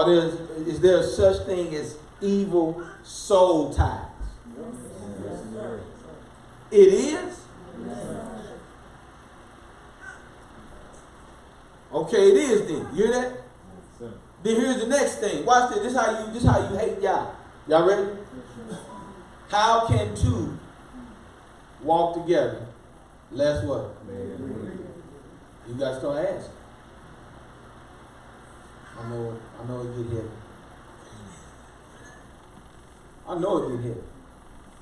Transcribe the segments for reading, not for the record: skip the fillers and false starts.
is there such thing as evil soul ties? Yes. It is? Yes. Okay, it is then. You hear that? Yes. Then here's the next thing. Watch this. This is how you hate Yah. Y'all ready? How can two walk together? Lest what? You got to start asking. I know it get heavy. I know it get heavy.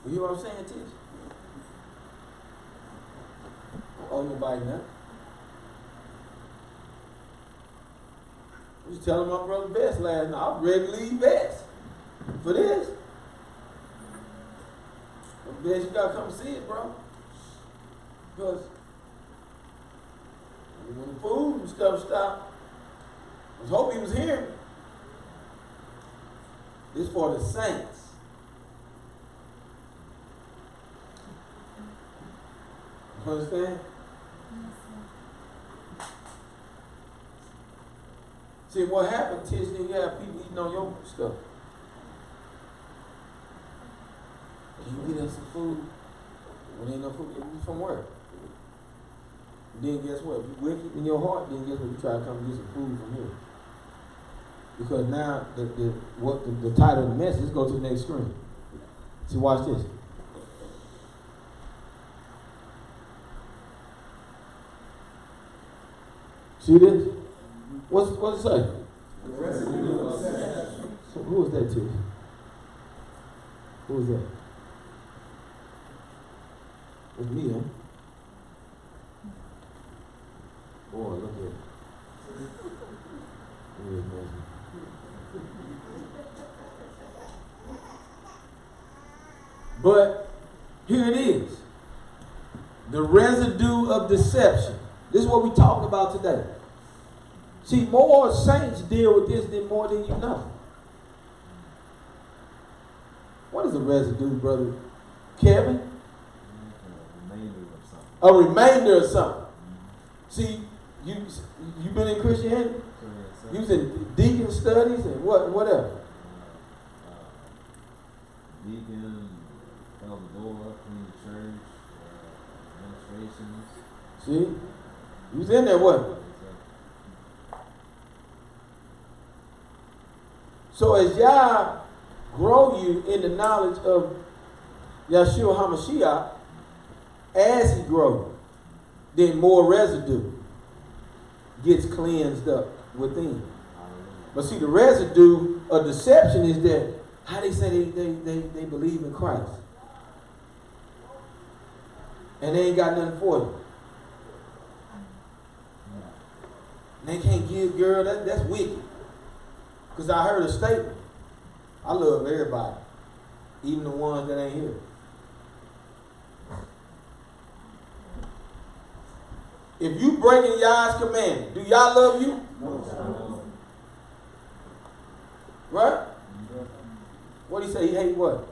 You hear what I'm saying, Tish? I don't owe nobody nothing. I was telling my brother Best last night, I'm ready to leave Best for this. But Best, you gotta come see it, bro. Because when the food and stuff stopped, I was hoping he was here. This for the saints. You understand? See, what happened, Tish, then you have people eating on your stuff. You get us some food. When ain't no food, you from work. Then guess what? If you wicked in your heart, then guess what? You try to come get some food from here. Because now the title of the message, let's go to the next screen. See, watch this. See this? What's it say? The residue of deception. So who is that to? Who is that? It's me, huh? Boy, look at it. Look at it. But here it is. The residue of deception. This is what we talk about today. See, more saints deal with this than more than you know. What is a residue, brother Kevin? A remainder of something. See, you been in Christianity? You was in deacon studies and whatever. Deacon, held the door up, clean the church, administrations. See? You was in there, what? So as Yah grow you in the knowledge of Yeshua HaMashiach, as he grows, then more residue gets cleansed up within. But see, the residue of deception is that how they say they believe in Christ. And they ain't got nothing for you. They can't give, girl, that's wicked. Because I heard a statement. I love everybody, even the ones that ain't here. If you breaking Yah's commandment, do Yah love you? No. Right? What did he say? He hate what?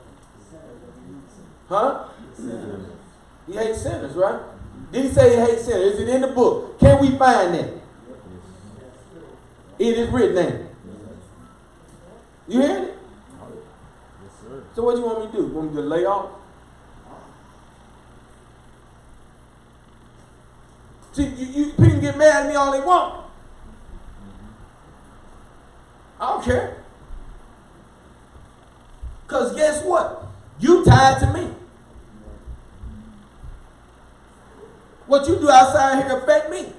Huh? Sinners. He hates sinners, right? Did he say he hates sinners? Is it in the book? Can we find that? It is written there. You hear it? Yes, sir. So what you want me to do? Want me to lay off? See, you people can get mad at me all they want. I don't care. Because guess what? You tied to me. What you do outside here affect me.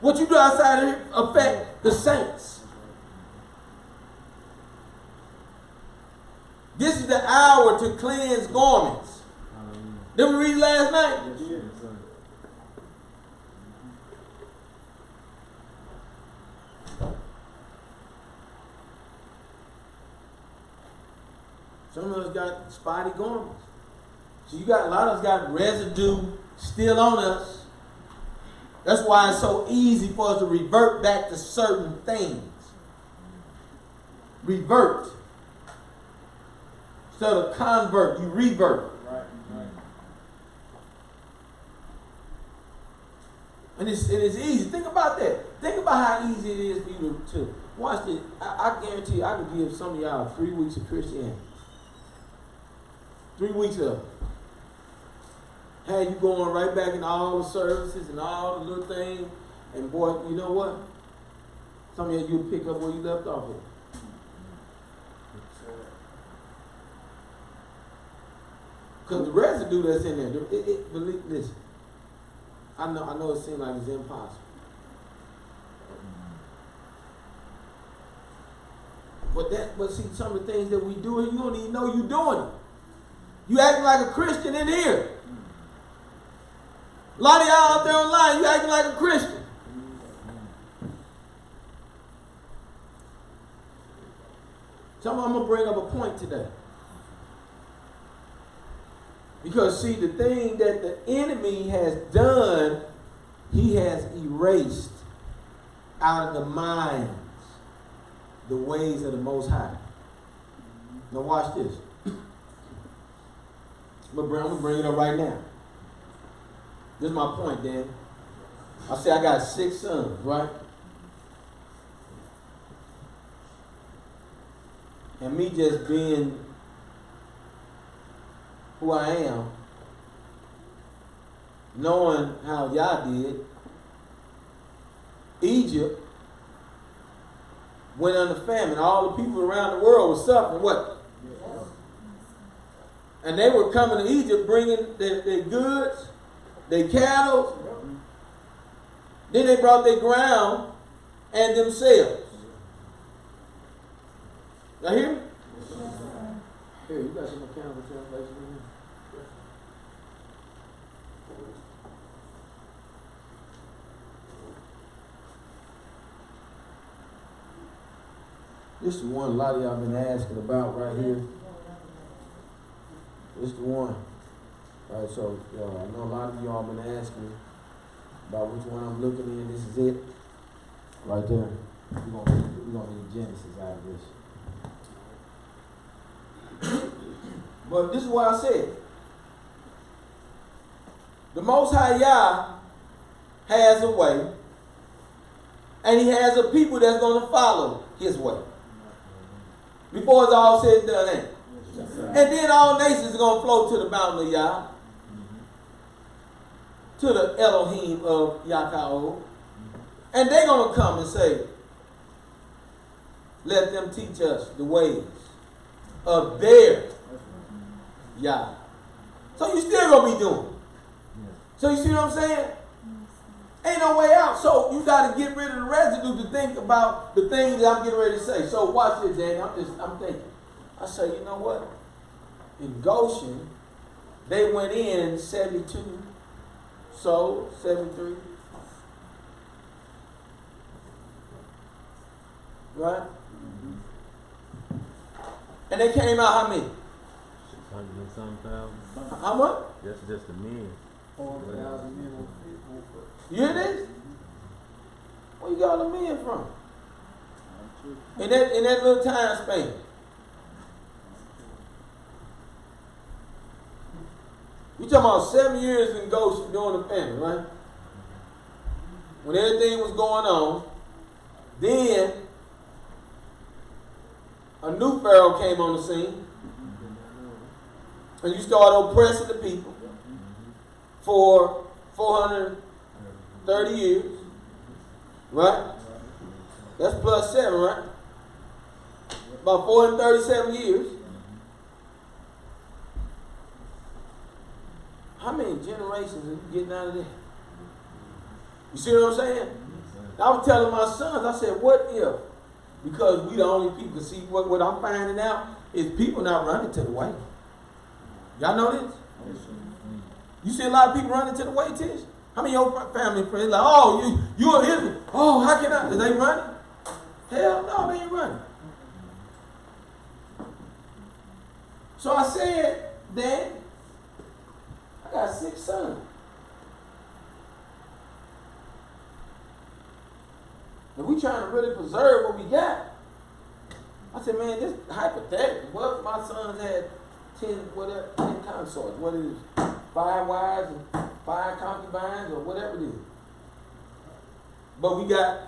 What you do outside here affect the saints. This is the hour to cleanse garments. Did we read last night? Yes, sir. Some of us got spotty garments. So you got a lot of us got residue still on us. That's why it's so easy for us to revert back to certain things. Revert. Instead of convert, you revert. Right. And it is easy. Think about that. Think about how easy it is for you Watch this. I guarantee you, I can give some of y'all 3 weeks of Christianity. 3 weeks of it. Had you going right back in all the services and all the little things. And boy, you know what? Some of you pick up where you left off at. Because the residue that's in there, listen. I know it seems like it's impossible. But see, some of the things that we do, you don't even know you're doing it. You acting like a Christian in here. A lot of y'all out there online, you acting like a Christian. So I'm going to bring up a point today. Because see, the thing that the enemy has done, he has erased out of the minds the ways of the Most High. Now watch this. I'm going to bring it up right now. This is my point, Dan. I say I got 6 sons, right? And me just being who I am, knowing how y'all did, Egypt went under famine. All the people around the world were suffering. What? Yes. And they were coming to Egypt bringing their goods, their cattle. Then they brought their ground and themselves. Y'all hear me? Here, you got some mechanical translation in here? This is the one a lot of y'all been asking about right here. This is the one. All right, so I know a lot of y'all been asking about which one I'm looking in. This is it. Right there. We're gonna need Genesis out of this. But this is what I said. The Most High Yah has a way, and he has a people that's going to follow his way. Before it's all said and done, ain't it? Yes, and then all nations are going to flow to the mountain of Yah, to the Elohim of Yahweh, and they're going to come and say, let them teach us the ways of their Yah. So you still going to be doing it. So you see what I'm saying? Ain't no way out. So you got to get rid of the residue to think about the things that I'm getting ready to say. So watch this, Danny. I'm thinking. I say, you know what? In Goshen, they went in 72 souls, 73. Right? Mm-hmm. And they came out how many? 600 and some thousand. How much? That's just the men. 4,000 men on foot. You hear this? Where you got the men from? In that little time span. You talking about 7 years in Goshen during the famine, right? When everything was going on, then a new Pharaoh came on the scene, and you started oppressing the people for 430 years, right? That's plus 7, right? About 437 years. How many generations are you getting out of that? You see what I'm saying? I was telling my sons, I said, what if? Because we the only people see what I'm finding out is people not running to the way. Y'all know this? You see a lot of people running to the way, Tish? How many of your family friends like, oh, you are Israel. Oh, how can I? Is they running? Hell no, they ain't running. So I said, Dad, I got 6 sons. And we trying to really preserve what we got. I said, man, this hypothetical. What if my sons had 10 consorts? What is it? 5 wives and 5 concubines or whatever it is. But we got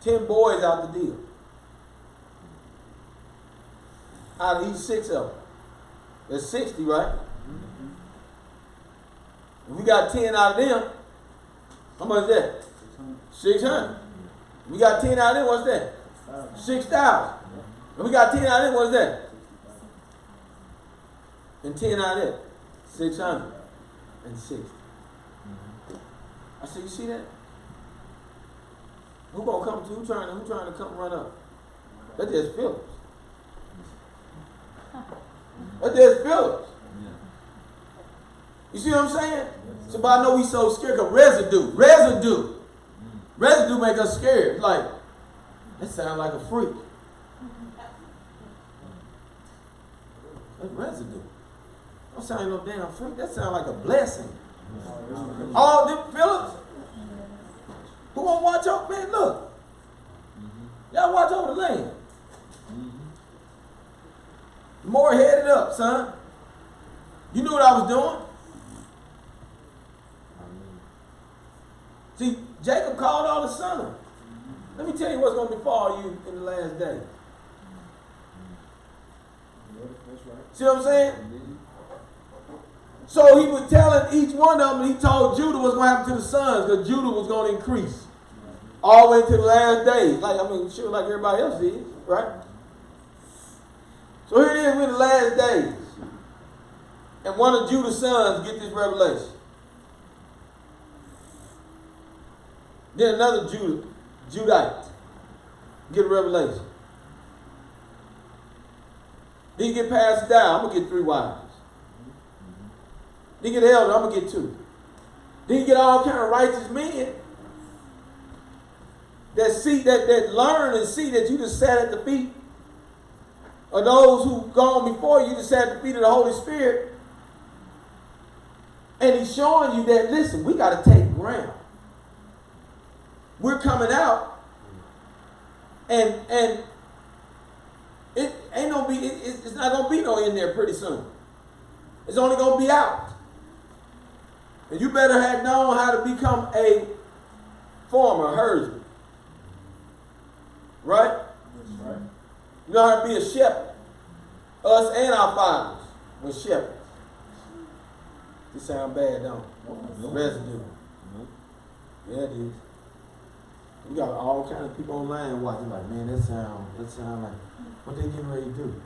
10 boys out the deal. Out of each 6 of them. That's 60, right? If we got 10 out of them, how much is that? 600. We got 10 out of them, what's that? 6,000. And we got 10 out of them, what's that? And 10 out of that, 660. I said, you see that? Who gonna come to? Who trying to come run up? That's just Phillips. That's just Phillips. You see what I'm saying? So, but I know we so scared of residue. Residue make us scared. It's like, that sounds like a freak. That's residue. That sound like no damn freak. That sound like a blessing. All them Phillips. Who gonna watch over? Man, look. Y'all watch over the land. More headed up, son. You knew what I was doing. See, Jacob called all his sons. Let me tell you what's going to befall you in the last day. See what I'm saying? So he was telling each one of them, he told Judah what's going to happen to the sons, because Judah was going to increase all the way to the last days. Sure, like everybody else is, right? So here it is, we're in the last days. And one of Judah's sons get this revelation. Then another Judite get a revelation. Then you get passed down, I'm going to get 3 wives. Then you get elder, I'm going to get 2. Then you get all kind of righteous men that learn and see that you just sat at the feet of those who've gone before you, just sat at the feet of the Holy Spirit. And he's showing you that, listen, we got to take ground. We're coming out, and it ain't gonna be. It's not gonna be no in there pretty soon. It's only gonna be out, and you better have known how to become a farmer, herdsman, right? That's right. You know how to be a shepherd. Us and our fathers were shepherds. This sound bad, don't it? Residue. Yeah, it is. We got all kind of people online watching like, man, that sound like what they getting ready to do.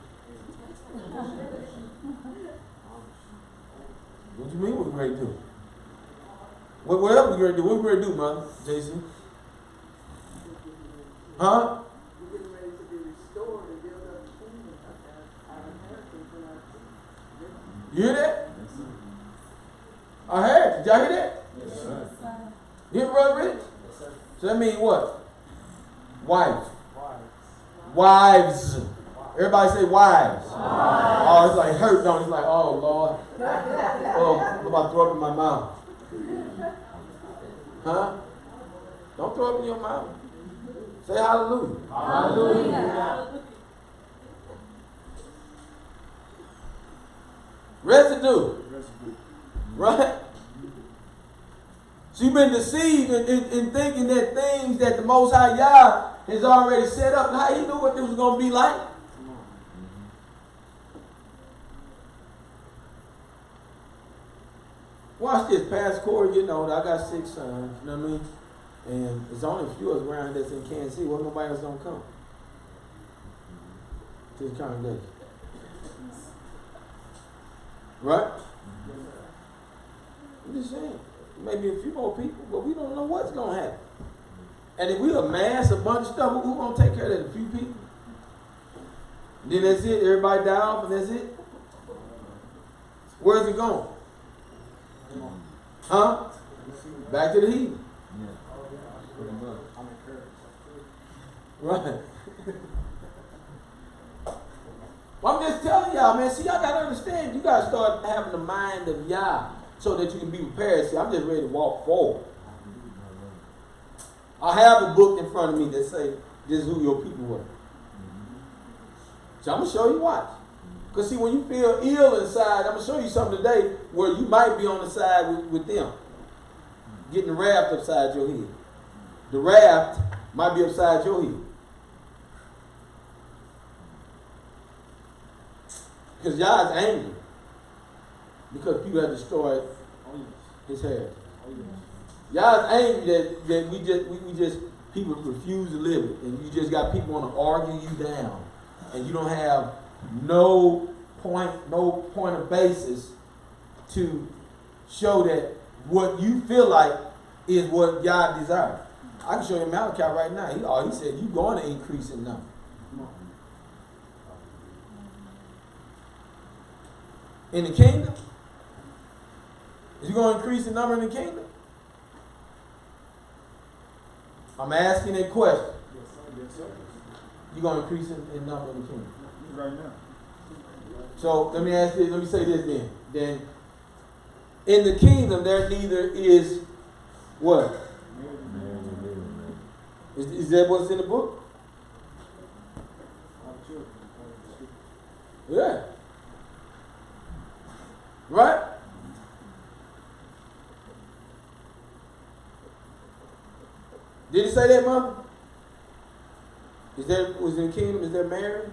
What you mean what we ready to do? What else we ready to do? What we ready to do, man, Jason? Huh? We're getting ready to be restored and build up the kingdom of our inheritance and our kingdom. You hear that? I heard. Did y'all hear that? Yes, sir. You hear Brother Rich? So that means what? Wives. Wives. Everybody say wives. Oh, it's like hurt, don't it? It's like, oh, Lord. Oh, I'm about to throw up in my mouth. Huh? Don't throw up in your mouth. Say hallelujah. Hallelujah. Residue. Right? So you've been deceived in thinking that things that the Most High Yah has already set up. How he knew what this was going to be like? Watch this. Past Corey, you know, I got 6 sons. You know what I mean? And there's only a few of us around that's in Kansas City. Well, nobody else don't come to the congregation. Right? I'm just saying. Maybe a few more people, but we don't know what's going to happen. And if we amass a bunch of stuff, who's going to take care of that? A few people? And then that's it. Everybody die off and that's it? Where's it going? Huh? Back to the heathen. Right. Well, I'm just telling y'all, man. See, y'all got to understand. You got to start having the mind of Yah, so that you can be prepared. See, I'm just ready to walk forward. I have a book in front of me that say, this is who your people were. So I'm going to show you watch. Because see, when you feel ill inside, I'm going to show you something today where you might be on the side with them. Getting the raft upside your head. The raft Might be upside your head. Because Yah is angry. Because people have destroyed his hair. Yah is angry that we just people refuse to live it. And you just got people want to argue you down. And you don't have no point of basis to show that what you feel like is what God desires. I can show you Malachi right now. He said you're going to increase in number. In the kingdom? Is you going to increase in number in the kingdom? I'm asking a question. Yes, sir. You're going to increase in number in the kingdom. Right now. So let me ask this, let me say this then. Then in the kingdom there neither is what? Is that what's in the book? Yeah. Right? Did it say that, Mother? Was in the kingdom, is there marriage?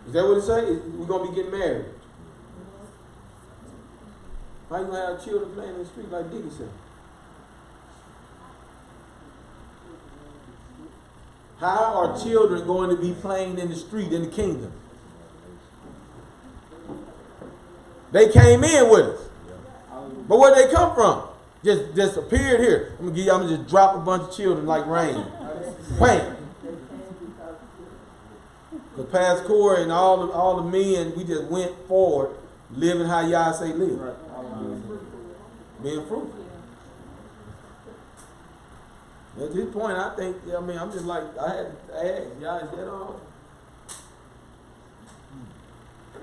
Is that what it say? We're going to be getting married. How you going to have children playing in the street like Dickie said? How are children going to be playing in the street in the kingdom? They came in with us. But where they come from? Just appeared here. I'm gonna just drop a bunch of children like rain. Wham. The past Corey and all the men, we just went forward, living how y'all say live. Being fruitful. At this point, I think, I'm just like, I had to ask, y'all, is that all?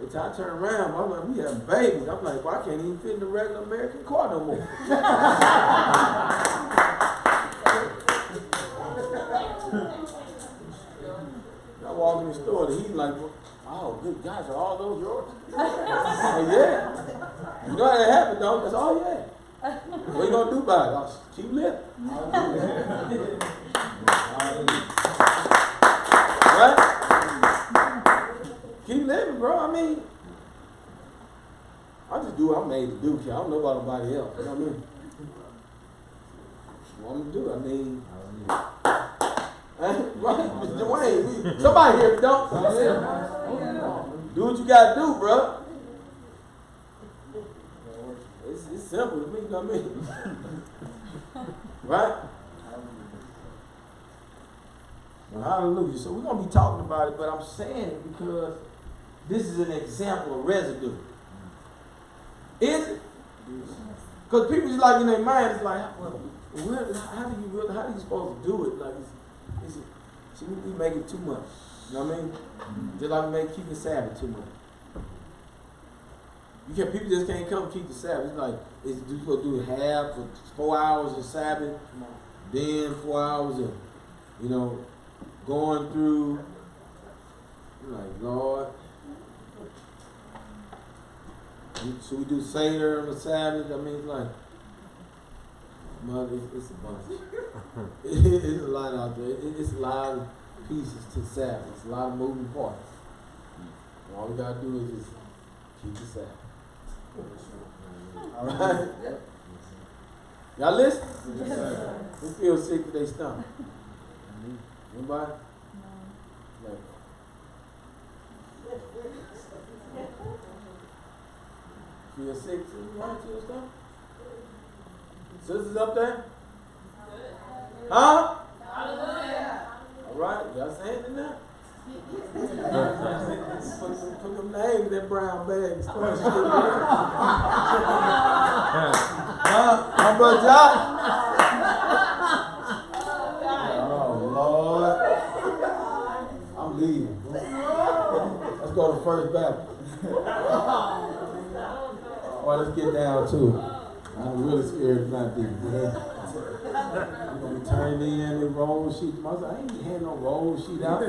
Which I turn around, I'm like, we have babies. I'm like, well, I can't even fit in the regular American car no more. I walk in the store and he's like, oh, good guys, are all those yours? Oh, yeah. You know how that happened, though? That's all, yeah. What you gonna do about it? I'll keep living. Right? Keep living, bro. I just do what I'm made to do. I don't know about nobody else. You know what I mean? What I'm gonna do? Right, Mr. Dwayne. Somebody here don't. Do what you gotta do, bro. It's simple to me, you know what I mean? Right? Well, hallelujah. So we're going to be talking about it, but I'm saying it because this is an example of residue. Is it? Because people just like in their mind, it's like, well, how do you supposed to do it? Like, see, we make it too much. You know what I mean? Just like we keep the Sabbath too much. People just can't come keep the Sabbath. It's like, you supposed to do half for 4 hours of Sabbath, then 4 hours of, going through. You're like, Lord. So we do Seder on the Sabbath. It's like, Mother, it's a bunch. It's a lot out there. It's a lot of pieces to Sabbath. It's a lot of moving parts. And all we got to do is just keep the Sabbath. All right? Y'all listen? Who feels sick with their stomach? Anybody? No. Feel sick? You stomach? Sisters up there? Huh? All right, y'all saying it now? Put them names in that brown bag. Huh, brother Josh? Oh, Lord. I'm leaving. Let's go to First Baptist. Well, let's get down to it. I'm really scared not to. We're going to turn in and roll sheet. I ain't had no roll sheet out.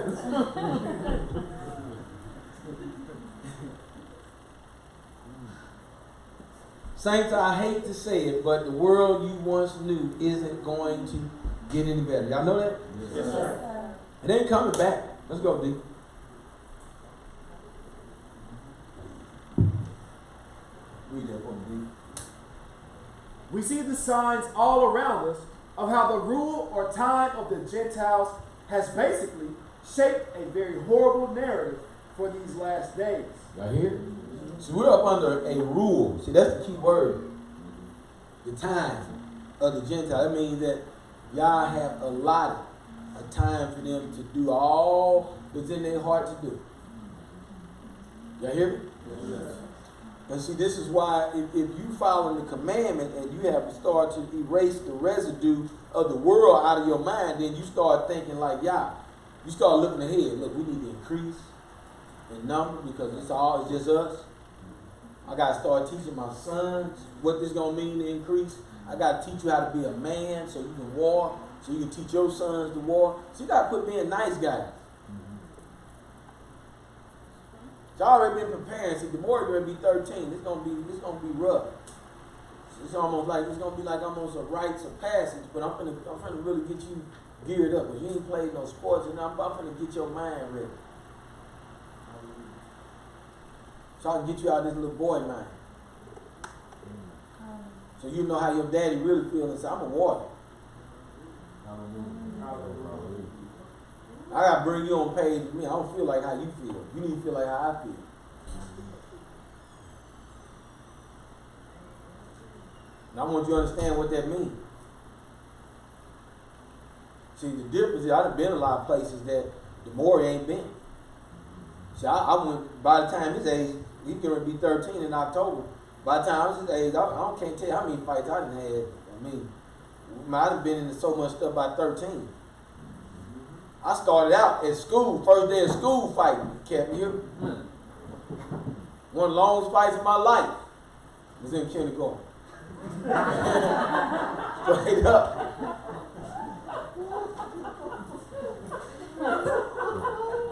Saints, I hate to say it, but the world you once knew isn't going to get any better. Y'all know that? Yes, sir. It ain't coming back. Let's go, D. Read that for me, D. We see the signs all around us of how the rule or time of the Gentiles has basically shaped a very horrible narrative for these last days. Y'all hear? So we're up under a rule. See, that's the key word. The time of the Gentiles. That means that y'all have allotted a time for them to do all that's in their heart to do. Y'all hear me? Yes. And see, this is why if you follow the commandment and you have to start to erase the residue of the world out of your mind, then you start thinking like, yeah, you start looking ahead. Look, we need to increase in number because it's just us. I got to start teaching my sons what this going to mean to increase. I got to teach you how to be a man so you can war, so you can teach your sons to war. So you got to quit being nice guys. So I already been preparing. See, the more you're gonna be 13, it's gonna be rough. It's almost like it's gonna be like almost a rites of passage. But I'm gonna really get you geared up. If you ain't played no sports, and I'm gonna get your mind ready. So I can get you out of this little boy mind. So you know how your daddy really feels and say, I'm a warrior. I gotta bring you on page with me. I don't feel like how you feel. You need to feel like how I feel. And I want you to understand what that means. See, the difference is I've been a lot of places that the more ain't been. See, I went, by the time his age, he's going to be 13 in October. By the time I was his age, can't tell you how many fights I done had. I mean, I done been into so much stuff by 13. I started out at school, first day of school fighting, kept me here. One of the longest fights of my life was in kindergarten. Straight up.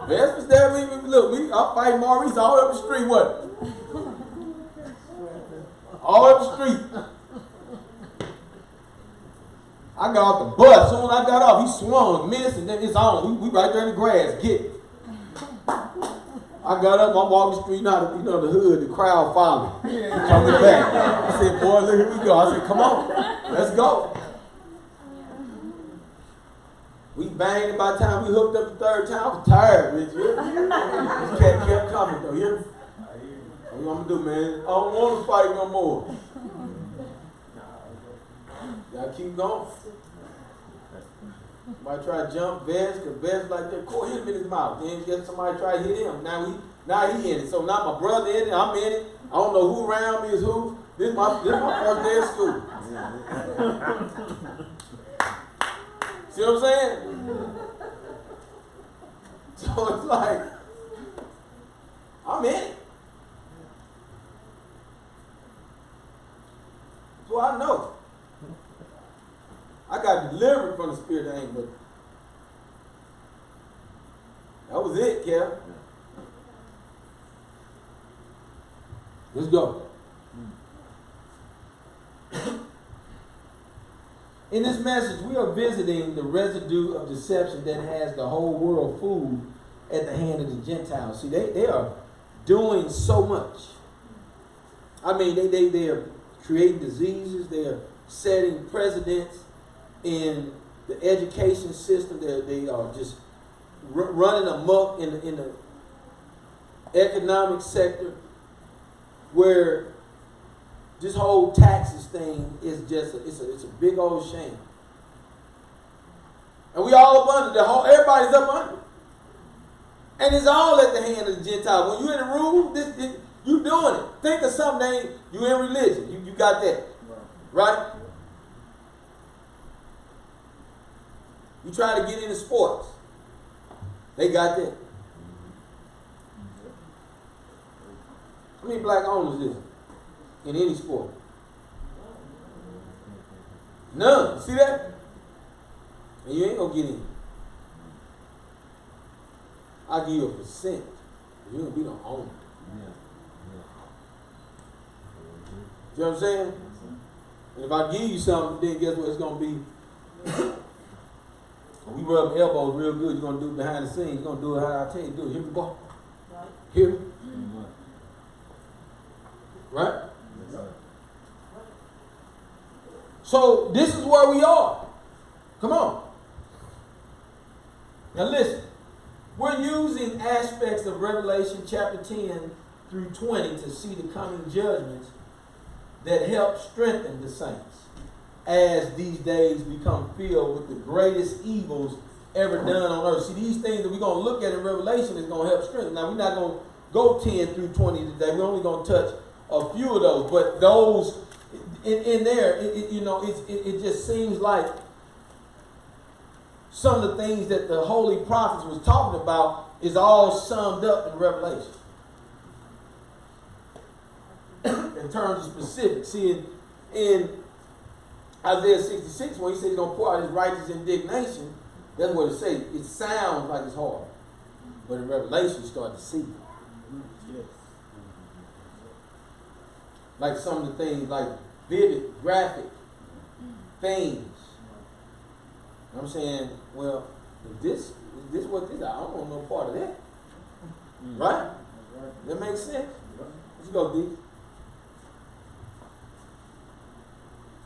Best was there, I'm fighting Maurice all up the street, what? All up the street. I got off the bus. Soon as I got off, he swung, missed, and then it's on. We right there in the grass. Get it. I got up, I'm walking the street, you know the hood, the crowd following. Coming back. I said, boy, look, here we go. I said, come on, let's go. We banged it. By the time we hooked up the third time, I was tired, Rich. This cat kept coming, though. Hear me? What you want me to do, man? I don't want to fight no more. Y'all keep going. Somebody try to jump Vest, because Vest like that, cool, hit him in his mouth. Then get somebody try to hit him. Now he in it. So now my brother in it, I'm in it. I don't know who around me is who. This is my first day of school. See what I'm saying? So it's like, I'm in it. So I know. I got delivered from the spirit of anger. That was it, Kev. Let's go. In this message, we are visiting the residue of deception that has the whole world fooled at the hand of the Gentiles. See, they are doing so much. I mean, they are creating diseases. They are setting precedents in the education system. They are just running amok in the economic sector, where this whole taxes thing is just it's a big old shame. And we all up under everybody's up under. And it's all at the hand of the Gentiles. When you're in the room, you doing it. Think of something, you in religion. You got that. Right? You try to get into sports. They got that. How many black owners is there in any sport? None. See that? And you ain't gonna get in. I'll give you a percent. You ain't gonna be no owner. You know what I'm saying? And if I give you something, then guess what it's gonna be? When we rub elbows real good, you're gonna do it behind the scenes. You're gonna do it how I tell you to do it. Here we go. Right. Here. Amen. Right? Yes, sir. So this is where we are. Come on. Now listen. We're using aspects of Revelation chapter 10 through 20 to see the coming judgments that help strengthen the saints as these days become filled with the greatest evils ever done on earth. See, these things that we're going to look at in Revelation is going to help strengthen. Now, we're not going to go 10 through 20 today. We're only going to touch a few of those. But those in there, it just seems like some of the things that the holy prophets was talking about is all summed up in Revelation. In terms of specifics. See, in Isaiah 66, when he says he's going to pour out his righteous indignation, that's what it says. It sounds like it's hard. But in Revelation, you start to see it. Yes. Like some of the things, like vivid, graphic things. And I'm saying, well, if this what this, I don't want no part of that. Right? That makes sense? Let's go, D.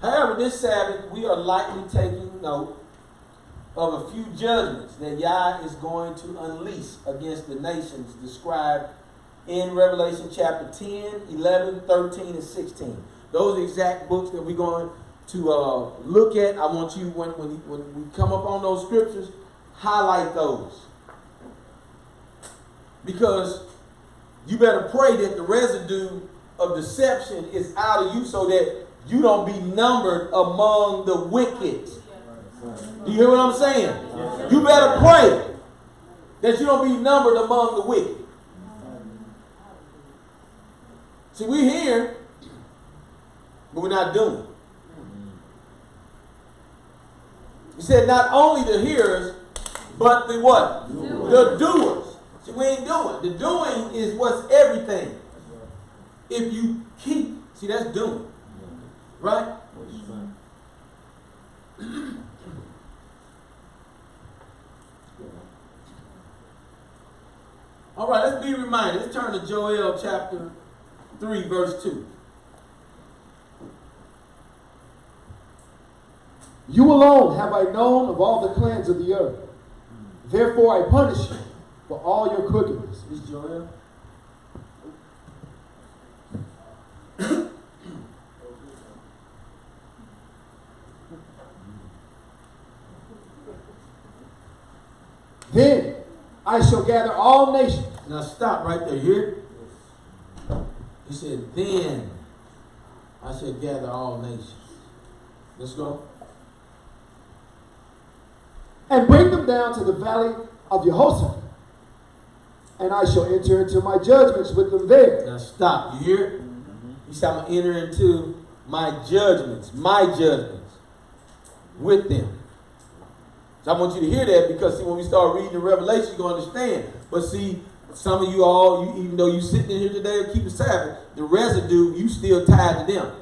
However, this Sabbath, we are likely taking note of a few judgments that Yah is going to unleash against the nations described in Revelation chapter 10, 11, 13, and 16. Those are the exact books that we're going to look at. I want you, when we come up on those scriptures, highlight those. Because you better pray that the residue of deception is out of you so that you don't be numbered among the wicked. Do you hear what I'm saying? You better pray that you don't be numbered among the wicked. See, we're here, but we're not doing it. He said not only the hearers, but the what? The doers. See, we ain't doing. The doing is what's everything. If you keep, see, that's doing. Right? All right, let's be reminded. Let's turn to Joel chapter 3, verse 2. You alone have I known of all the clans of the earth. Therefore I punish you for all your crookedness. This is Joel. Then I shall gather all nations. Now stop right there. Here. He said, then I shall gather all nations. Let's go. And bring them down to the valley of Jehoshaphat. And I shall enter into my judgments with them there. Now stop. You hear? He said, I'm going to enter into my judgments with them. So I want you to hear that because see, when we start reading the Revelation, you're going to understand. But see, some of you all, even though you're sitting in here today to keep the Sabbath, the residue, you still tied to them.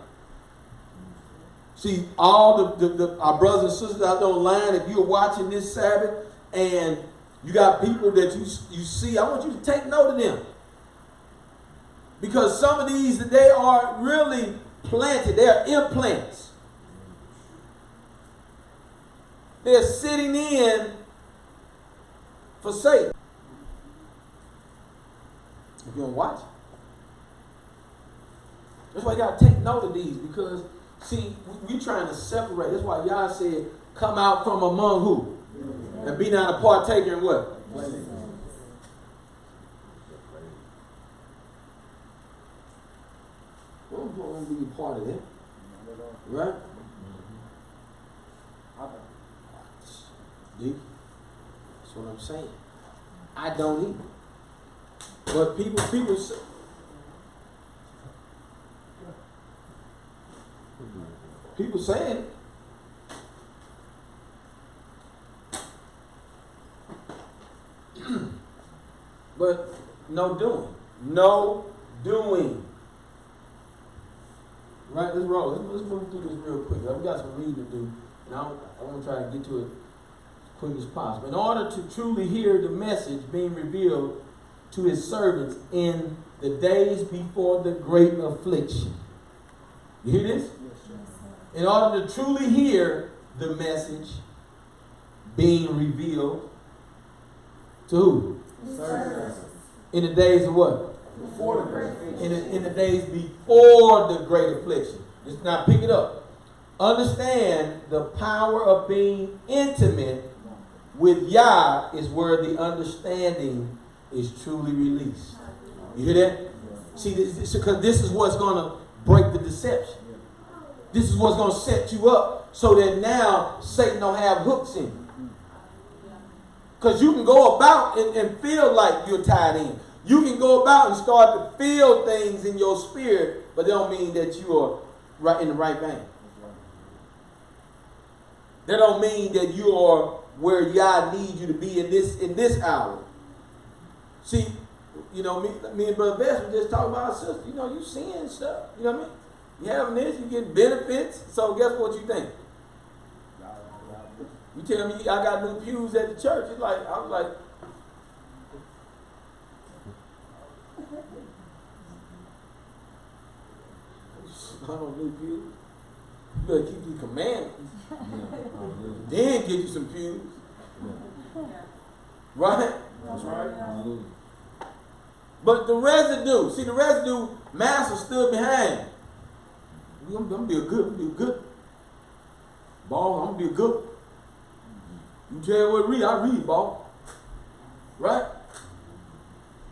See, all our brothers and sisters out there online, if you're watching this Sabbath and you got people that you see, I want you to take note of them. Because some of these, they are really planted. They are implants. They're sitting in for Satan. If you don't watch it. That's why you got to take note of these because, see, we're trying to separate. That's why Yah said, come out from among who? And be not a partaker in what? We don't want to be a part of that. Right? Dude, that's what I'm saying. I don't either. But people say, people saying, but no doing. No doing. Right, let's roll. Let's move through this real quick. We got some reading to do. Now I want to try to get to it quick as possible. In order to truly hear the message being revealed to his servants in the days before the great affliction. You hear this? In order to truly hear the message being revealed to who? In the days of what? Before the great affliction. In the days before the great affliction. Just now pick it up. Understand the power of being intimate with Yah is where the understanding is truly released. You hear that? See, because this is what's going to break the deception. This is what's going to set you up so that now Satan don't have hooks in you. Because you can go about and feel like you're tied in. You can go about and start to feel things in your spirit, but they don't mean that you are right in the right vein. That don't mean that you are where Yah needs you to be in this hour. See, you know, me and Brother Best were just talking about our sister. You know, you seeing stuff. You know what I mean? You having this, you getting benefits. So guess what you think? You tell me I got new pews at the church. It's like, I was like, I don't new pews. You better keep these commandments. Then get you some pews. Right? That's right. But the residue, see the residue, master stood behind. I'm gonna be a good. Ball, I'm gonna be a good. You tell what read, I read, ball. Right?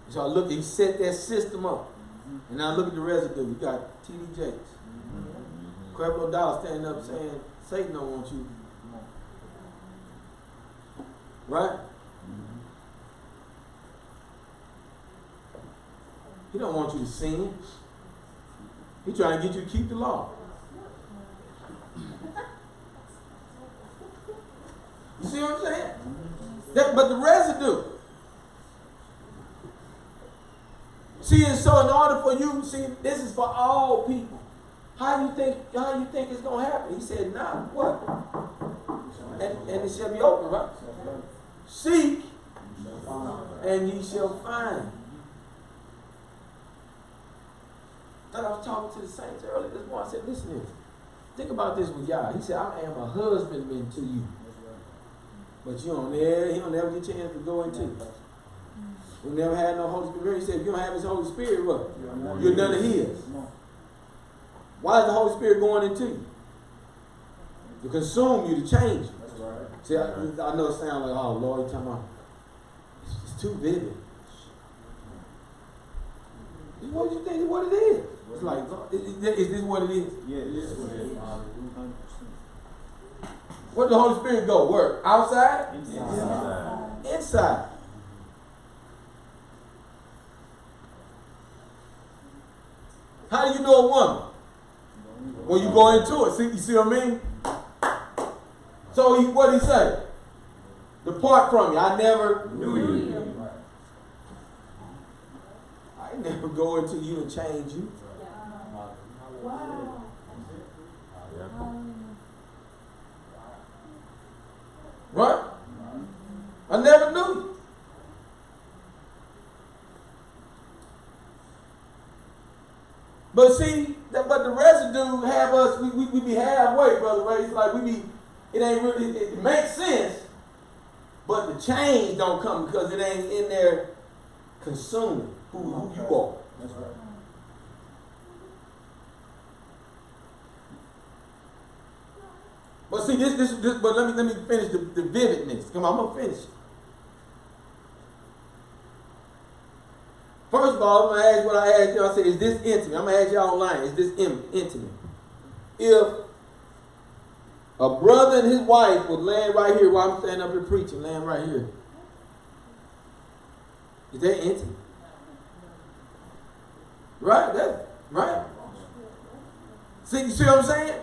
So I look, he set that system up. And now look at the residue. You got T.D. Jakes. Creflo Dollar standing up saying, Satan don't want you. Right? He don't want you to sin. He trying to get you to keep the law. You see what I'm saying? But the residue. See, and so in order for you, see, this is for all people. How do you think it's gonna happen? He said, nah, what? And it shall be open, right? Seek and ye shall find. I was talking to the saints earlier this morning. I said, listen here. Think about this with Yah. He said, I am a husbandman to you. But he don't ever get a chance to go into it. We never had no Holy Spirit. He said, if you don't have his Holy Spirit, what? You're none of his. Why is the Holy Spirit going into you? To consume you, to change you. See, I know it sounds like, oh Lord, you're talking about, it's too vivid. What do you think what it is? It's like, is this what it is? Yeah, it is what it is. 100%. Where did the Holy Spirit go? Where? Outside? Inside. How do you know a woman? When you go into it. See, you see what I mean? So what did he say? Depart from me. I never knew you. I never go into you and change you. Wow. Right? I never knew you. But see, but the residue have us, we be halfway, Brother Ray. It's like it ain't really, it makes sense, but the change don't come because it ain't in there consuming who you are. That's right. But see, this but let me finish the vividness. Come on, I'm gonna finish it. First of all, I'm gonna ask what I asked you. I said, is this intimate? I'm gonna ask y'all online, is this intimate? If a brother and his wife would land right here while I'm standing up here preaching, land right here, is that intimate? Right? That right? See, you see what I'm saying?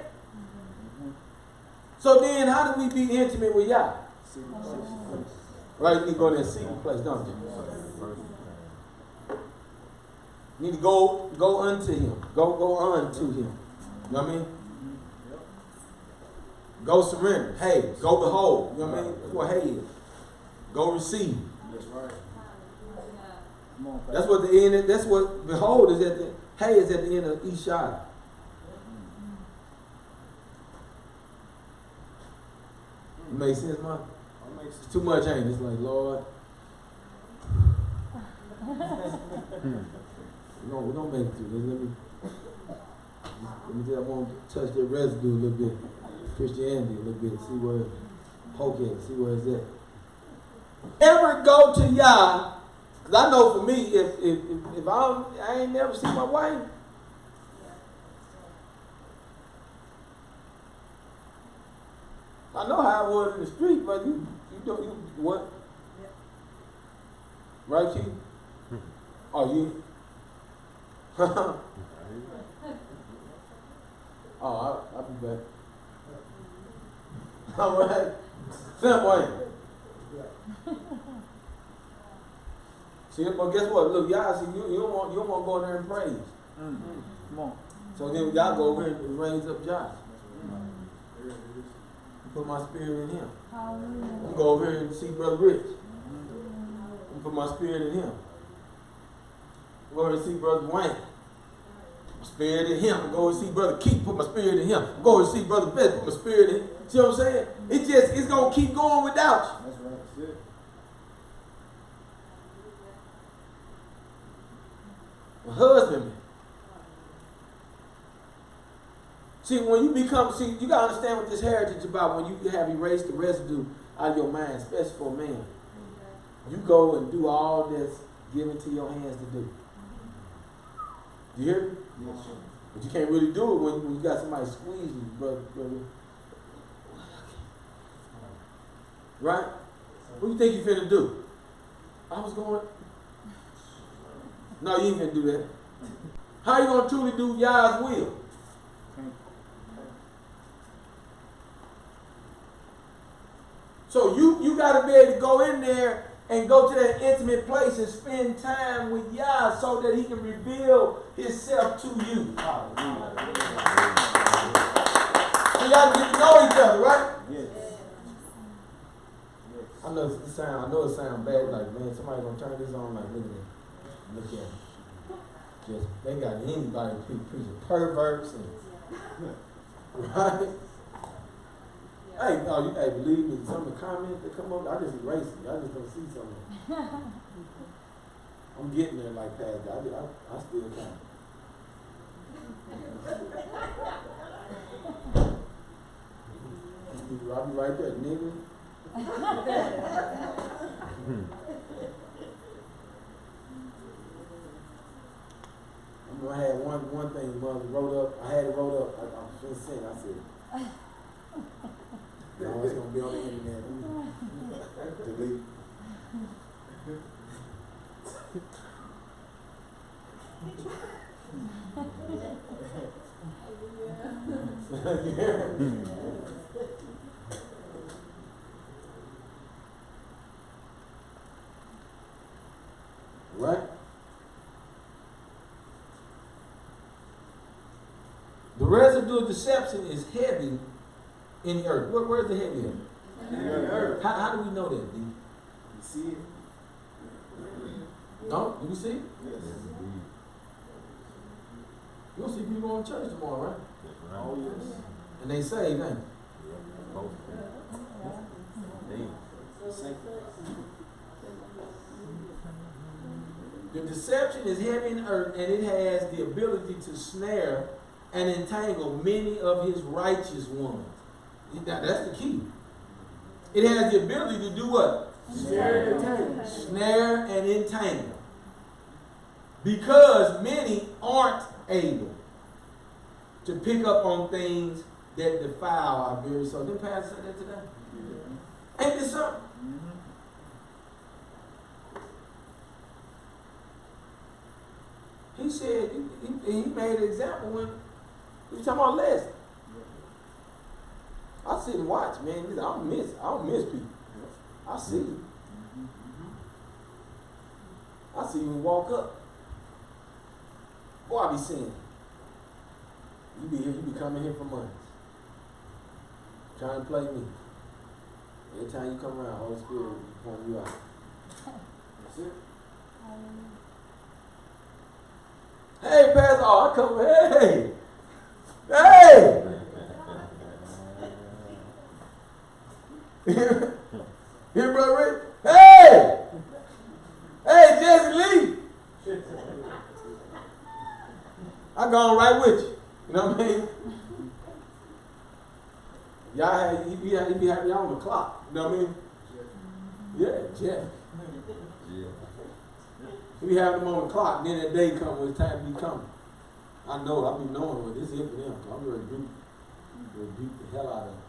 So then, how do we be intimate with Yah? Right? You need to go to that secret place, don't you? You need to go unto him. Go unto him. You know what I mean? Go surrender. Hey, go behold. You know what I mean? That's what hey is. Go receive. That's right. Come on, That's what the end. That's what behold is at the. Hey is at the end of each shot. It makes sense, man. It's too much, ain't it? It's like, Lord. We're gonna make it through this. Let me just, I want to touch that residue a little bit. Christianity a little bit. See where poke at. See where it's at. Ever go to Yah? Cause I know for me, if I ain't never seen my wife. I know how it was in the street, but you what? Right, Chief? Oh, you? Oh, I'll be back. All right. Simple. See, but guess what? Look, y'all see, you don't want to go in there and praise. Come on. So then y'all go over here and raise up Josh. Put my spirit in him. I'm go over here and see Brother Rich. Put my spirit in him. Go over and see Brother Wayne. My spirit in him. Go and see Brother Keith. Put my spirit in him. Go and see Brother Beth. Put my spirit in him. See what I'm saying? It's gonna keep going without you. That's right. That's it. My husband. See, when you become, you gotta understand what this heritage is about. When you have erased the residue out of your mind, especially for a man, you go and do all that's given to your hands to do. You hear me? Yes, sir. But you can't really do it when you got somebody squeezing you, brother. Right? What do you think you finna do? I was going. No, you ain't finna do that. How you gonna truly do Yah's will? So you got to be able to go in there and go to that intimate place and spend time with Yah so that he can reveal himself to you. So y'all get to know each other, right? Yes. I know it sounds bad, like, man, somebody gonna turn this on, like, look at it. Look at it. Just, they got anybody preaching perverts and right? Hey, believe me, some of the comments that come up, I just erase it. I just don't see something. I'm getting there like that. I still can't. I'll be right there, nigga. I had one thing mother wrote up. I had it wrote up. I was just saying. I said, no, it's gonna be on the internet. Delete. Right? The residue of deception is heavy in the earth. Where's the heavy at? In the earth. How do we know that, D? You see it? No? Do we see it? Yes. You'll see people going to church tomorrow, right? Oh, yes. And they saved, ain't they? The deception is heavy in the earth, and it has the ability to snare and entangle many of his righteous ones. That's the key. It has the ability to do what? Snare and entangle. Snare and entangle. Because many aren't able to pick up on things that defile our very soul. Didn't Pastor say that today? Yeah. Ain't this something? Mm-hmm. He said, he made an example when he was talking about Leslie. I sit and watch, man. I don't miss people. I see you. I see you walk up. Boy, I be seeing you. You be here, you be coming here for months. Trying to play me. Every time you come around, Holy Spirit will point you out. That's it. Hey, Pastor, oh, I come, hey! Hey! Here, Brother Rick. Hey! Hey, Jesse Lee! I gone right with you. You know what I mean? Y'all he be having y'all on the clock. You know what I mean? Yeah, Jeff. Yeah. He be having them on the clock, then that day come when it's time to be coming. I know, I be knowing what this is for them. I'm ready to rebuke the hell out of them.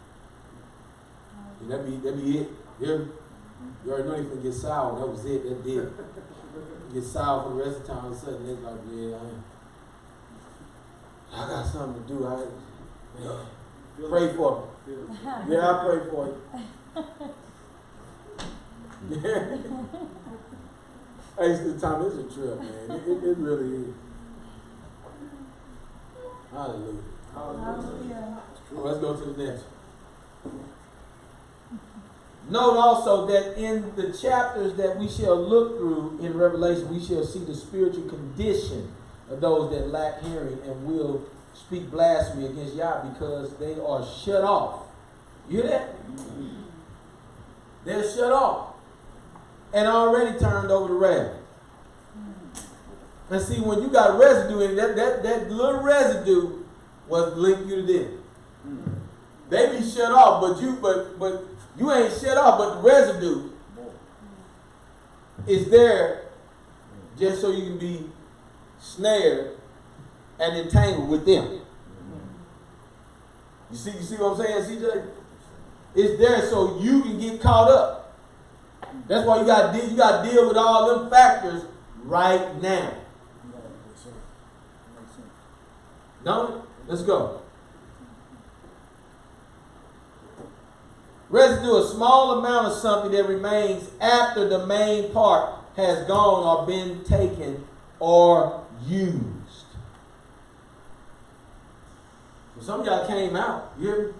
And that be it. You already know you can get sour. That was it. That did. Get sour for the rest of the time. All of a sudden, it's like, yeah, I got something to do. Pray for me. Yeah, I pray for you. Yeah. Hey, the time is a trip, man. It really is. Hallelujah. Hallelujah. Well, let's go to the next. Note also that in the chapters that we shall look through in Revelation, we shall see the spiritual condition of those that lack hearing and will speak blasphemy against Yah because they are shut off. You hear that? They're shut off and already turned over to wrath. And see, when you got residue in it, that little residue was linked you to them. They be shut off, but you ain't shut off, but the residue is there just so you can be snared and entangled with them. You see what I'm saying, CJ? It's there so you can get caught up. That's why you got to deal with all them factors right now. No? Let's go. Residue, a small amount of something that remains after the main part has gone or been taken or used. So some of y'all came out. You hear me?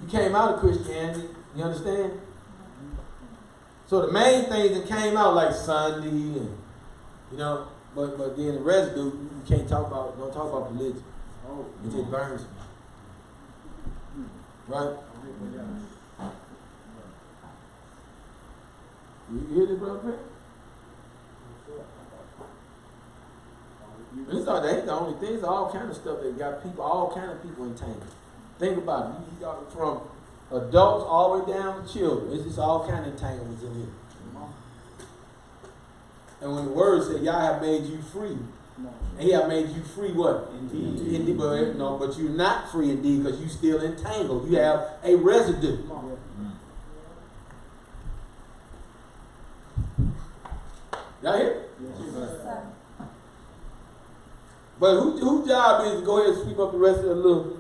You came out of Christianity. You understand? So the main things that came out like Sunday and, you know, but then the residue, you can't talk about, don't talk about religion. It just burns me. Right? You hear this, brother? That ain't the only thing. It's all kind of stuff that got people, all kind of people entangled. Think about it. You got it from adults all the way down to children. It's just all kind of entanglements in here. And when the word said, Yah have made you free, and He have made you free what? Indeed. But you're not free indeed because you still entangled. You have a residue. Y'all hear? Yes. But whose job is to go ahead and sweep up the rest of the little?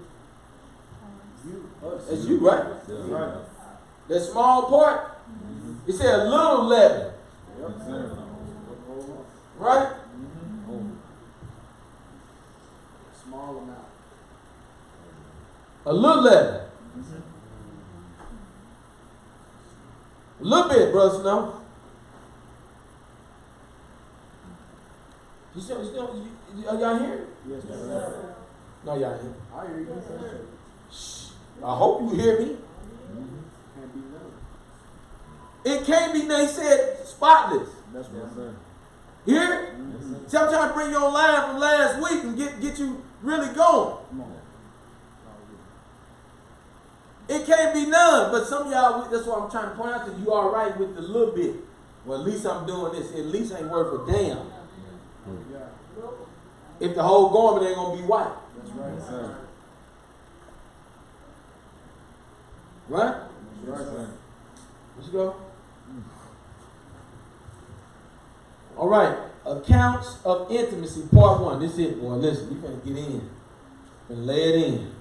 It's you, right? That's right. That small part. It said a little leaven. Right? Small amount. A little leaven. A little bit, brother Snow. Are y'all here? Yes, sir. No, y'all here. I hear you. Shh. I hope you hear me. Can't be none. It can't be, they said, spotless. That's right, sir. You hear it? See, I'm trying to bring you online from last week and get you really going. Come on. It can't be none, but some of y'all, that's what I'm trying to point out to you. You all right with the little bit. Well, at least I'm doing this. At least ain't worth a damn. Yeah. If the whole garment ain't going to be white. That's right, sir. Right? That's right, sir. Let's go. All right. Accounts of intimacy, part 1. This is it, boy. Listen, you finna get in. Finna lay it in.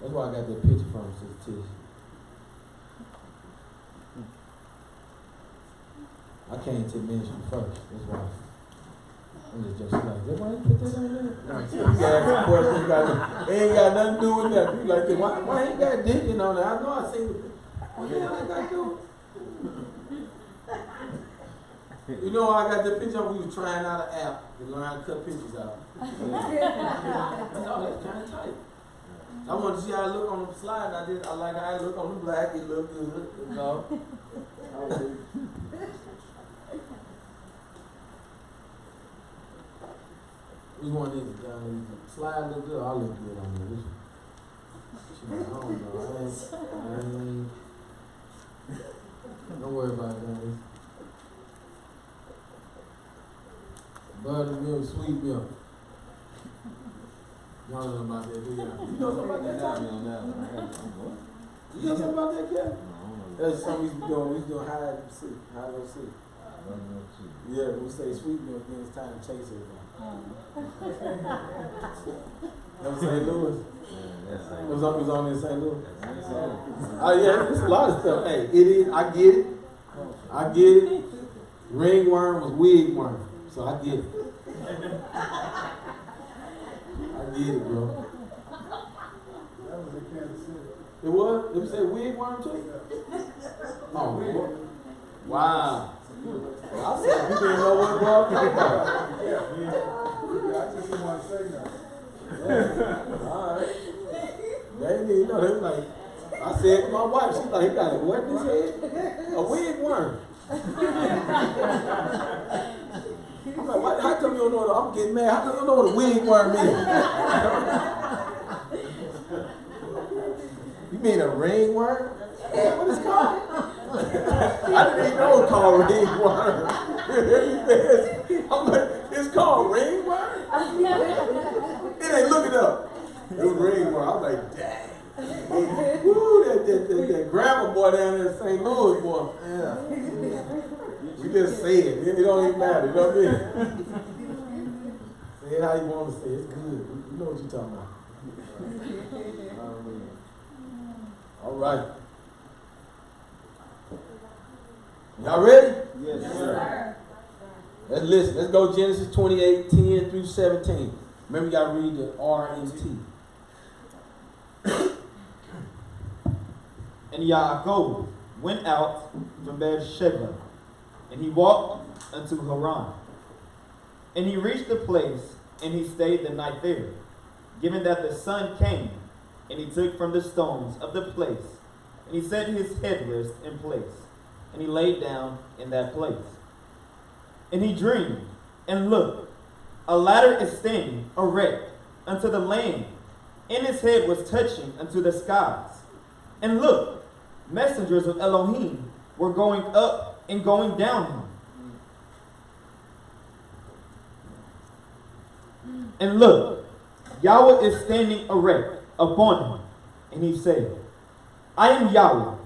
That's why I got that picture from Sister Tish. I came to ministry first. That's why. I'm just joking. Like, why you put that on there? You can ask a question. It ain't got nothing to do with that. You like, why ain't got Gideon on there? I know I seen it. What the hell I got to do? You know, I got the picture of we was trying out an app to learn how to cut pictures out. I know that's kind of tight. I wanted to see how I look on the slide. I like how I look on the black. It looked good. You know. Which one is it, John? Slide look good. I look good on there. She's like, I don't know. Don't worry about it, guys. Buttermilk, sweet milk. Y'all know about that, do you? You know something about that, Tommy? You know something about that, Kevin? That's something we was doing hide and seek. Hide and seek. Yeah, we say sweet milk, then it's time to chase everything. That was St. Louis. It was on in St. Louis. Oh yeah, there's a lot of stuff. Hey, it is. I get it. I get it. Ringworm was wigworm, so I get it. I get it, bro. That was in Kansas City. It was? Did you say wigworm too? Oh, boy. Wow. I said you didn't know what bro I'm talking about. Yeah, I just didn't want to say nothing. Yeah. All right. They didn't even know. They was like, I said to my wife, she's like, he got it. What did he say? A wigworm. I'm like, what? How come you don't know what I'm getting mad? How come you don't know what a wigworm is? You mean a ringworm? Yeah, what is it called? I didn't even know it was called ringworm. I'm like, it's called ringworm? It ain't look it up. It was ringworm. I was like, dang. Woo, that grandma boy down there in St. Louis, boy. Yeah. We just say it. It don't even matter. You know what I mean? Say it how you want to say it. It's good. You know what you're talking about. All right. Y'all ready? Yes, sir. Let's listen. Let's go Genesis 28, 10 through 17. Remember, you got to read the R and T. And Yaakov went out from Beersheba, and he walked unto Haran. And he reached the place, and he stayed the night there, given that the sun came, and he took from the stones of the place, and he set his headrest in place, and he laid down in that place. And he dreamed, and looked, a ladder is standing erect unto the land, and his head was touching unto the skies. And look, messengers of Elohim were going up and going down him. And look, Yahweh is standing erect upon him. And he said, I am Yahweh,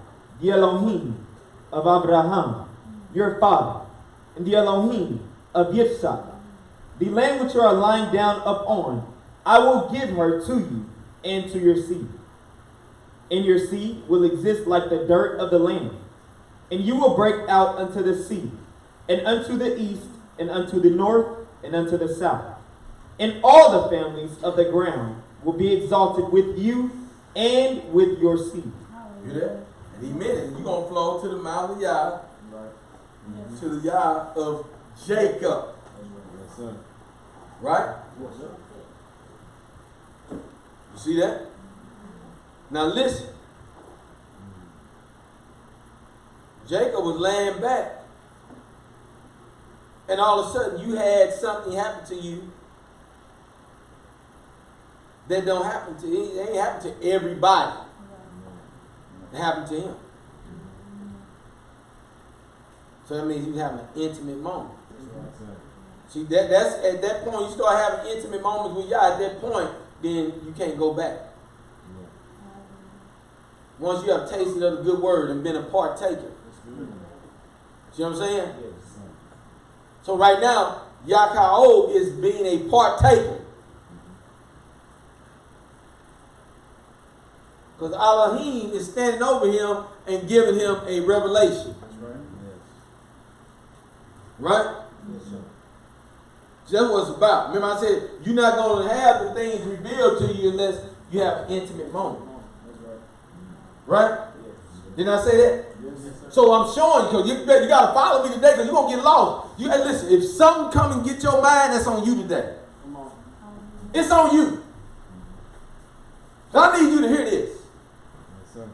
the Elohim of Abraham, your father, and the Elohim of Yitzhak. The land which you are lying down upon, I will give her to you and to your seed. And your seed will exist like the dirt of the land. And you will break out unto the sea, and unto the east, and unto the north, and unto the south. And all the families of the ground will be exalted with you and with your seed. You there? And he meant it. You're going to flow to the Mount of Yah, right. To the Yah of Jacob. Yes, sir. Right? Yes, sir. You see that? Now listen. Jacob was laying back, and all of a sudden you had something happen to you that don't happen to you. It ain't happen to everybody. It happened to him. So that means he was having an intimate moment. See, that's at that point you start having intimate moments with Yah. At that point, then you can't go back. Once you have tasted of the good word and been a partaker. See what I'm saying? So right now, Yaakov is being a partaker. Because Elohim is standing over him and giving him a revelation. That's right. Yes. Right? Yes, sir. That's what it's about. Remember I said, you're not going to have the things revealed to you unless you have an intimate moment. Right? Didn't I say that? So I'm showing you, because you got to follow me today, because you're going to get lost. Hey, listen, if something come and get your mind, that's on you today. It's on you. I need you to hear this. Yes, sir.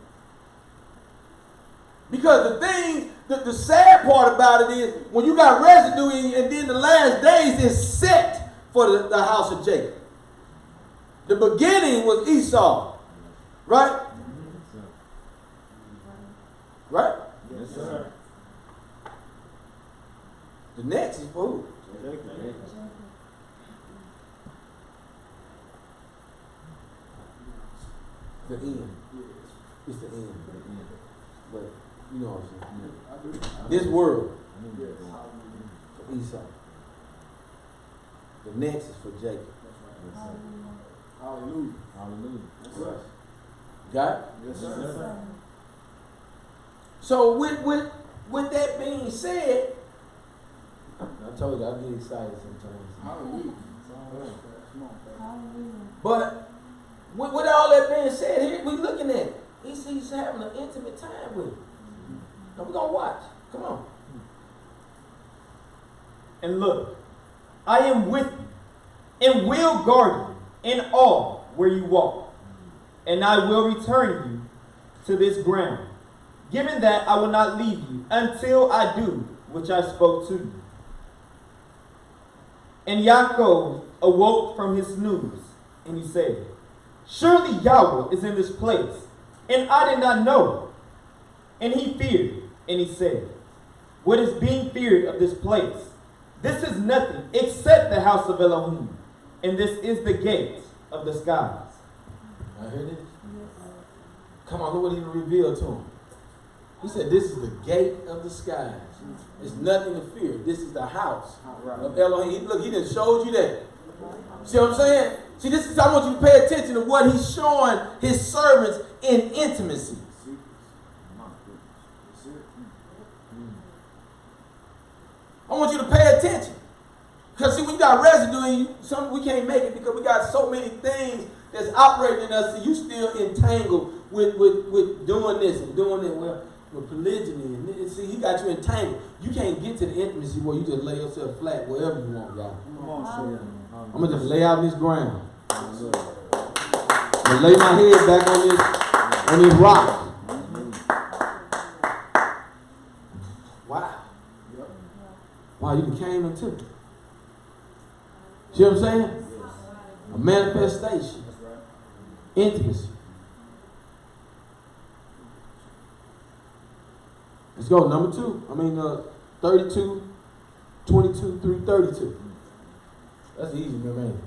Because the thing, the sad part about it is, when you got residue in you, and then the last days is set for the house of Jacob. The beginning was Esau. Right? Yes, sir. Right? Yes, sir. The next is for who? The end. It's the end. But you know what I'm saying. This world for Esau. The next is for Jacob. Yes, sir. Hallelujah. Hallelujah. Got it? Yes, sir. So with that being said, I told you I get excited sometimes. Hallelujah. But with all that being said, here we looking at it. He's having an intimate time with him. Now we're gonna watch. Come on. And look, I am with you, and will guard you in all where you walk, and I will return you to this ground, given that I will not leave you until I do which I spoke to you. And Yaakov awoke from his snooze, and he said, surely Yahweh is in this place, and I did not know. And he feared, and he said, what is being feared of this place? This is nothing except the house of Elohim, and this is the gate of the skies. I heard it. Come on, look what he revealed to him. He said, this is the gate of the skies. It's nothing to fear. This is the house of Elohim. Look, he just showed you that. See what I'm saying? See, this is, I want you to pay attention to what he's showing his servants in intimacy. I want you to pay attention. Because see, when you got residue in you, we can't make it because we got so many things that's operating in us, and you still entangled with doing this and doing that. Well, with polygyny, and see, he got you entangled. You can't get to the intimacy where you just lay yourself flat wherever you want, y'all. Come on, sir. I'm gonna just lay out this ground. I'm gonna lay my head back on this rock. Wow. Wow, you became a temple. See what I'm saying? A manifestation. Intimacy. Let's go. Number 2. 32, 22 through 32. That's easy, man.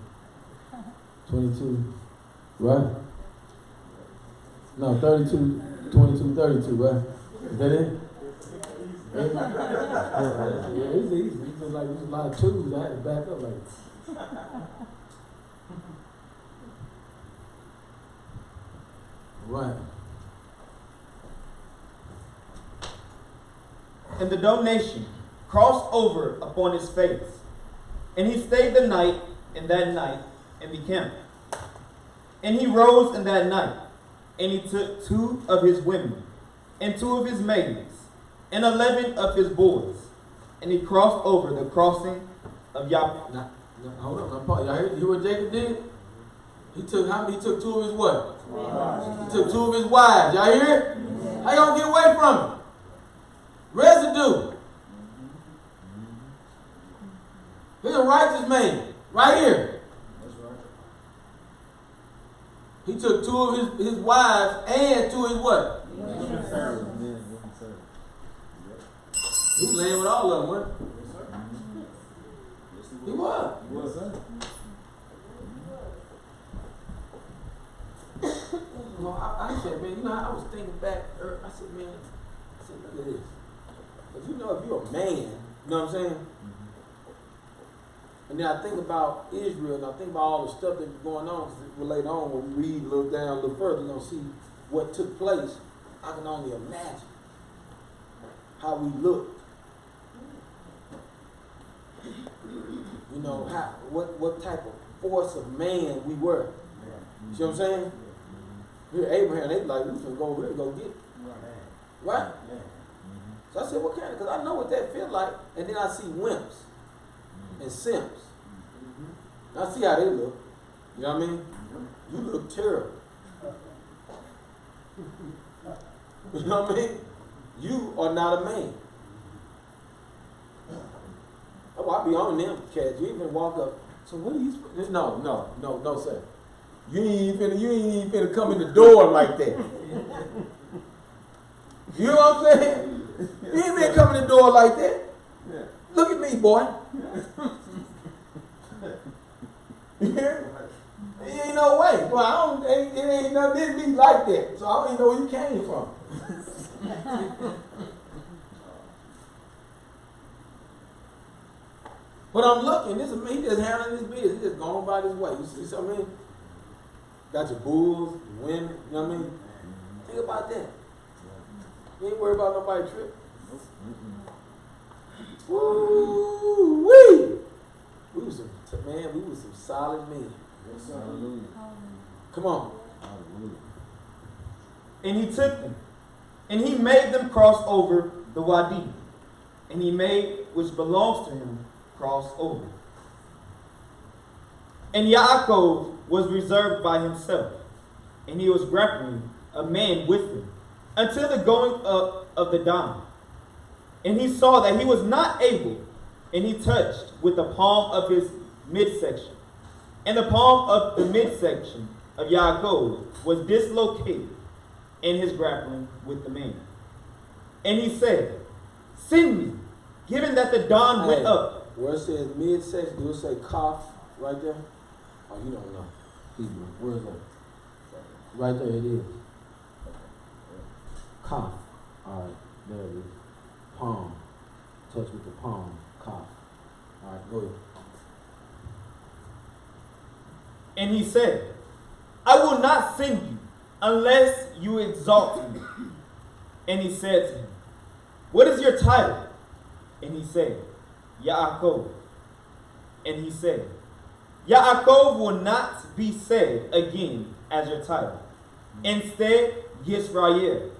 22, right? No, 32, 22, 32, right? Is that it? Yeah, it's easy. It's just like there's a lot of twos. I had to back up like right. And the donation crossed over upon his face, and he stayed the night in that night and decamped. And he rose in that night, and he took 2 of his women, and 2 of his maidens, and 11 of his boys, and he crossed over the crossing of Yahweh. Now, hold on, Paul. Y'all hear what Jacob did? He took how many? He took 2 of his what? Wives. He took 2 of his wives. Y'all hear it? How you gonna get away from it? Residue. He's a righteous man. Right here. That's right. He took 2 of his wives and 2 of his what? He was laying with all of them, wasn't he? He was. He was, sir. I said, man, I was thinking back. I said, man, look at this. Because if you're a man, you know what I'm saying? And then I think about Israel, and I think about all the stuff that's going on, because later on, when we read a little down, a little further, you're going to see what took place. I can only imagine how we looked. You You know, how, what type of force of man we were. See what I'm saying? Here, Abraham, they like, we finna go over here and go get it. Right? So I said, what kind of, because I know what that feel like. And then I see wimps and simps. I see how they look. You know what I mean? You look terrible. You know what I mean? You are not a man. Oh, I be on them cats. You even walk up. So what are you? No, sir. You ain't even finna come in the door like that. You know what I'm saying? You ain't finna come in the door like that. Look at me, boy. Yeah. Ain't no way. Well, it ain't nothing didn't be like that. So I don't even know where you came from. But I'm looking, he just handling his business. He just going about his way. You see what I mean? Got your bulls, your women, you know what I mean? Think about that. You ain't worried about nobody tripping. Woo-wee! We was some solid men. Yes, hallelujah. Come on. Hallelujah. And he took them, and he made them cross over the Wadi, and he made which belongs to him cross over. And Yaakov was reserved by himself, and he was grappling a man with him until the going up of the dawn. And he saw that he was not able, and he touched with the palm of his midsection. And the palm of the midsection of Yaakov was dislocated in his grappling with the man. And he said, send me, given that the dawn went up. Where it says midsection, do it say cough right there? Oh, you don't know. Hebrew. Where is that? Right there it is. Cough. All right, there it is. Palm. Touch with the palm. Cough. All right, go ahead. And he said, I will not send you unless you exalt me. And he said to him, what is your title? And he said, Yaakov. And he said, Yaakov will not be said again as your title. Instead, Yisrael,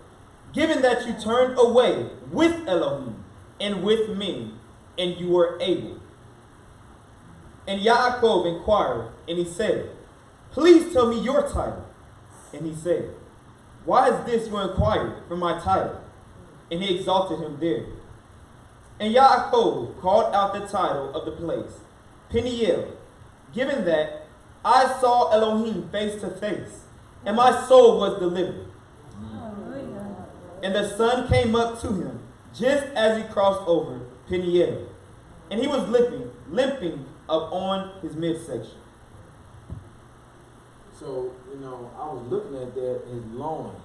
given that you turned away with Elohim and with me, and you were able. And Yaakov inquired, and he said, please tell me your title. And he said, why is this you inquired for my title? And he exalted him there. And Yaakov called out the title of the place, Peniel, given that I saw Elohim face to face, and my soul was delivered. And the sun came up to him just as he crossed over Peniel, and he was limping up on his midsection. So, you know, I was looking at that as loin.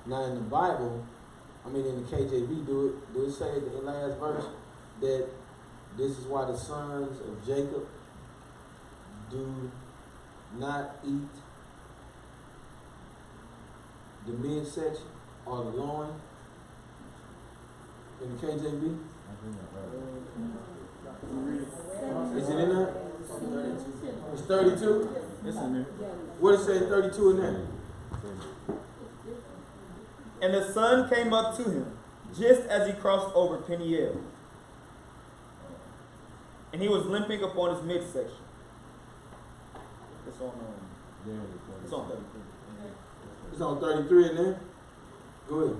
Now in the Bible, I mean in the KJV, do it say in the last verse that this is why the sons of Jacob do not eat the midsection or the loin in the KJV? Is it in there? It's 32? It's in there. What does it say 32 in there? And the sun came up to him just as he crossed over Peniel, and he was limping upon his midsection. It's on 33. It's on 33 in there? Go ahead.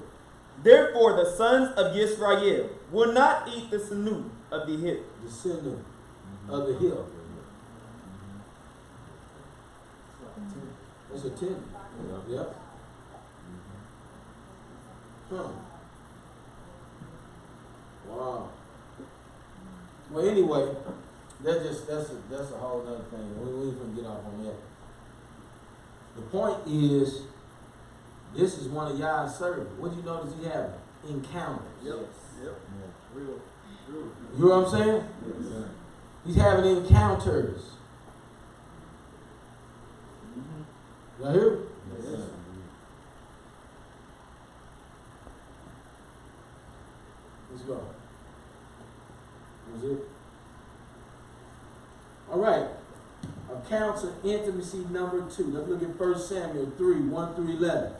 Therefore the sons of Yisrael will not eat the sinew of the hip. The sinner of the hill. It's a 10. Yep. Huh. Wow. Well, anyway, that's a whole other thing. We ain't gonna get off on that. The point is, this is one of Yah's servants. What do you notice he having? Encounters. Yep. Real. You know what I'm saying? Yes. He's having encounters. Y'all hear? Yes. Let's go. Was it? right. Accounts of intimacy number 2. Let's look at 1 Samuel 3, 1 through 11.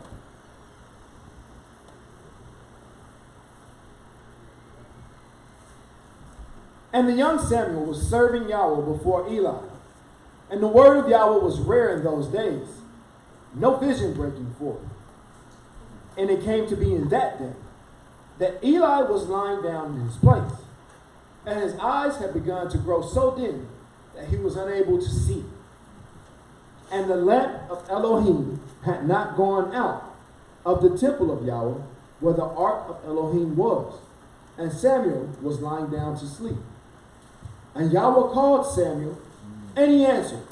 And the young Samuel was serving Yahweh before Eli. And the word of Yahweh was rare in those days, no vision breaking forth. And it came to be in that day that Eli was lying down in his place, and his eyes had begun to grow so dim that he was unable to see. And the lamp of Elohim had not gone out of the temple of Yahweh, where the ark of Elohim was. And Samuel was lying down to sleep. And Yahweh called Samuel, and he answered,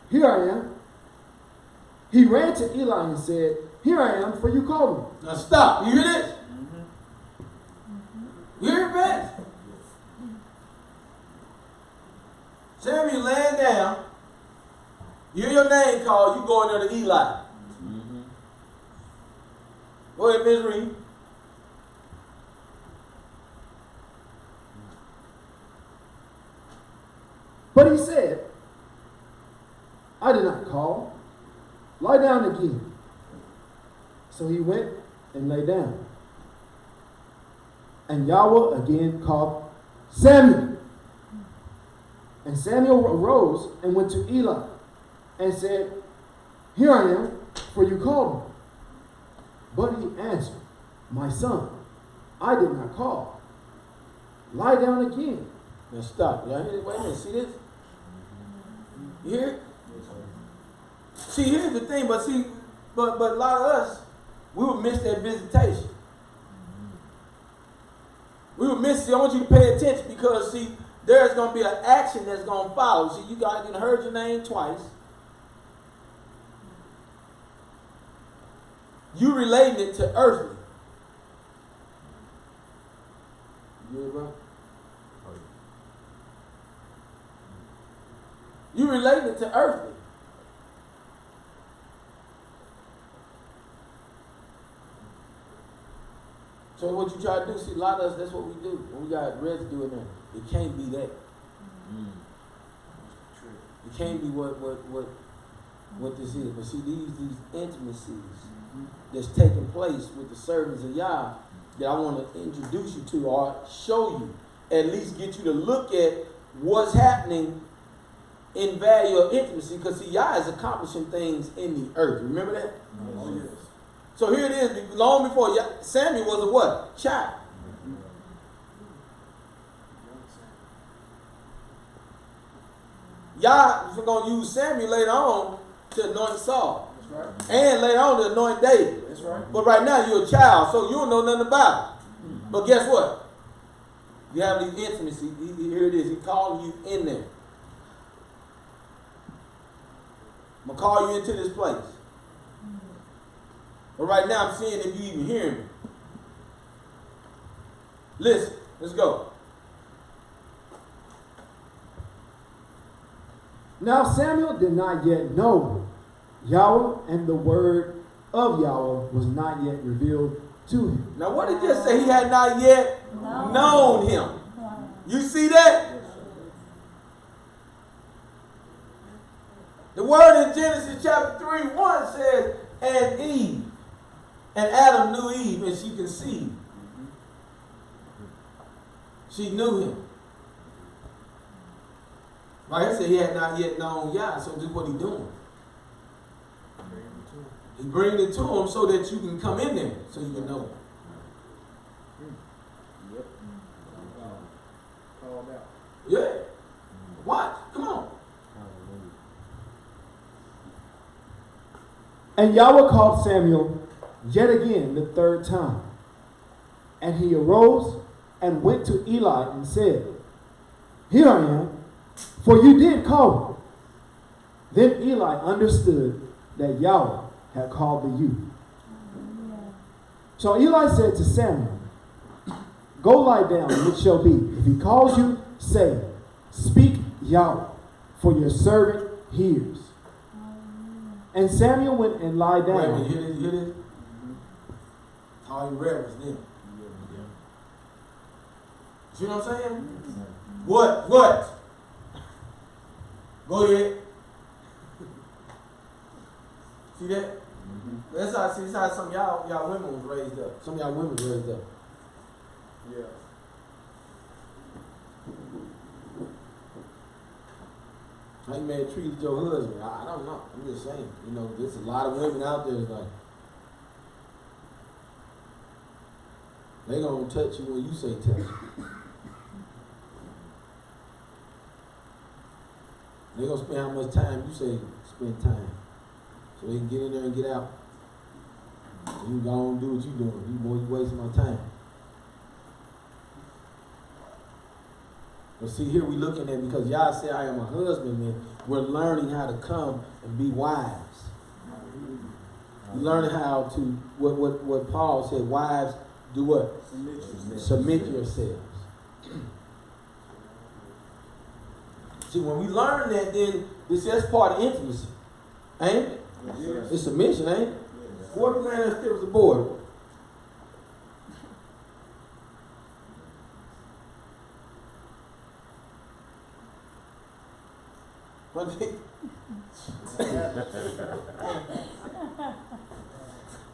"Here I am." He ran to Eli and said, "Here I am, for you called me." Now stop. You hear this? You hear it, man? Samuel laying down. You hear your name called. You going there to Eli. Go ahead, Ms. Reed. But he said, "I did not call. Lie down again." So he went and lay down. And Yahweh again called, "Samuel." And Samuel arose and went to Eli and said, "Here I am, for you called me." But he answered, "My son, I did not call. Lie down again." Now stop. Y'all hear this? Wait a minute. See this? You hear it? See, here's the thing, but a lot of us, we would miss that visitation. We would miss it. I want you to pay attention because, see, there's going to be an action that's going to follow. See, you guys done heard your name twice. You relating it to earthly. You hear it, bro? You relating it to earthly. So what you try to do, see, a lot of us, that's what we do. When we got residue in there, it can't be that. It can't be what this is. But see, these intimacies that's taking place with the servants of Yah that I want to introduce you to or show you, at least get you to look at what's happening in value of intimacy. Because see, Yah is accomplishing things in the earth. Remember that? Oh, yes. So here it is, long before Samuel was a what? Child. Yah is going to use Samuel later on to anoint Saul. That's right. And later on to anoint David. That's right. But right now you're a child, so you don't know nothing about it. But guess what? You have these intimacy. Here it is. He calling you in there. I'm going to call you into this place. But right now I'm seeing if you even hear me. Listen, let's go. Now Samuel did not yet know Yahweh, and the word of Yahweh was not yet revealed to him. Now what did it say? He had not yet known him. You see that? The word in Genesis chapter 3:1 says, and Eve. And Adam knew Eve, and she conceived. She knew him. Like I said, he had not yet known Yah, so this is what he's doing. He's bringing it to him so that you can come in there, so you can know him. Yep. Called out. Yeah. Watch. Come on. And Yahweh called Samuel yet again the third time. And he arose and went to Eli and said, "Here I am, for you did call me." Then Eli understood that Yahweh had called the youth. So Eli said to Samuel, "Go lie down, and it shall be, if he calls you, say, 'Speak Yahweh, for your servant hears.'" And Samuel went and lied Wait a down. minute, you hear this? All you reverence them. See what I'm saying? What? Go ahead. See that? Mm-hmm. That's how some of y'all women was raised up. Some of y'all women was raised up. Yeah. How you may have treated your husband? I don't know. I'm just saying. You know, there's a lot of women out there that's like, they gonna touch you when you say touch. They gonna spend how much time you say spend time, so they can get in there and get out. So you go on and do what you doing. You wasting my time. But see, here we looking at, because y'all say I am a husbandman, we're learning how to come and be wives. We're learning how to, what Paul said, wives, do what? Submit yourselves. See, when we learn that, then that's part of intimacy. Ain't it? Yes. It's submission, ain't it? What man that still was the board?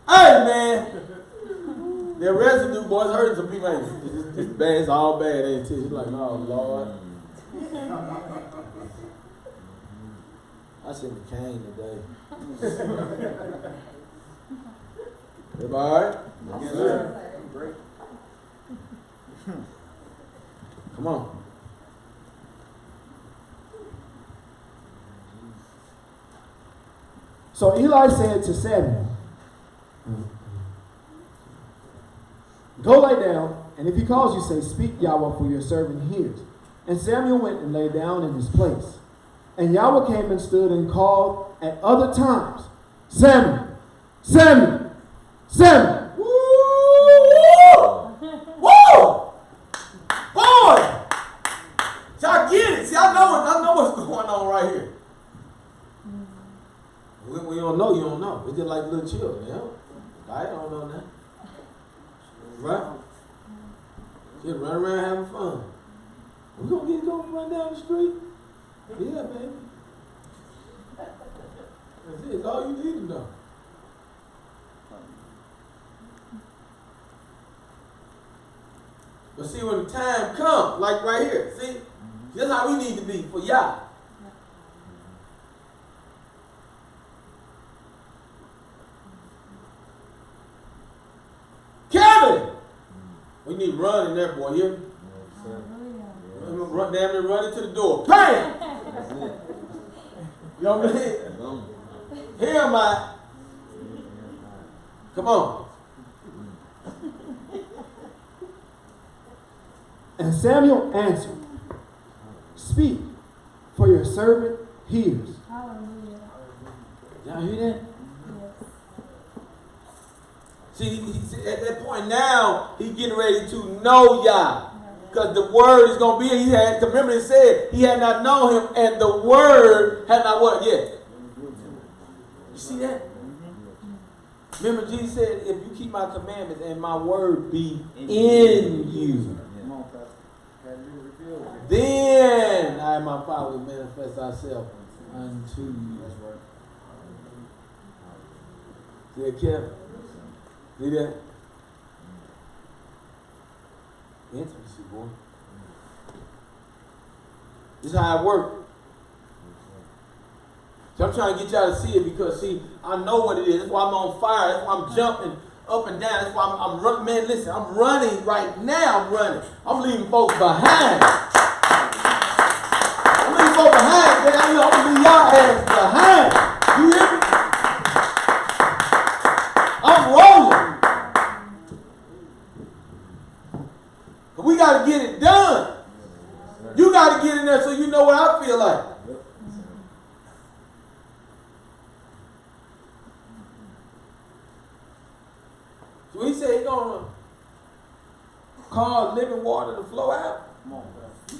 Hey man, the residue boys hurting some people. Ain't it? This bad, it's all bad, ain't it? It's like, oh Lord. I seen the cane today. Everybody all right? Yes, sir. Great. Come on. So Eli said to Samuel, go lay down, and if he calls you, say, speak, Yahweh, for your servant hears. And Samuel went and lay down in his place. And Yahweh came and stood and called at other times, Samuel, Samuel, Samuel. Woo! Woo! Boy! Y'all get it. See, I know what's going on right here. When you don't know, you don't know. It's just like little children, you know? I don't know that. Right? Just run around having fun. We gonna run down the street? Yeah, baby. That's it. It's all you need to know. But see, when the time comes, like right here, see? That's how we need to be for y'all. Kevin! We need running there, boy. Hear me? Run, damn near running to the door. Bam! You know what I mean? Here am I. Come on. And Samuel answered, speak, for your servant hears. Hallelujah. Y'all hear that? Yes. See, at that point now, he's getting ready to know Yah. Because the word is going to be, remember it said, he had not known him, and the word had not what yet? You see that? Remember Jesus said, if you keep my commandments and my word be in you, then I and my Father will manifest ourselves unto you. That's right. See that, Kevin? See that? Intimacy, boy. This is how it works. So I'm trying to get y'all to see it because, see, I know what it is. That's why I'm on fire. That's why I'm jumping up and down. That's why I'm running. Man, listen, I'm running right now. I'm running. I'm leaving folks behind. I'm leaving folks behind. Man. I'm going to leave y'all ass behind. You hear me? I'm rolling. But we got to get it done. You got to get in there so you know what I feel like. So he said he's going to cause living water to flow out.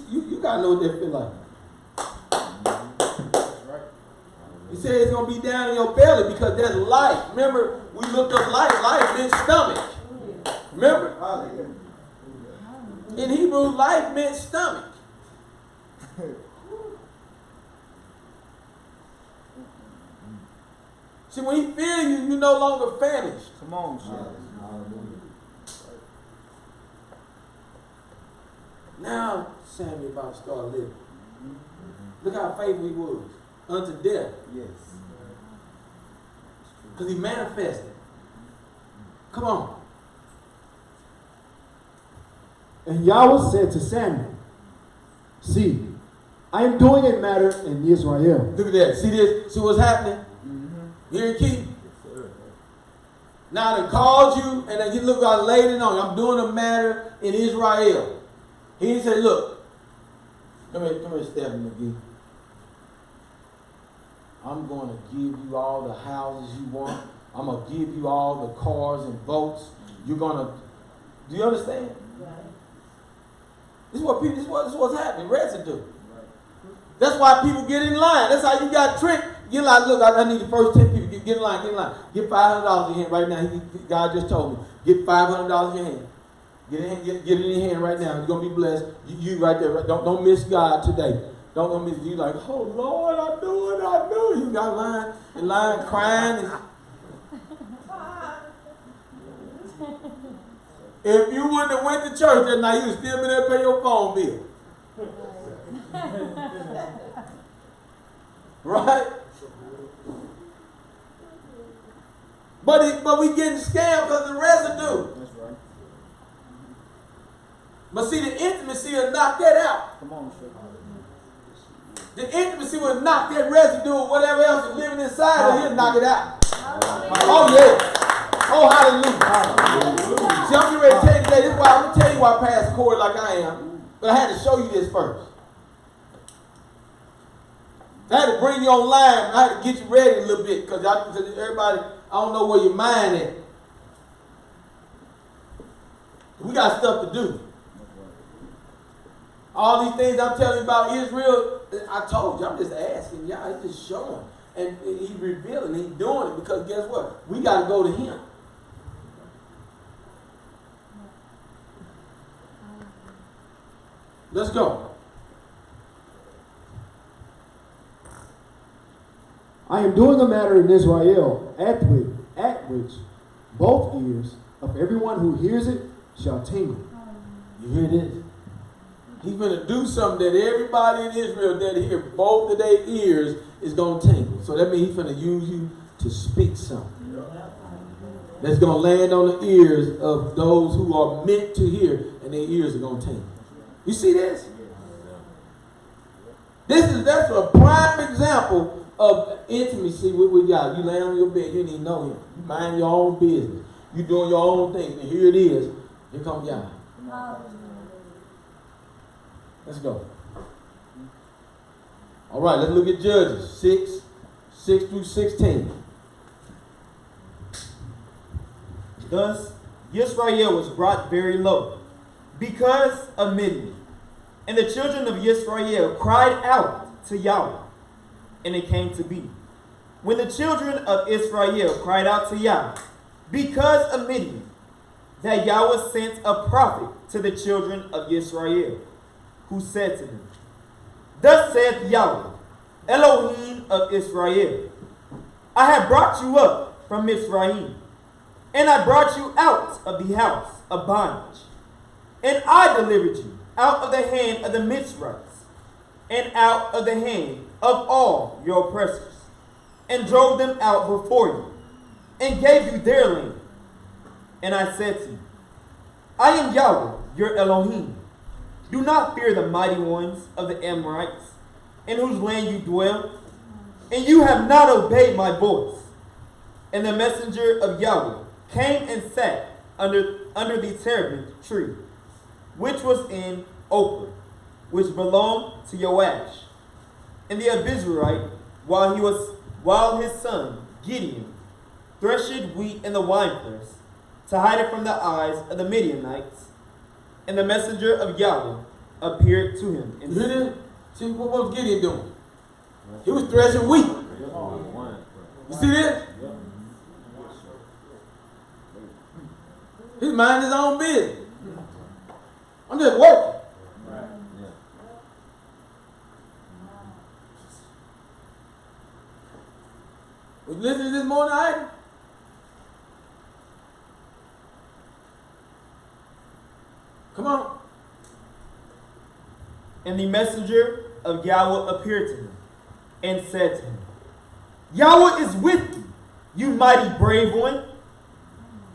You got to know what that feel like. He said it's going to be down in your belly because there's life. Remember, we looked up life. Life meant stomach. Remember? In Hebrew, life meant stomach. See, when he fills you, you're no longer famished. Come on, Chef. Hallelujah. Now Samuel about to start living. Look how faithful he was unto death. Yes. Because he manifested. Come on. And Yahweh said to Samuel, see, I am doing a matter in Israel. Look at that. See this? See what's happening? Here, Keith. Now they called you, and then you look, I laid it on you. I'm doing a matter in Israel. He didn't say, look, come here, Stephen McGee. I'm going to give you all the houses you want. I'm going to give you all the cars and boats. You're going to, do you understand? This is what people, this is what's happening, residue. That's why people get in line. That's how you got tricked. Get in line. Look, I need the first 10 people. Get in line. Get in line. Get $500 in your hand right now. God just told me. Get $500 in your hand. Get it in your hand right now. You're gonna be blessed. You right there. Don't miss God today. Don't miss. You like, oh Lord, I knew it. You got in line crying. If you wouldn't have went to church that night, you would still be there to pay your phone bill. Right? But we getting scammed because of the residue. That's right. But see, the intimacy will knock that out. Come on, Chef. The intimacy will knock that residue or whatever else is living inside of he'll knock it out. Oh yeah. Oh hallelujah. See, I'm getting ready to tell you today. This is why I'm gonna tell you why I passed Corey like I am. But I had to show you this first. I had to bring you online. I had to get you ready a little bit because everybody, I don't know where your mind is. We got stuff to do. All these things I'm telling you about Israel, I told you, I'm just asking y'all, it's just showing. And he's revealing, he's doing it because guess what? We got to go to him. Let's go. I am doing a matter in Israel at which both ears of everyone who hears it shall tingle. You hear this? He's going to do something that everybody in Israel that hear both of their ears is going to tingle. So that means he's going to use you to speak something. That's going to land on the ears of those who are meant to hear, and their ears are going to tingle. You see this? That's a prime example of intimacy with y'all. You lay on your bed, you didn't know him. You mind your own business. You doing your own thing, and here it is. Here comes y'all. Let's go. All right, let's look at Judges 6 through 16. Thus, Yisrael was brought very low because of Midian. And the children of Yisrael cried out to Yahweh. And it came to be, when the children of Israel cried out to Yahweh because of Midian, that Yahweh sent a prophet to the children of Israel, who said to them, thus saith Yahweh, Elohim of Israel, I have brought you up from Mizraim, and I brought you out of the house of bondage, and I delivered you out of the hand of the Mizrahites, and out of the hand of all your oppressors, and drove them out before you, and gave you their land. And I said to you, I am Yahweh, your Elohim. Do not fear the mighty ones of the Amorites, in whose land you dwell, and you have not obeyed my voice. And the messenger of Yahweh came and sat under the terebinth tree, which was in Ophrah, which belonged to Joash, and the Abizurite, while his son Gideon threshed wheat in the winepress, to hide it from the eyes of the Midianites. And the messenger of Yahweh appeared to him. You hear this? See, what was Gideon doing? He was threshing wheat. You see this? He's minding his own business. I'm just working. When You listen to this morning, Ida? Come on. And the messenger of Yahweh appeared to him and said to him, Yahweh is with you, you mighty brave one.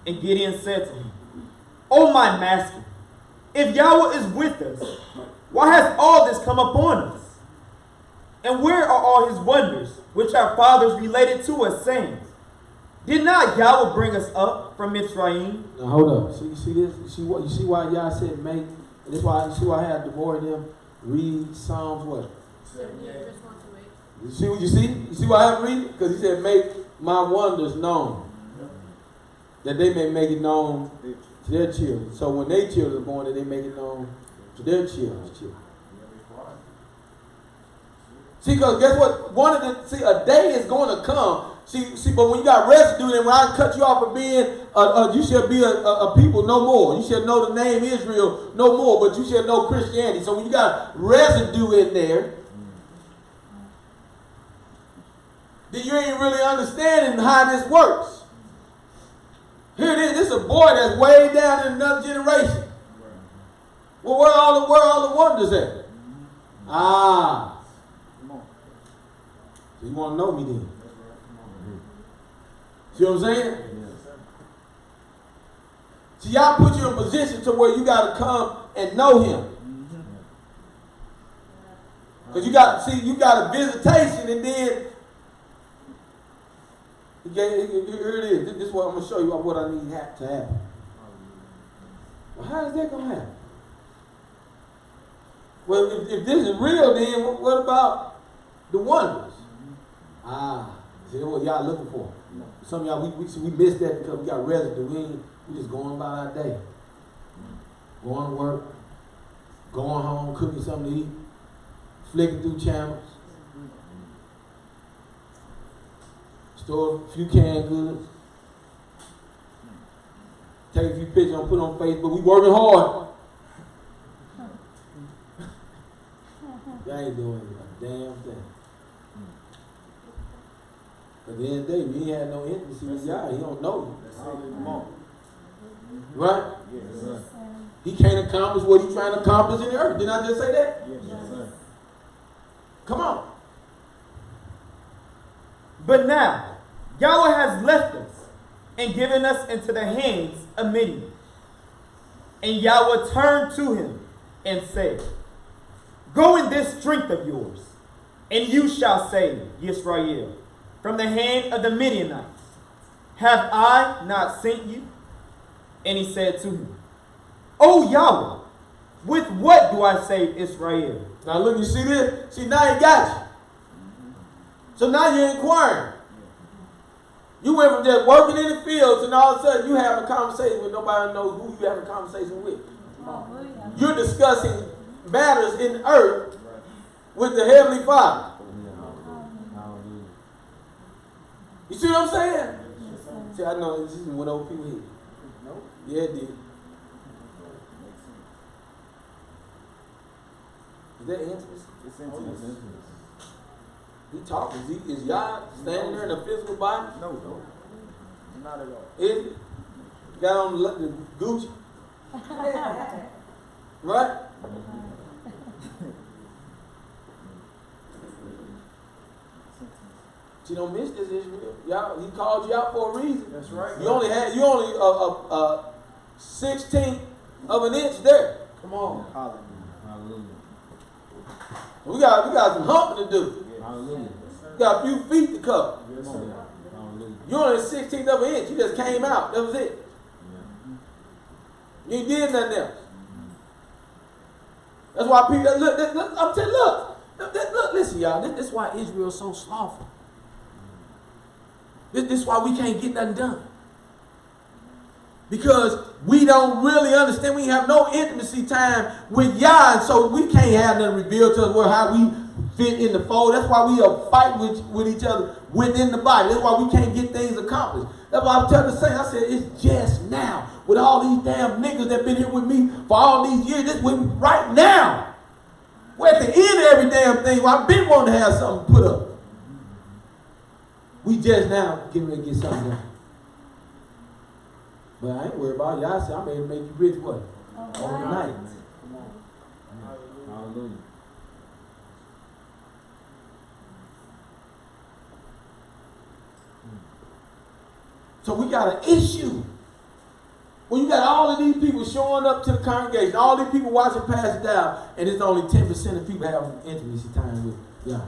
And Gideon said to him, O my master, if Yahweh is with us, why has all this come upon us? And where are all his wonders, which our fathers related to us, saying, did not Yahweh bring us up from Mitzrayim? Now hold up. So you see this? You see why Yah said make? And that's why you see why I had Deborah and them read Psalms what? 78 verse 1 to 8. You see what you see? You see why I have to read it? Because he said, make my wonders known. That they may make it known to their children. So when their children are born, that they make it known to their children's children. See, because guess what? A day is going to come. See, but when you got residue, and when I cut you off of being, you shall be a people no more. You shall know the name Israel no more, but you shall know Christianity. So when you got residue in there, then you ain't really understanding how this works. Here it is. This is a boy that's way down in another generation. Well, where are all the wonders at? Ah. So you want to know me then? See what I'm saying? See, y'all put you in a position to where you got to come and know him. Because you got a visitation, and then here it is. This is what I'm going to show you what I need to happen. Well, how is that going to happen? Well, if this is real, then what about the wonders? See, that's what y'all looking for. Some of y'all, we missed that because we got residue. We just going about our day. Going to work, going home, cooking something to eat, flicking through channels, store a few canned goods, take a few pictures and put on Facebook. We working hard. Y'all ain't doing a damn thing. At the end of the day, we ain't had no intimacy with y'all. He don't know you. Right? Yes, He can't accomplish what he's trying to accomplish in the earth. Didn't I just say that? yes, sir. Come on. But now, Yahweh has left us and given us into the hands of Midian. And Yahweh turned to him and said, go in this strength of yours, and you shall save Yisrael from the hand of the Midianites. Have I not sent you? And he said to him, O Yahweh, with what do I save Israel? Now look, you see this? See, now he got you. So now you're inquiring. You went from just working in the fields, and all of a sudden you having a conversation with nobody knows who you having a conversation with. You're discussing matters in the earth with the Heavenly Father. You see what I'm saying? See, I know this is what old people hear. Yeah, it did. Is that intimacy? It's intimacy. He talking. Is y'all standing there in a physical body? No. Not at all. Is it? Got on the Gucci? Right? You don't miss this, Israel. Y'all, he called you out for a reason. That's right. You only a 16th of an inch there. Come on. Hallelujah. We got some humping to do. Hallelujah. We got a few feet to cover. Yes, sir. Hallelujah. You only a 16th of an inch. You just came out. That was it. You ain't did nothing else. That's why people look. I'm telling you, look. Listen, y'all. This is why Israel's so slothful. This is why we can't get nothing done. Because we don't really understand. We have no intimacy time with Yah, and so we can't have nothing revealed to us how we fit in the fold. That's why we fight with each other within the body. That's why we can't get things accomplished. That's why I'm telling the saints, I said, it's just now. With all these damn niggas that been here with me for all these years, this with me right now. We're at the end of every damn thing. Well, I've been wanting to have something put up. We just now getting ready to get something done. But I ain't worried about it. Y'all say I'm ready to make you rich what? Overnight. Come on. Hallelujah. So we got an issue. When you got all of these people showing up to the congregation, all these people watching pass it down, and it's only 10% of people having intimacy time with Yah.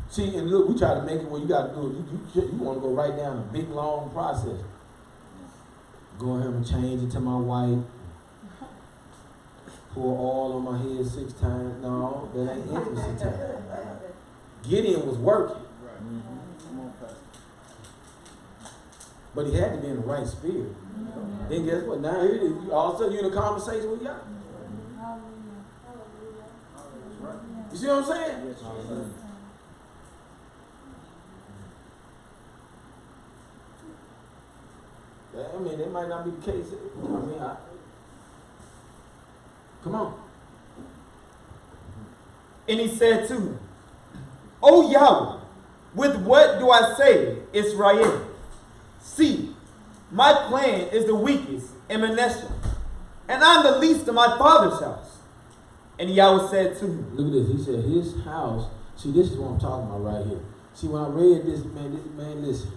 See, and look, we try to make it where you got to do it. You want to go right down a big, long process. Go ahead and change it to my wife. Pour oil on my head 6 times. No, that ain't intimacy time. Gideon was working. But he had to be in the right spirit. Then guess what? Now here it is. All of a sudden you're in a conversation with Yah. You see what I'm saying? I mean, that might not be the case. Come on. And he said to him, O Yahweh, with what do I say, Israel? See, my clan is the weakest in Manasseh, and I'm the least of my father's house. And Yahweh said to him, look at this. He said, his house. See, this is what I'm talking about right here. See, when I read this, man, listen.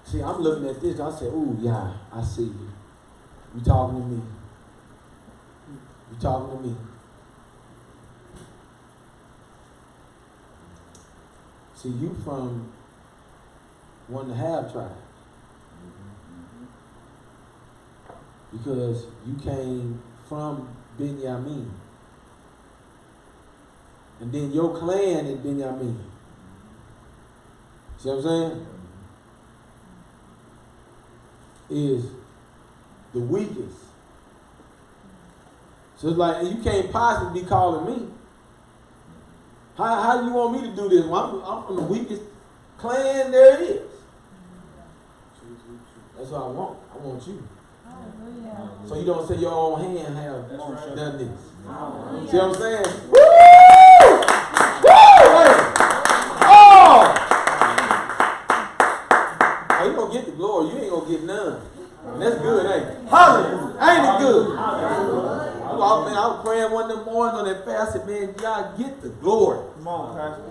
See, I'm looking at this. I said, ooh, yeah, I see you. You talking to me. You talking to me. See, you from 1.5 tribes. Because you came from Benjamin. And then your clan is Benjamin. See what I'm saying? Is the weakest. So it's like, you can't possibly be calling me. How do you want me to do this? Well, I'm from the weakest clan there is. That's what I want. I want you. So you don't say your own hand have done this. See what I'm saying? Woo! Woo! Hey. Oh! Oh, you gonna get the glory. You ain't gonna get none. And that's good, ain't it? Hallelujah. Ain't it good? I was praying one of them mornings on that fast. I said, man, God, get the glory. Come on, Pastor.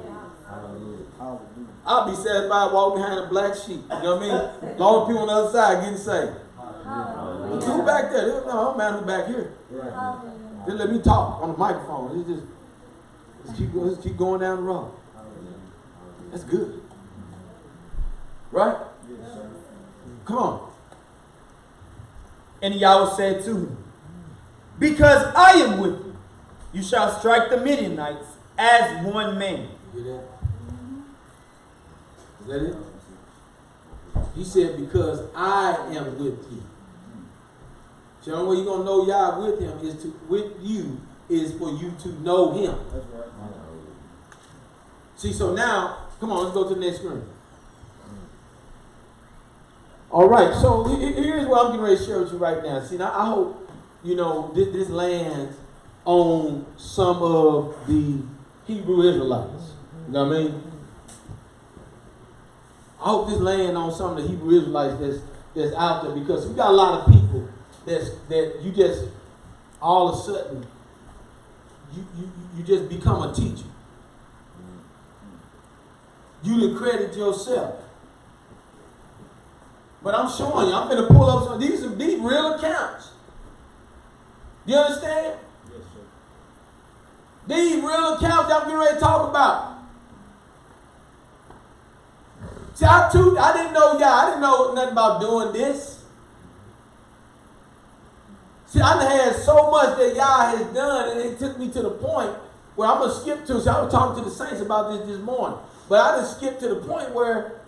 I'll be satisfied walking behind a black sheep. You know what I mean? Long people on the other side getting saved. Who back there? No, don't matter who back here. Just let me talk on the microphone. Let's keep going down the road. That's good. Right? Come on. and Yahweh said to him, because I am with you, you shall strike the Midianites as one man. You hear that? Is that it? He said, because I am with you. So the only way you're going to know Yah with him is for you to know him. That's right. See, so now, come on, let's go to the next screen. All right, so here's what I'm getting ready to share with you right now. See, now I hope, this lands on some of the Hebrew Israelites. You know what I mean? I hope this lands on some of the Hebrew Israelites that's out there, because we got a lot of people that you just, all of a sudden, you just become a teacher. You didn't credit yourself. But I'm showing you, I'm going to pull up some, these real accounts. You understand? Yes, sir. These real accounts that I'm getting ready to talk about. See, I didn't know Yah. I didn't know nothing about doing this. See, I done had so much that Yah has done, and it took me to the point where I'm going to skip to. See, I was talking to the saints about this morning. But I just skipped to the point where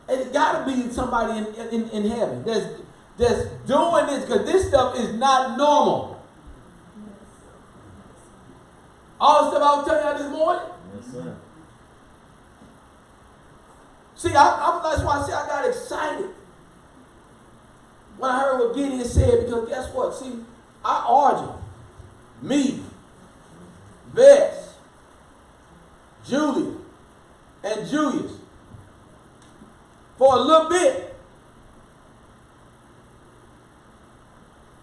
it's got to be somebody in heaven that's doing this, because this stuff is not normal. All the stuff I was telling you this morning. Yes, sir. See, that's why I say I got excited when I heard what Gideon said, because guess what? See, I argue. Me, Vess, Julia, and Julius. For a little bit,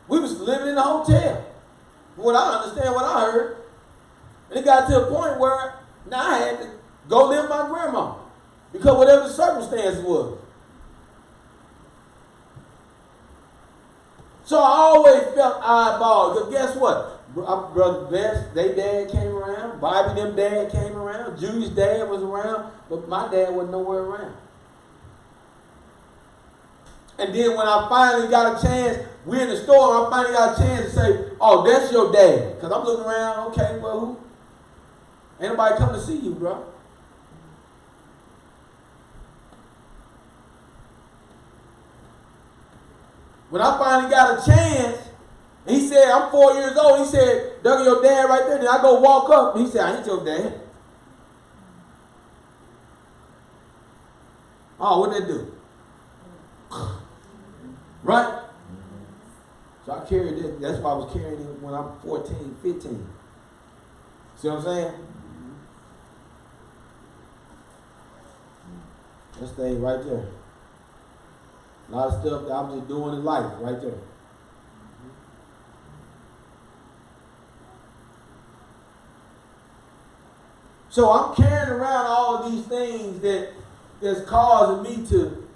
we was living in a hotel. From what I understand, what I heard. And it got to a point where now I had to go live with my grandma. Because whatever the circumstance was. So I always felt eyeball. Because guess what? Brother Best, they dad came around. Bobby, them dad came around. Julius' dad was around. But my dad wasn't nowhere around. And then when I finally got a chance, we're in the store, and I finally got a chance to say, oh, that's your dad. Because I'm looking around, okay, well, who? Ain't nobody come to see you, bro. When I finally got a chance, and he said, I'm 4 years old. He said, Doug, your dad right there. Then I go walk up, and he said, I ain't your dad. Oh, what'd that do? Right? So I carried it. That's why I was carrying it when I'm 14, 15. See what I'm saying? That thing right there. A lot of stuff that I'm just doing in life right there. So I'm carrying around all of these things that's causing me to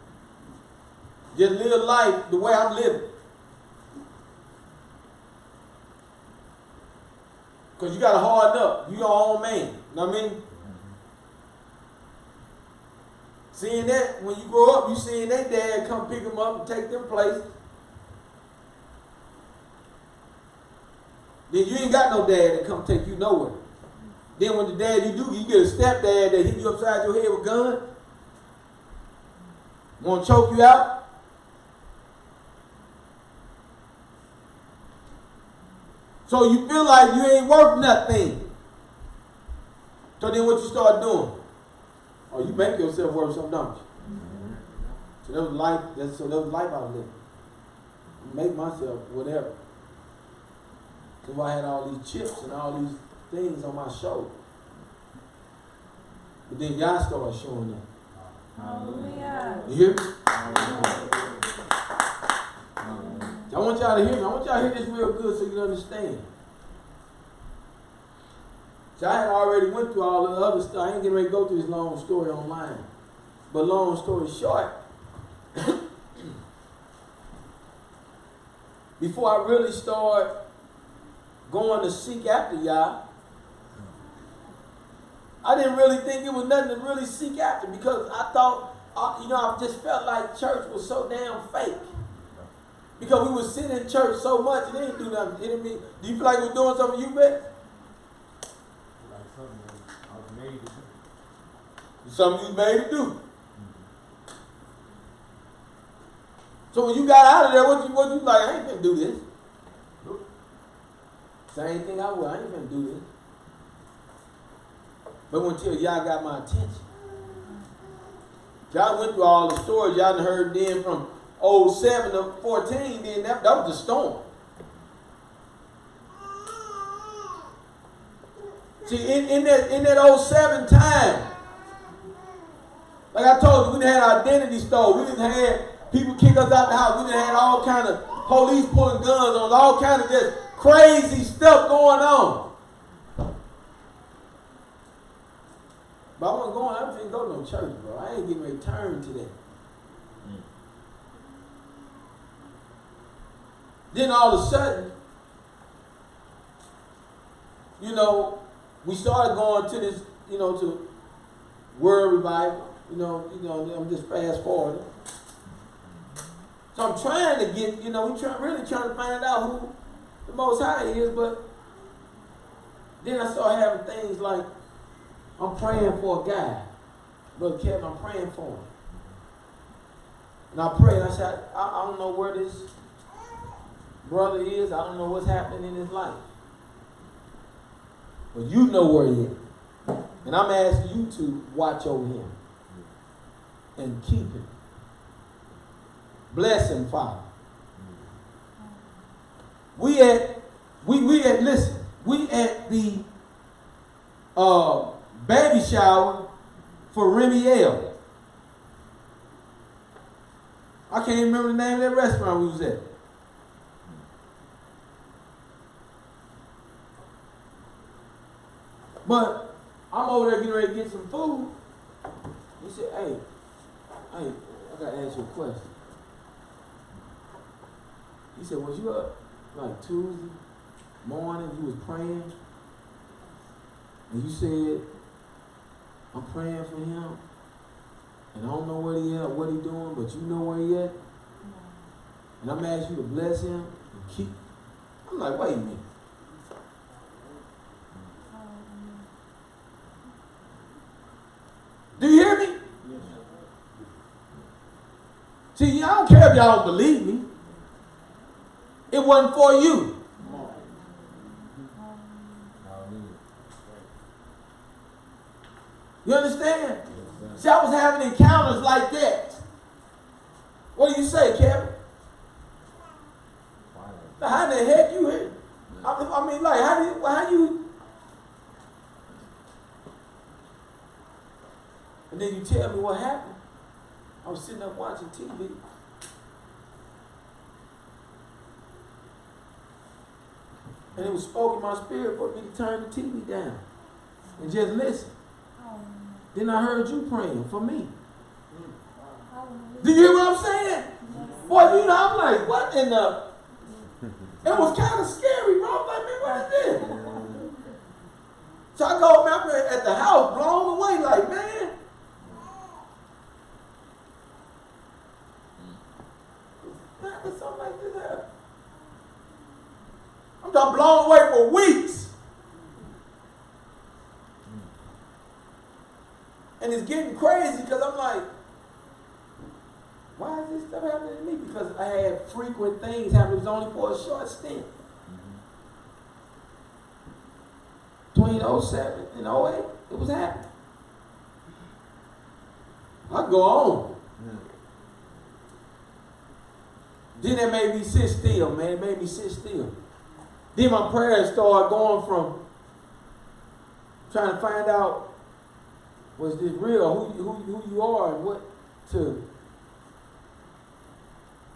just live life the way I'm living. Because you got to harden up. You your own man. You know what I mean? Seeing that, when you grow up, you seeing their dad come pick them up and take them places. Then you ain't got no dad that come take you nowhere. Then when the dad you do, you get a stepdad that hit you upside your head with a gun. Want to choke you out. So you feel like you ain't worth nothing. So then what you start doing? Oh, you make yourself worth something, don't you? So that was life. That was life I was living. Make myself whatever. So I had all these chips and all these things on my shoulder. But then y'all started showing up. Hallelujah. You hear me? I want y'all to hear me. I want y'all to hear this real good so you can understand. So I had already went through all the other stuff. I ain't getting ready to go through this long story online. But long story short, before I really start going to seek after y'all, I didn't really think it was nothing to really seek after because I thought, I just felt like church was so damn fake. Because we was sitting in church so much, it didn't do nothing. It didn't mean, do you feel like we're doing something you bet? Like something I was made to do. Something you was made to do. So when you got out of there, what you like? I ain't finna do this. Nope. Same thing I would. I ain't finna do this. But until y'all got my attention. Y'all went through all the stories y'all done heard then from 07 to 14, then that was the storm. See, in that 07 time, like I told you, we didn't have identity stole. We didn't have people kick us out the house. We didn't have all kind of police pulling guns on us, all kind of just crazy stuff going on. But I wasn't going, I didn't go to no church, bro. I ain't getting ready to turn to that. Then all of a sudden, we started going to this, to Word Revival. I'm just fast forwarding. So I'm trying to get, really trying to find out who the Most High is, but then I started having things like, I'm praying for a guy. Brother Kevin, I'm praying for him. And I prayed, I said, I don't know where this brother is. I don't know what's happening in his life. But you know where he is. And I'm asking you to watch over him. And keep him. Bless him, Father. We at the baby shower for Remiel. I can't even remember the name of that restaurant we was at. But I'm over there getting ready to get some food. He said, hey, I gotta ask you a question. He said, was you up like Tuesday morning, you was praying, and you said, I'm praying for him, and I don't know where he at, what he doing, but you know where he at? And I'm asking you to bless him and keep. I'm like, wait a minute. Do you hear me? See, I don't care if y'all don't believe me. It wasn't for you. You understand? See, I was having encounters like that. What do you say, Kevin? How the heck you here? I mean, like, how you? And then you tell me what happened. I was sitting up watching TV. And it was spoke in my spirit for me to turn the TV down and just listen. Then I heard you praying for me. Do you hear what I'm saying? Boy, you know, I'm like, what in the? It was kind of scary, bro. I'm like, man, what is this? So I go, man, I'm at the house, blown away, like, man. There's something like this happen. I'm just blown away for weeks. And it's getting crazy because I'm like, why is this stuff happening to me? Because I had frequent things happen. It was only for a short stint. Between 07 and 08, it was happening. I go on. Then it made me sit still, man. It made me sit still. Then my prayers started going from trying to find out, was this real? Who you are and what to?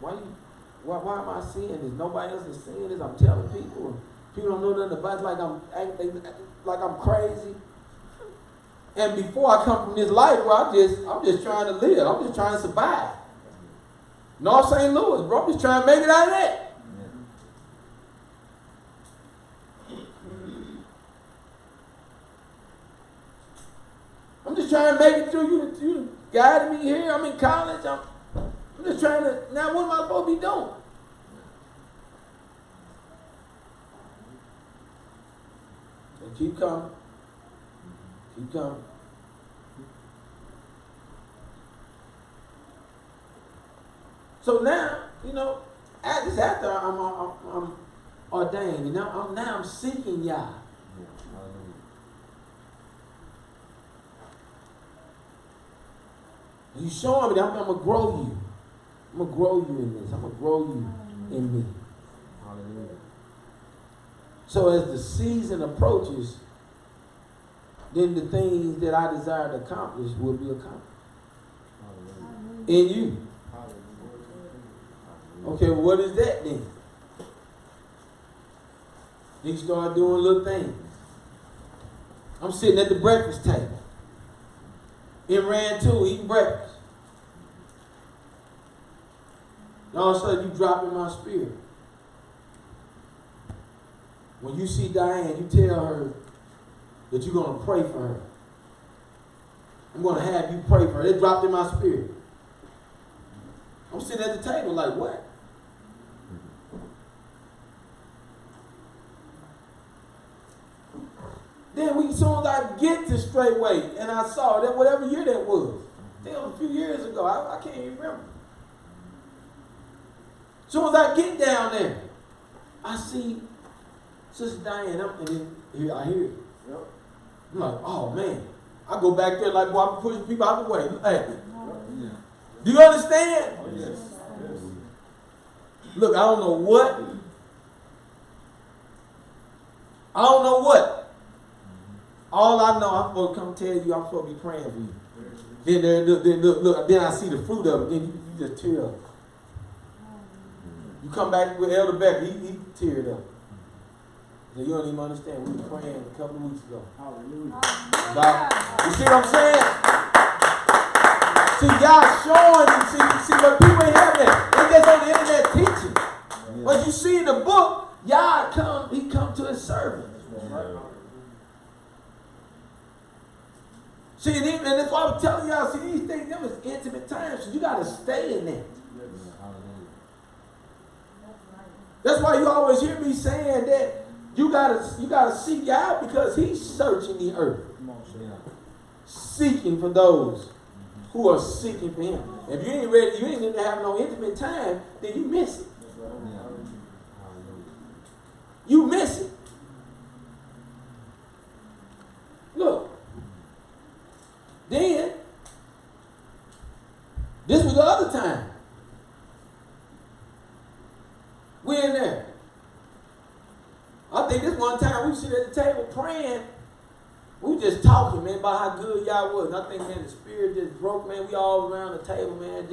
Why am I seeing this? Nobody else is seeing this. I'm telling people. People don't know nothing about it. Like I'm crazy. And before I come from this life where I'm just trying to live. I'm just trying to survive. North St. Louis, bro. I'm just trying to make it out of that. I'm just trying to make it through. You guided me here. I'm in college. I'm just trying to. Now, what am I supposed to be doing? And keep coming. Keep coming. So now, you know, after I'm ordained, and now I'm seeking Yah. And you showing me that I'm gonna grow you. I'm gonna grow you in this. I'm gonna grow you in me. Hallelujah. So as the season approaches, then the things that I desire to accomplish will be accomplished. In you. Okay, well, what is that then? You start doing little things. I'm sitting at the breakfast table. In ran two, eating breakfast. And all of a sudden, you drop in my spirit. When you see Diane, you tell her that you're going to pray for her. I'm going to have you pray for her. It dropped in my spirit. I'm sitting at the table like, what? Then as soon as I get to Straitway, and I saw that whatever year that was, it was a few years ago, I can't even remember. As soon as I get down there, I see Sister Diane, and then here I hear it. Yep. I'm like, oh man. I go back there like, boy, I'm pushing people out the way. Hey. Yeah. Do you understand? Oh, yes. Yes. Look, I don't know what. All I know, I'm supposed to come tell you, I'm supposed to be praying for you. Then look, then I see the fruit of it. Then you just tear up. You come back with Elder Becker, he teared up. So you don't even understand. We were praying a couple of weeks ago. Hallelujah. You see what I'm saying? See, God showing you. See, but people ain't having that. They just on the internet teaching. Yeah. But you see in the book, he come to his servant. Yeah. See, and that's why I'm telling y'all, see, these things, them is intimate times, so you got to stay in there. That's why you always hear me saying that you gotta seek out because he's searching the earth. Seeking for those who are seeking for him. If you ain't ready, you ain't going to have no intimate time, then you miss it. You miss it. Look. Then, this was the other time. We in there. I think this one time we sit at the table praying. We were just talking, man, about how good y'all was. And I think, man, the spirit just broke, man. We all around the table, man,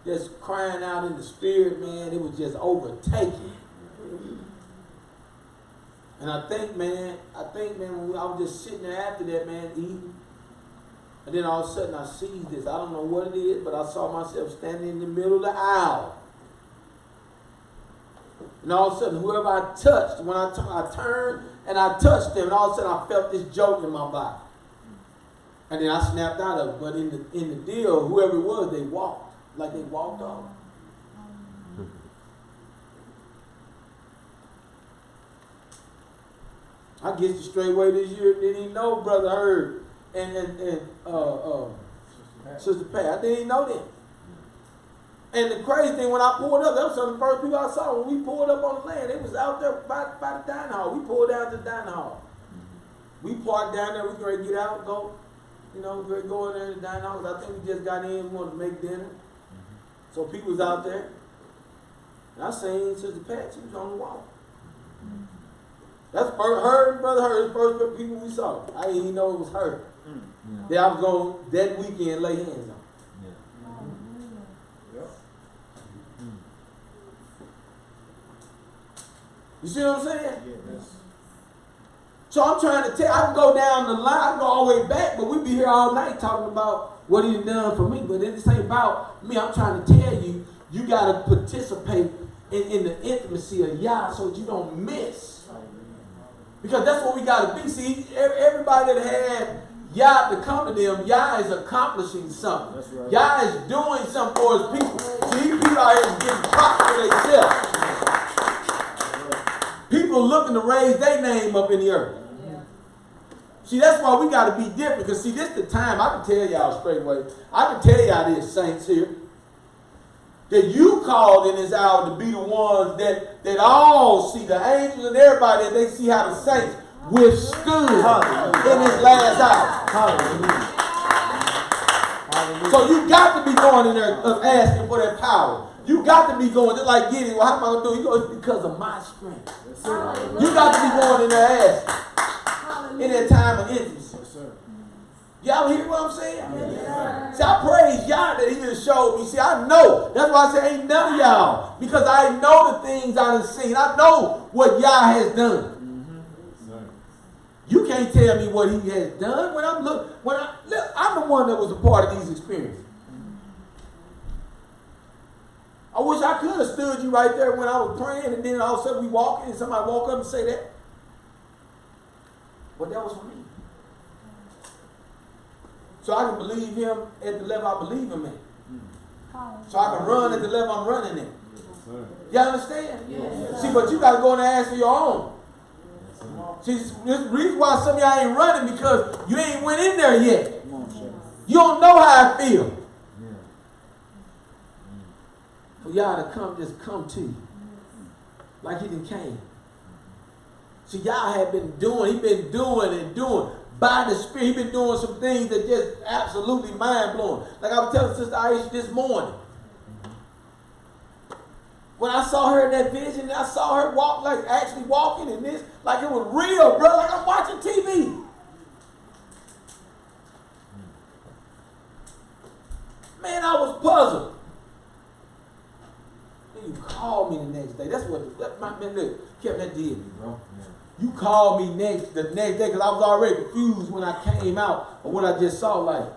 just crying out in the spirit, man. It was just overtaking. And I think, man, when I was just sitting there after that, man, eating. And then all of a sudden I see this. I don't know what it is, but I saw myself standing in the middle of the aisle. And all of a sudden, whoever I touched, when I turned and I touched them, and all of a sudden I felt this joke in my body. And then I snapped out of it. But in the deal, whoever it was, they walked. Like they walked off. I guess the Straitway this year didn't even know Brother Herb and Sister Pat. I didn't even know them. And the crazy thing, when I pulled up, that was some of the first people I saw. When we pulled up on the land, it was out there by the dining hall. We pulled down to the dining hall. We parked down there. We were ready to get out, go. We were ready to go in there to the dining hall. I think we just got in, we wanted to make dinner. So people was out there. And I seen Sister Pat, she was on the wall. That's her, Brother Her, the first people we saw. I didn't even know it was her. That I was going that weekend lay hands on. You see what I'm saying? Yes. So I'm trying to tell, I can go down the line, I can go all the way back, but we'd be here all night talking about what he's done for me. But this ain't about me. I'm trying to tell you, you got to participate in the intimacy of Yah so that you don't miss. Because that's what we got to be. See, everybody that had Yah to come to them, Yah is accomplishing something. That's right. Yah is doing something for his people. See, people out here getting props for themselves. People looking to raise their name up in the earth. Yeah. See, that's why we got to be different. Because, see, this is the time, I can tell y'all Straitway, I can tell y'all this, saints here, that you called in this hour to be the ones that all see, the angels and everybody, that they see how the saints withstood in this last hour. Hallelujah. So you got to be going in there asking for that power. You got to be going, just like Gideon, well, how am I going to do it? You go, it's because of my strength. Yes, you got to be going in there asking. In that time of intimacy. Yes, sir. Y'all hear what I'm saying? Yes, see, I praise y'all that he just showed me. See, I know. That's why I say ain't none of y'all. Because I know the things I done seen. I know what Yah has done. You can't tell me what he has done. I'm the one that was a part of these experiences. I wish I could have stood you right there when I was praying, and then all of a sudden we walking and somebody walk up and say that. But that was for me. So I can believe him at the level I believe him at. So I can run at the level I'm running at. Y'all understand? Yes. See, but you got to go in and ask for your own. See, this reason why some of y'all ain't running because you ain't went in there yet. You don't know how I feel. For y'all to just come to you. Like he done came. See, y'all have been doing, he been doing and doing. By the Spirit, he been doing some things that just absolutely mind-blowing. Like I was telling Sister Aisha this morning. When I saw her in that vision, I saw her walk, like actually walking in this, like it was real, bro. Like I'm watching TV. Man, I was puzzled. Then you called me the next day. That's what, man, look, Kevin, that did me, bro. You called me the next day because I was already confused when I came out of what I just saw, like.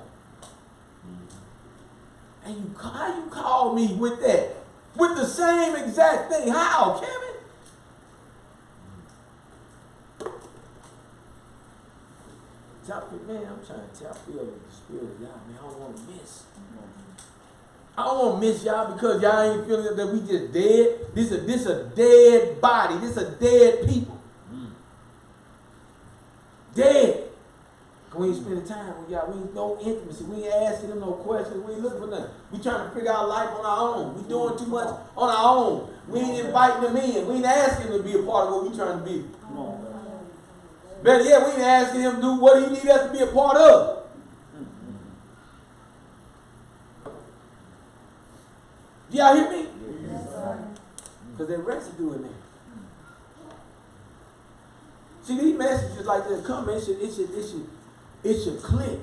And how you call me with that? With the same exact thing. How, Kevin? Man, I'm trying to tell you the spirit of y'all, man. I don't want to miss. I don't want to miss y'all because y'all ain't feeling that we just dead. This a dead body. This a dead people. Dead. We ain't spending time with y'all. We ain't no intimacy. We ain't asking them no questions. We ain't looking for nothing. We trying to figure out life on our own. We doing too much on our own. We ain't inviting them in. We ain't asking them to be a part of what we trying to be. Come on. Better yet, we ain't asking him to do what he need us to be a part of. Do y'all hear me? Because there's residue in there. See, these messages like that come, it should click.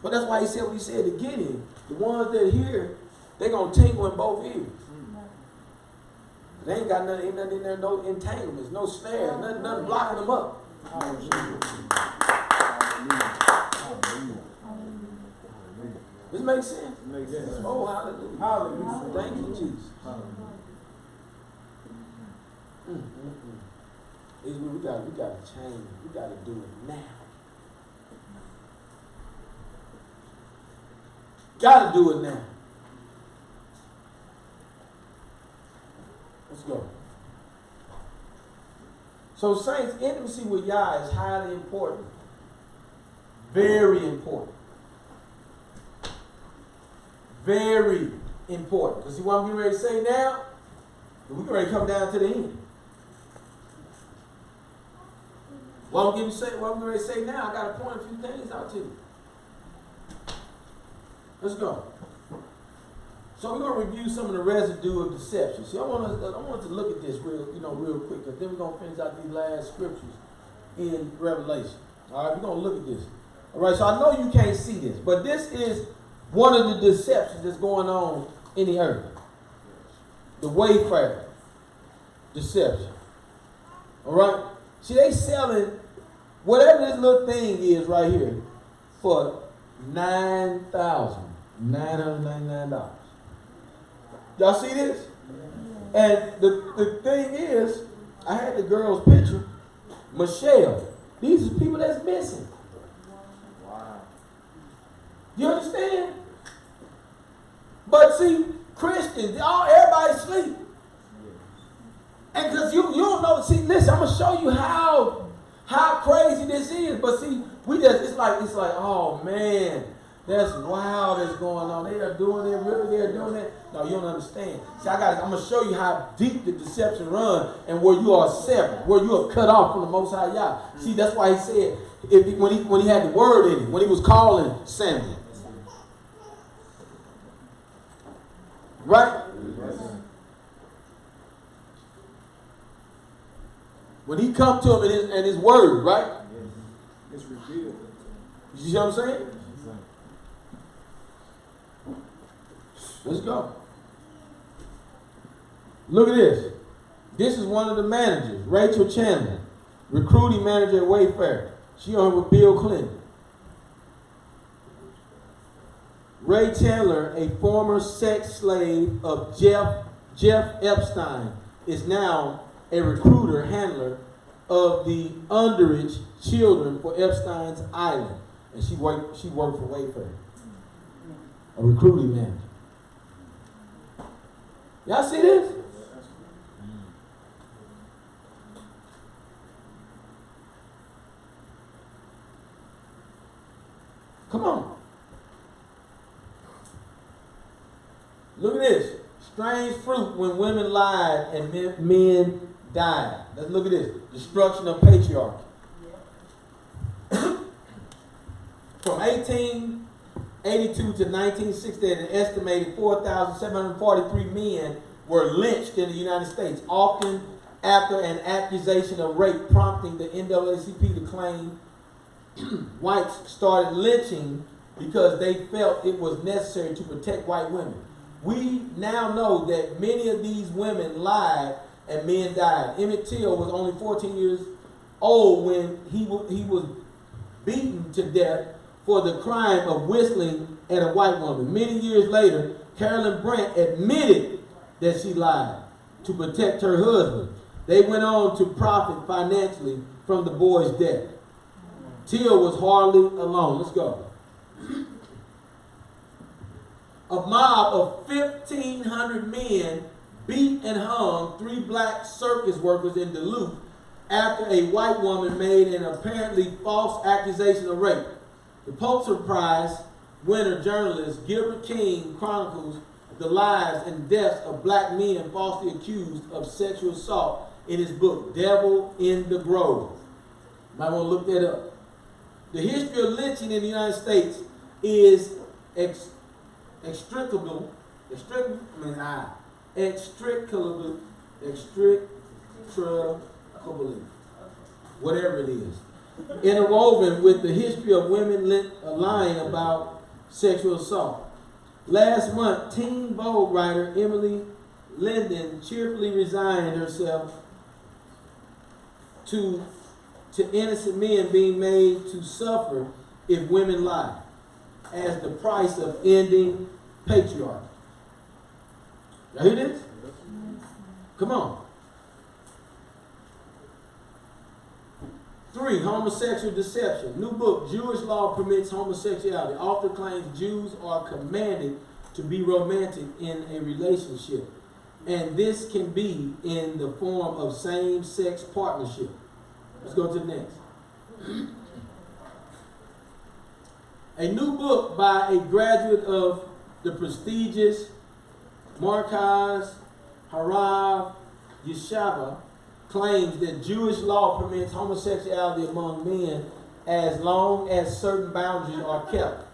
But that's why he said what he said to Gideon. The ones that hear, they're going to tingle in both ears. They ain't got nothing in there, no entanglements, no snares, nothing blocking them up. This makes sense? It makes sense. Oh, hallelujah. Hallelujah. Thank you, Jesus. We got to change. We got to do it now. Got to do it now. Let's go. So, saints, intimacy with Yah is highly important. Very important. Very important. Because see what I'm getting ready to say now? We're getting ready to come down to the end. What I'm getting ready to say now, I got to point a few things out to you. Let's go. So we're going to review some of the residue of deception. See, I want us to look at this real quick, because then we're going to finish out these last scriptures in Revelation. All right, we're going to look at this. All right, so I know you can't see this, but this is one of the deceptions that's going on in the earth. The wayfarer deception. All right? See, they selling whatever this little thing is right here for $9,999. Y'all see this? And the thing is, I had the girl's picture, Michelle. These are people that's missing. Wow. You understand? But see, Christians, everybody sleep. And because you don't know, see, listen, I'm going to show you how crazy this is. But see, it's like, oh man, that's wild that's going on. They are doing it, really, they're doing it. No, you don't understand. See, I'm going to show you how deep the deception runs and where you are severed, where you are cut off from the Most High Yah. See, that's why he said, when he had the word in him, when he was calling Samuel. Right? When he come to him in his word, right? It's revealed. You see what I'm saying? Let's go. Look at this. This is one of the managers, Rachel Chandler, recruiting manager at Wayfair. She on with Bill Clinton. Ray Chandler, a former sex slave of Jeff Epstein, is now a recruiter handler of the underage children for Epstein's Island. And she worked for Wayfair. A recruiting manager. Y'all see this? Come on. Look at this. Strange fruit when women lied and men died. Let's look at this. Destruction of patriarchy. From 1882 to 1960, an estimated 4,743 men were lynched in the United States, often after an accusation of rape, prompting the NAACP to claim whites started lynching because they felt it was necessary to protect white women. We now know that many of these women lied and men died. Emmett Till was only 14 years old when he was beaten to death for the crime of whistling at a white woman. Many years later, Carolyn Brandt admitted that she lied to protect her husband. They went on to profit financially from the boy's death. Till was hardly alone. Let's go. A mob of 1,500 men beat and hung 3 black circus workers in Duluth after a white woman made an apparently false accusation of rape. The Pulitzer Prize winner journalist Gilbert King chronicles the lives and deaths of black men falsely accused of sexual assault in his book, Devil in the Grove. You might want to look that up. The history of lynching in the United States is inextricable, whatever it is, interwoven with the history of women lying about sexual assault. Last month, teen Vogue writer Emily Linden cheerfully resigned herself to innocent men being made to suffer if women lie, as the price of ending patriarchy. Y'all hear this? Come on. 3, homosexual deception. New book, Jewish law permits homosexuality. Author claims Jews are commanded to be romantic in a relationship, and this can be in the form of same-sex partnership. Let's go to the next. A new book by a graduate of the prestigious Markaz Harav Yeshiva claims that Jewish law permits homosexuality among men as long as certain boundaries are kept.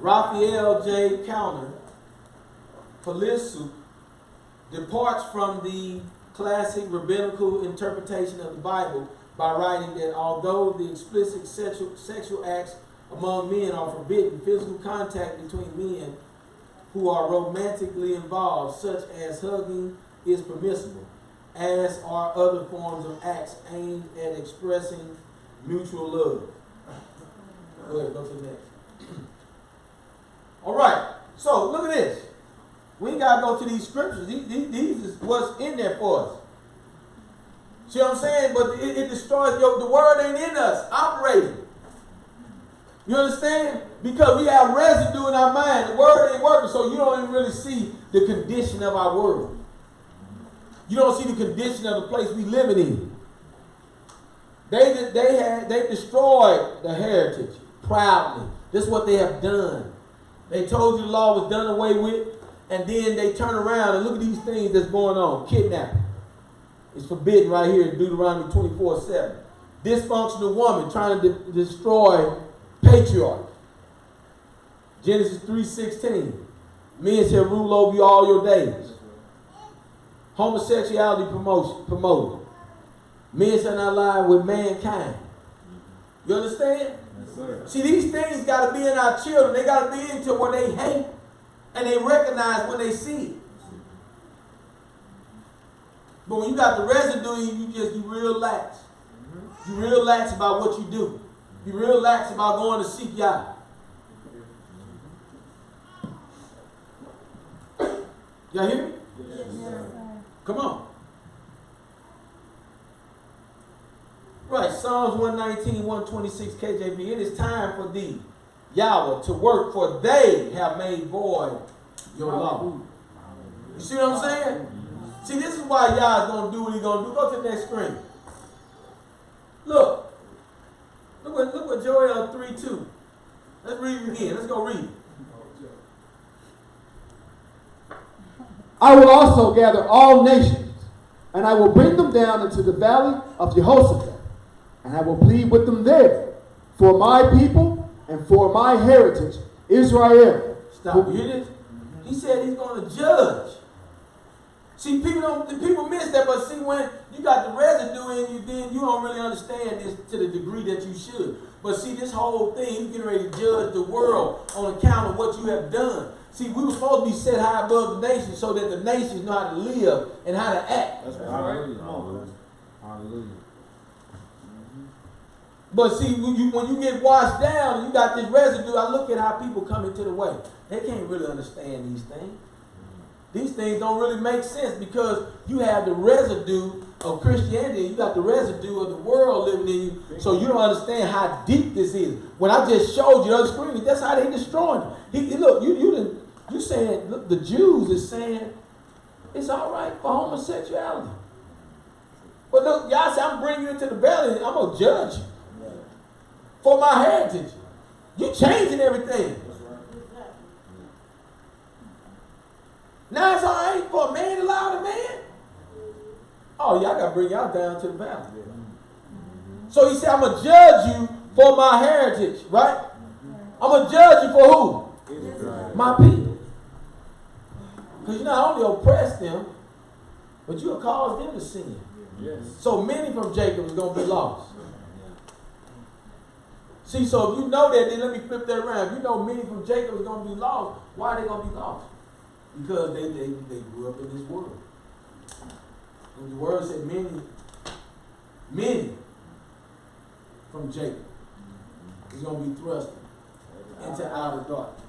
Raphael J. Kauner, Palisuk, departs from the classic rabbinical interpretation of the Bible by writing that although the explicit sexual acts among men are forbidden, physical contact between men who are romantically involved, such as hugging, is permissible, as are other forms of acts aimed at expressing mutual love. Go ahead, go to the next. All right, so look at this. We ain't got to go to these scriptures. These is what's in there for us. See what I'm saying? But it destroys, the word ain't in us, operating. You understand? Because we have residue in our mind. The word ain't working, so you don't even really see the condition of our world. You don't see the condition of the place we living in. They destroyed the heritage proudly. This is what they have done. They told you the law was done away with, and then they turn around and look at these things that's going on. Kidnapping. It's forbidden right here in Deuteronomy 24:7. Dysfunctional woman trying to destroy patriarchy. Genesis 3:16. Men shall rule over you all your days. Homosexuality promoted. Men shall not lie with mankind. You understand? Yes, sir. See, these things got to be in our children. They got to be into where they hate and they recognize when they see it. But when you got the residue, you real lax. You real lax about what you do. You real lax about going to seek Yah. Y'all hear me? Yes, Yes, Come on. Right, Psalms 119, 126 KJV. It is time for thee, Yahweh, to work, for they have made void your law. You see what I'm saying? See, this is why Yah is going to do what he's going to do. Go to the next screen. Look what Joel 3:2. Let's read it again. Let's go read it. I will also gather all nations, and I will bring them down into the valley of Jehoshaphat, and I will plead with them there for my people and for my heritage, Israel. Stop. You hear this? He said he's going to judge. See, people miss that, but see, when you got the residue in you, then you don't really understand this to the degree that you should. But see, this whole thing, he's getting ready to judge the world on account of what you have done. See, we were supposed to be set high above the nations so that the nations know how to live and how to act. That's right. Hallelujah. Hallelujah. But see, when you get washed down and you got this residue, I look at how people come into the way. They can't really understand these things. These things don't really make sense because you have the residue of Christianity. You got the residue of the world living in you. So you don't understand how deep this is. When I just showed you on the screen, that's how they destroyed him. Look, you saying, look, the Jews is saying it's all right for homosexuality. But look, y'all say I'm bringing you into the valley and I'm going to judge you for my heritage. You changing everything. Now it's all right for a man to lie to a man? Oh, y'all got to bring y'all down to the valley. So he said, I'm going to judge you for my heritage, right? I'm going to judge you for who? Israel. My people. Because you not only oppress them, but you'll cause them to sin. Yes. So many from Jacob is going to be lost. See, so if you know that, then let me flip that around. If you know many from Jacob is going to be lost, why are they going to be lost? Because they grew up in this world. And the word said many from Jacob is going to be thrust into outer darkness.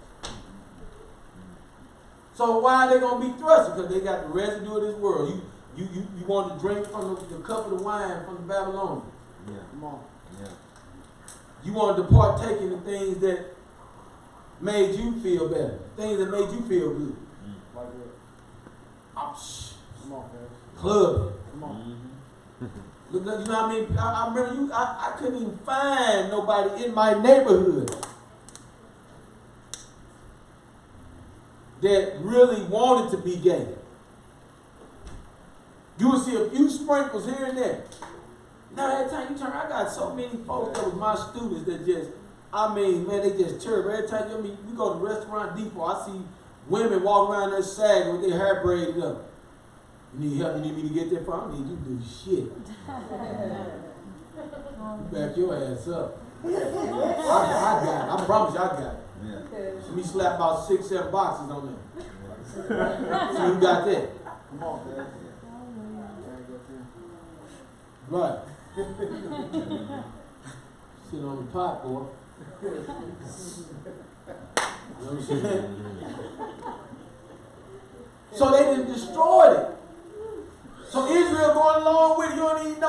So why are they going to be thrust? Because they got the residue of this world. You want to drink from the cup of the wine from the Babylonians. Yeah. Come on. Yeah. You wanted to partake in the things that made you feel better, things that made you feel good. Come on, man. Club. Come on. Look, you know what I mean? I remember I couldn't even find nobody in my neighborhood that really wanted to be gay. You would see a few sprinkles here and there. Now, every time you turn, I got so many folks that was my students that just, I mean, man, they just terrible. Every time you go to Restaurant Depot, I see women walk around there sagging with their hair braided up. You need help? You need me to get there for? I need you to do shit. You back your ass up. I got it. I promise you I got it. Yeah. Let me slap about 6-7 boxes on there. So you got that. Come on, man. Right. Sit on the pot, boy. You know what I'm saying? So they done destroyed it. So Israel going along with it, you don't even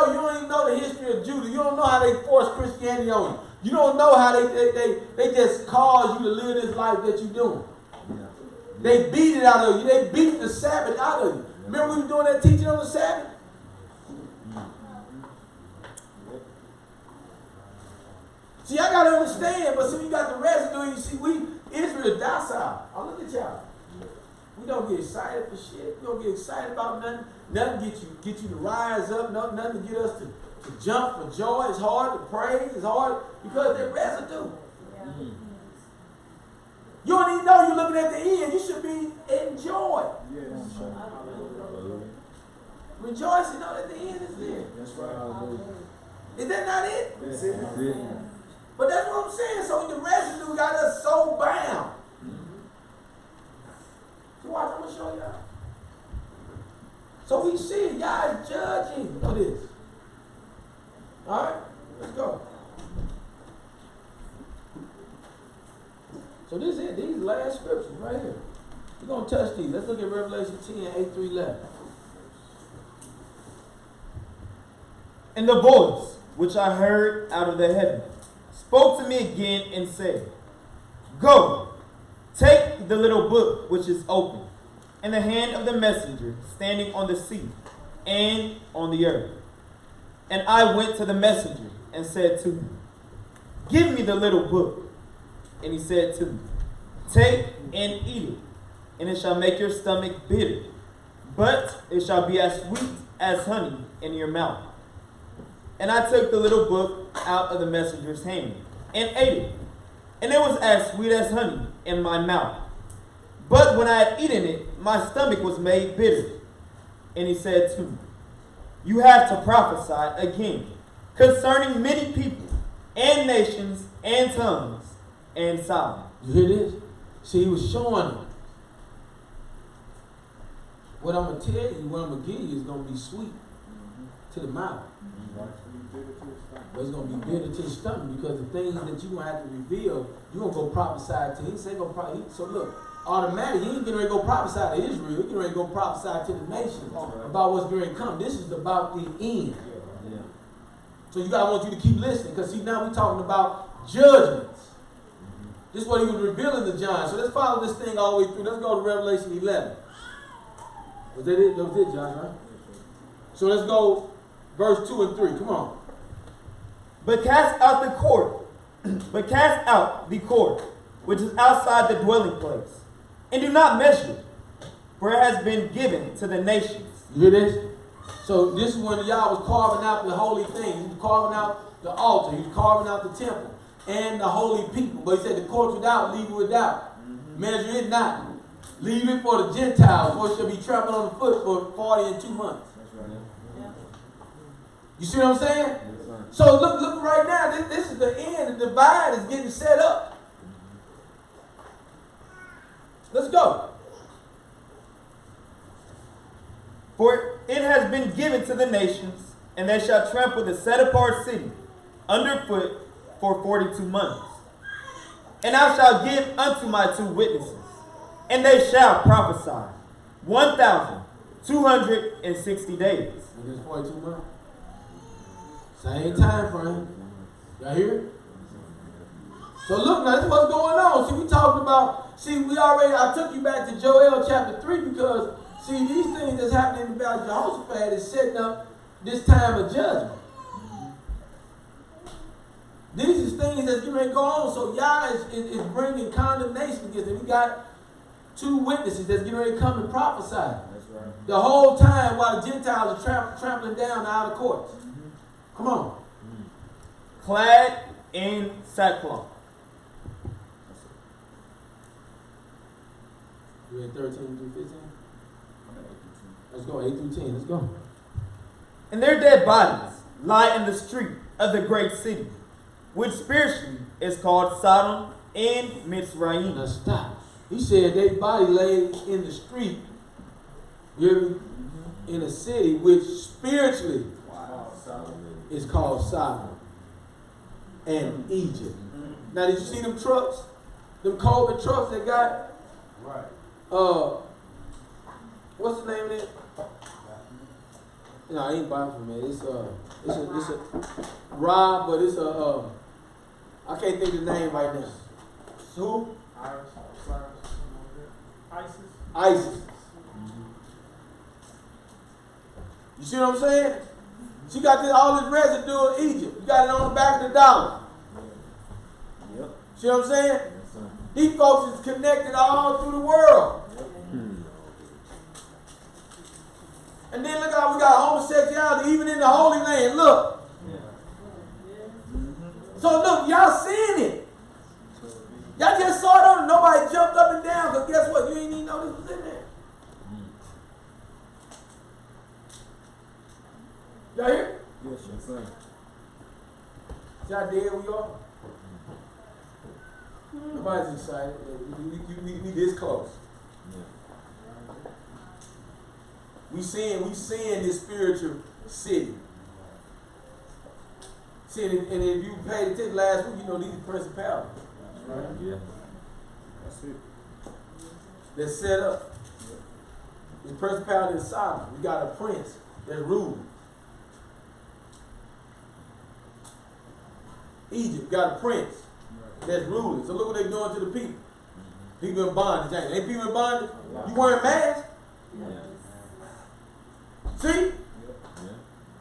know the history of Judah. You don't know how they forced Christianity on you. You don't know how they just caused you to live this life that you're doing. Yeah. They beat it out of you. They beat the Sabbath out of you. Remember we were doing that teaching on the Sabbath? See, I got to understand, but see, you got the residue. You see, Israel docile. Oh, look at y'all. We don't get excited for shit. We don't get excited about nothing. Nothing get you to rise up. Nothing to get us to jump for joy. It's hard to praise. It's hard because they're residue. Yeah. Mm-hmm. You don't even know you're looking at the end. You should be in joy. Yes. Rejoicing know that the end is there. That's right. Is that not it? That's it. That's it. But that's what I'm saying. So the residue got us so bound. So watch, I'm going to show y'all. So we see it. Y'all is judging for this. All right? Let's go. So this is it. These last scriptures right here. We're going to touch these. Let's look at Revelation 10, 8 through 11. And the voice which I heard out of the heaven spoke to me again and said, Go, take the little book which is open, in the hand of the messenger standing on the sea and on the earth. And I went to the messenger and said to him, Give me the little book. And he said to me, Take and eat it, and it shall make your stomach bitter, but it shall be as sweet as honey in your mouth. And I took the little book out of the messenger's hand and ate it, and it was as sweet as honey in my mouth. But when I had eaten it, my stomach was made bitter. And he said to me, you have to prophesy again concerning many people and nations and tongues and silence. You hear this? See, he was showing them. What I'm going to tell you, what I'm going to give you is going to be sweet to the mouth. But it's going to be bitter to the stomach, because the things that you're going to have to reveal, you're going to go prophesy to. He said, so look, automatically, he ain't getting ready to go prophesy to Israel. He's getting ready to go prophesy to the nations about what's going to come. This is about the end. Yeah. So I want you to keep listening, because see, now we're talking about judgments. This is what he was revealing to John. So let's follow this thing all the way through. Let's go to Revelation 11. Was that it? That was it, John, right? So let's go verse 2 and 3. Come on. But cast out the court, which is outside the dwelling place, and do not measure it, for it has been given to the nations. You hear this? So this is when Yah was carving out the holy thing. He was carving out the altar. He was carving out the temple and the holy people. But he said the court without, leave it without. Measure it not. Leave it for the Gentiles, for it shall be trampled on the foot for 40 and 2 months. That's right. Yeah. You see what I'm saying? Yes, sir. So look right now. This is the end. The divide is getting set up. Let's go. For it has been given to the nations, and they shall trample the set apart city underfoot for 42 months. And I shall give unto my 2 witnesses, and they shall prophesy 1,260 days. And it's 42 months. Same time frame. Y'all hear it? So look now, this is what's going on. See, we talking about, I took you back to Joel chapter 3 because, see, these things that's happening about Jehoshaphat is setting up this time of judgment. These is things that's getting ready to go on. So Yah is bringing condemnation against them. We got 2 witnesses that's getting ready to come and prophesy. That's right. The whole time while the Gentiles are trampling down the outer courts. Come on. Clad in sackcloth. You read 13 through 15? Let's go, 8 through 10. Let's go. And their dead bodies lie in the street of the great city, which spiritually is called Sodom and Mitzrayim. Now stop. He said their body lay in the street, you hear me? In a city which spiritually is called Sodom and Egypt. Now did you see them trucks? Them COVID trucks that got? Right. What's the name of it? No, I ain't buying from it. It's a Rob, but it's a I can't think of the name right now. Who? ISIS. You see what I'm saying? She got all this residue of Egypt. You got it on the back of the dollar. Yep. See what I'm saying? Yes, sir. These folks is connected all through the world. And then look how we got homosexuality even in the Holy Land. Look. So look, y'all seeing it. Y'all just saw it on. Nobody jumped up and down, because guess what? You ain't even know this was in there. Y'all hear? Yes, sir. See how dead we are? Nobody's excited. We this close. Yeah. We seeing this spiritual city. See, and if you paid attention last week, you know these are principalities. Right? Yeah. That's it. They're set up. The principality is Sodom. We got a prince that's ruling. Egypt got a prince that's ruling. So look what they're doing to the people. People in bondage, ain't they? Ain't people in bondage? You wearing masks? Yeah. See? Yeah.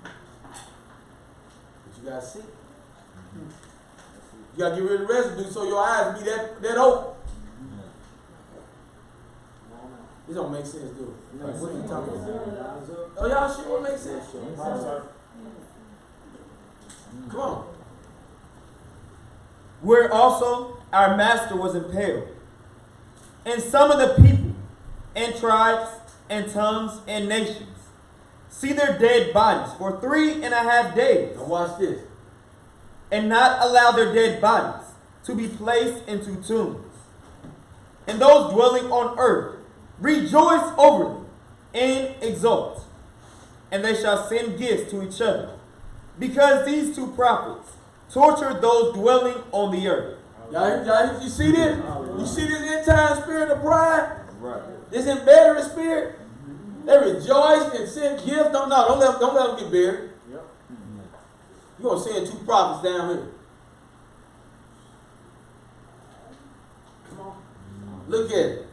But you gotta see. You gotta get rid of the residue so your eyes be that open. This don't make sense, do it? What are you talking about? Oh, y'all sure what makes sense? Come on. Where also our master was impaled. And some of the people, and tribes, and tongues, and nations, see their dead bodies for 3.5 days, Now watch this. and not allow their dead bodies to be placed into tombs. And those dwelling on earth rejoice over them and exult. And they shall send gifts to each other, because these two prophets tortured those dwelling on the earth. Y'all, you see this? You see this end time spirit of pride? Right. This embedded spirit? They rejoice and send gifts. Don't let them get buried. Yep. You're going to send 2 prophets down here. Come on. Look at it.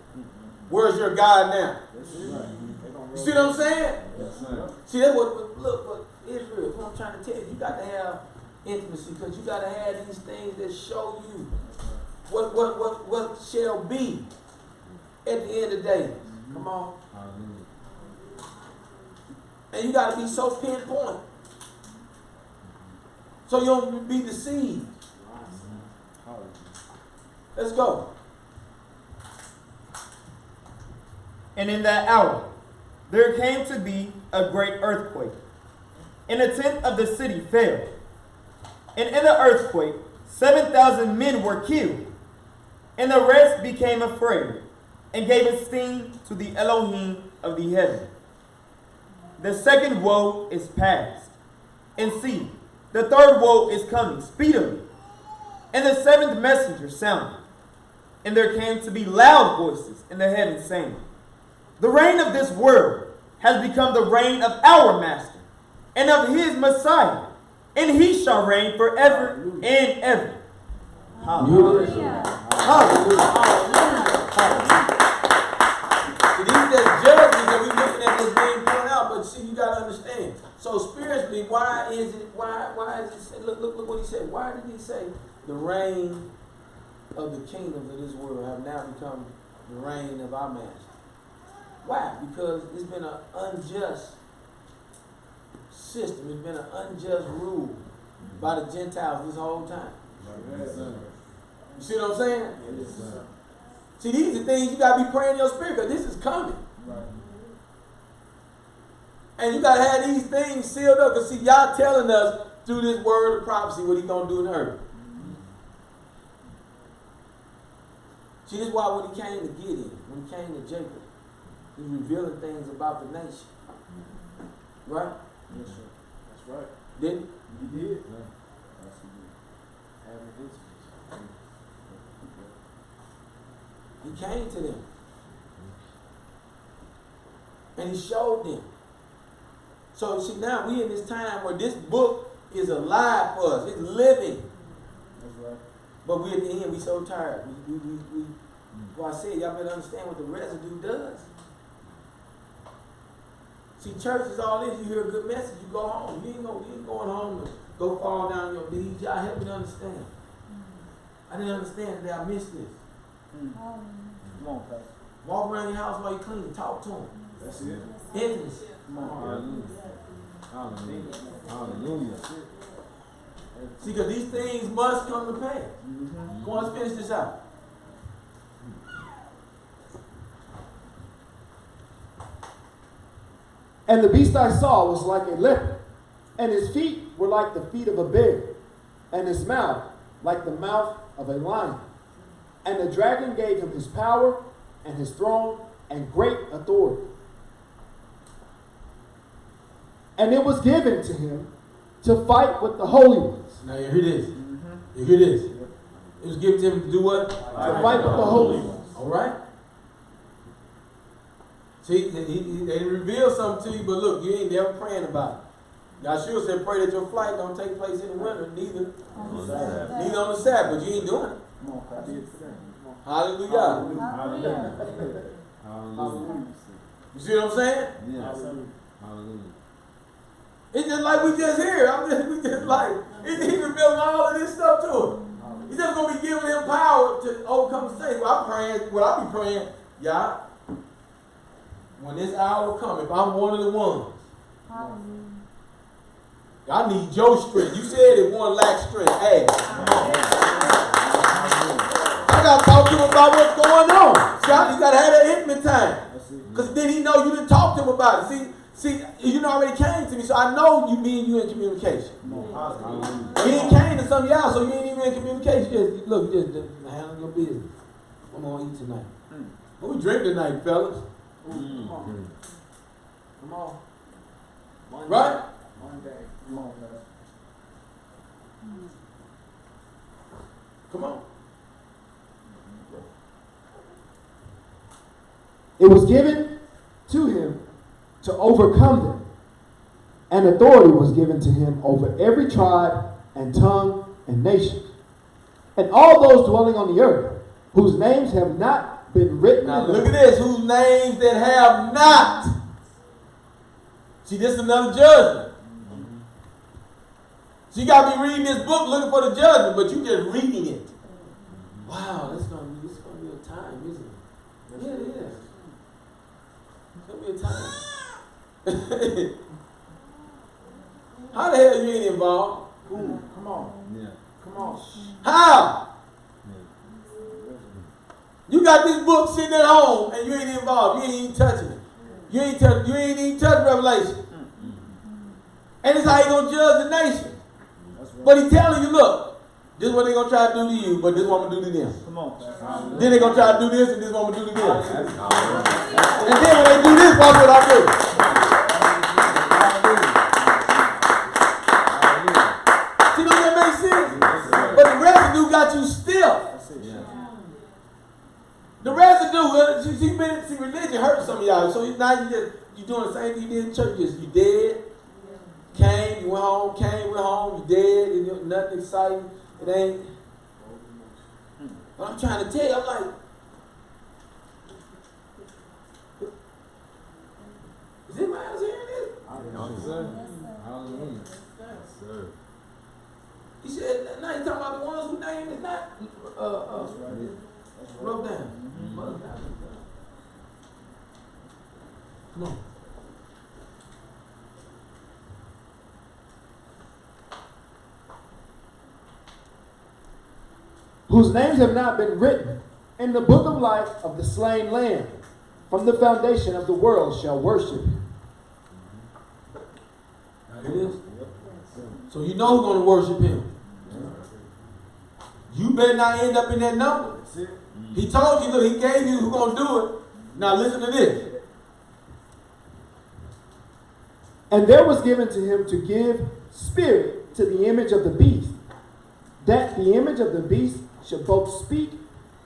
Where's your God now? You see what I'm saying? Yes, sir. See, that's what Israel, what I'm trying to tell you. You got to have intimacy, because you got to have these things that show you what shall be at the end of the day. Come on. Hallelujah. And you got to be so pinpoint, so you don't be deceived. Let's go. And in that hour there came to be a great earthquake, and a tenth of the city fell. And in the earthquake 7,000 men were killed, and the rest became afraid, and gave esteem to the Elohim of the heaven. The second woe is past, and see, the third woe is coming speedily. And the 7th messenger sounded, and there came to be loud voices in the heavens saying, the reign of this world has become the reign of our master and of his Messiah, and he shall reign forever and ever. Hallelujah. See, these are judges that we're looking at this being pointed out, but see, you got to understand. So spiritually, why is it look what he said. Why did he say the reign of the kingdoms of this world have now become the reign of our master? Why? Because it's been an unjust system. It's been an unjust rule by the Gentiles this whole time. Yes, sir. You see what I'm saying? Yes, sir. See, these are things you got to be praying in your spirit, because this is coming. Right. And you got to have these things sealed up, because see, y'all telling us through this word of prophecy what he's going to do in the earth. See, this is why when he came to Gideon, when he came to Jacob, he's revealing things about the nation. Right? Yes, sir. That's right. Didn't You did. Yeah. Yes, he did. Having intimacy. he came to them. And he showed them. So see, now we in this time where this book is alive for us. It's living. That's right. But we at the end, we so tired. Well, I said, y'all better understand what the residue does. See, church is all this. You hear a good message, you go home. You ain't going home to go fall down your knees. Y'all help me to understand. I didn't understand that I missed this. Come on, Pastor. Walk around your house while you clean. Talk to them. That's it. Intimacy. Come on. Hallelujah. Hallelujah. Hallelujah. See, because these things must come to pass. Go on, let's finish this out. And the beast I saw was like a leopard, and his feet were like the feet of a bear, and his mouth like the mouth of a lion. And the dragon gave him his power and his throne and great authority. And it was given to him to fight with the holy ones. Now you hear this. You hear this. It was given to him to do what? To fight with the holy ones. All right. See, they reveal something to you, but look, you ain't never praying about it. Yahshua said, pray that your flight don't take place in the winter, neither on the Sabbath, but you ain't doing it. Come on, Pastor. Hallelujah. Hallelujah. Hallelujah. You see what I'm saying? Yes. Hallelujah. It's just like we just hear. We just like, he revealing all of this stuff to us. He's just going to be giving him power to overcome the state. I'll be praying, y'all, when this hour comes, if I'm one of the ones, I need your strength. You said if one lacks strength, ask. I got to talk to him about what's going on. See, you got to have that intimate time. Because then he know you didn't talk to him about it. See, you done already came to me, so I know me and you in communication. You ain't came to some of y'all, so you ain't even in communication. You just handle your business. I'm gonna eat tonight. What we drink tonight, fellas? Come on. Come on. Right? One day. Come on, guys. Come on. It was given to him to overcome them, and authority was given to him over every tribe and tongue and nation, and all those dwelling on the earth, whose names have not been written. Now look at this, whose names that have not. See, this is another judgment. So you got to be reading this book looking for the judgment, but you just reading it. Wow, this is gonna be a time, isn't it? Yeah, it is. It's gonna be a time. How the hell you ain't involved? Ooh, come on. Yeah. Come on. How? You got this book sitting at home and you ain't involved. You ain't even touching it. You ain't even touch Revelation. And it's how he gonna judge the nation. But he telling you, look, this is what they gonna try to do to you, but this is what I'm gonna do to them. Come on. Then they gonna try to do this, and this is what I'm gonna do to them. And then when they do this, watch what I do. See, don't that make sense? But the residue got you still. The residue, see, religion hurts some of y'all. So now you doing the same thing you did in church. You dead, came, you went home, you dead, and nothing exciting. It ain't. But I'm trying to tell you, I'm like, is anybody else hearing this? Yes, sir. Hallelujah. Yes, sir. He said, now he's talking about the ones whose name is not wrote down. Come on. Whose names have not been written in the book of life of the slain Lamb, from the foundation of the world shall worship him. It is. So you know who's going to worship him. You better not end up in that number. He told you, look, he gave you who's going to do it. Now listen to this. And there was given to him to give spirit to the image of the beast, that the image of the beast should both speak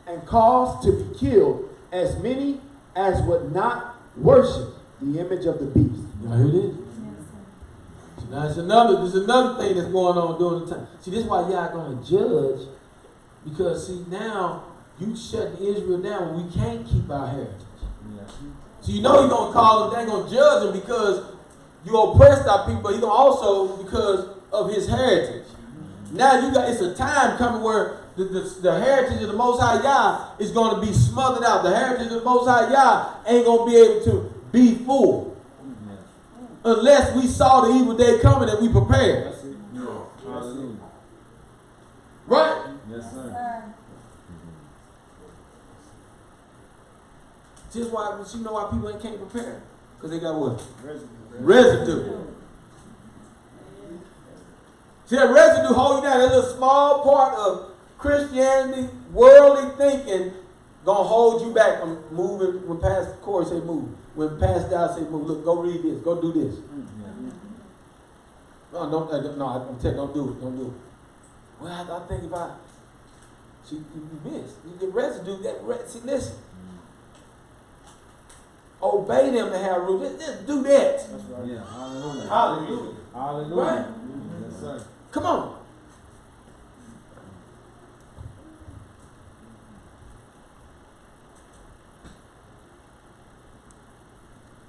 and cause to be killed as many as would not worship the image of the beast. Y'all hear this? So now there's another thing that's going on during the time. See, this is why y'all going to judge, because see, now you shut Israel down when we can't keep our heritage. So you know he's going to call them, they're going to judge them because you oppressed our people, but he's going to also because of his heritage. Now it's a time coming where the heritage of the Most High Yah is going to be smothered out. The heritage of the Most High Yah ain't going to be able to be full unless we saw the evil day coming and we prepared. Right? Yes, sir. Just why you know why people can't prepare? Because they got what? Residue. See, that residue hold you down. That little small part of Christianity, worldly thinking, gonna hold you back from moving. When Pastor Corey say move, when Pastor Dow say move, look, go read this, go do this. No, I'm telling you, don't do it, don't do it. Well, I think if see, you miss. The residue, see, listen. Obey them to have rules. Just do that. That's right. Yeah. Hallelujah. Hallelujah. Hallelujah. Right? Yes, sir. Come on.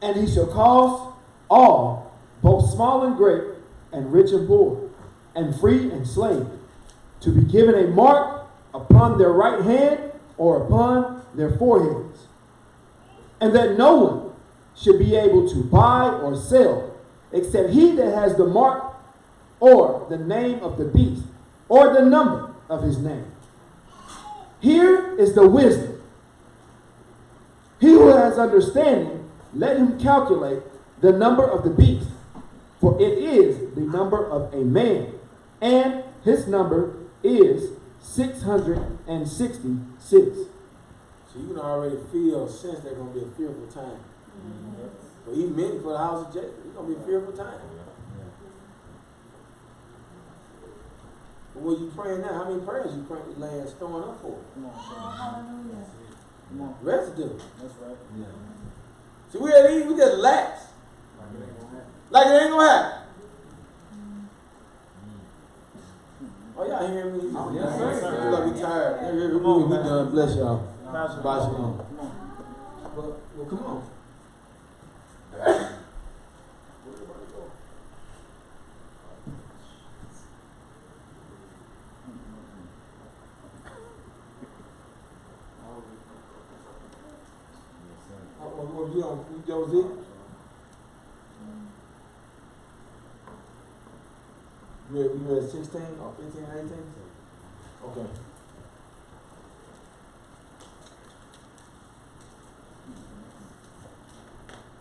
And he shall cause all, both small and great, and rich and poor, and free and slave, to be given a mark upon their right hand or upon their foreheads, and that no one should be able to buy or sell except he that has the mark or the name of the beast or the number of his name. Here is the wisdom. He who has understanding, let him calculate the number of the beast, for it is the number of a man, and his number is 666. So you can already feel, sense there's going to be a fearful time. But even men for the house of Jacob, it's going to be a fearful time. But what you praying now? How many prayers you praying laying storing up for? Hallelujah. Residue. That's right. See, we just lax. Like it ain't going to happen. Oh, y'all hearing me? Yes, sir. You like we tired. We done. Bless y'all. Bye, shalom. Well, come on. You was it? You read 16 or 15 or 18? Okay.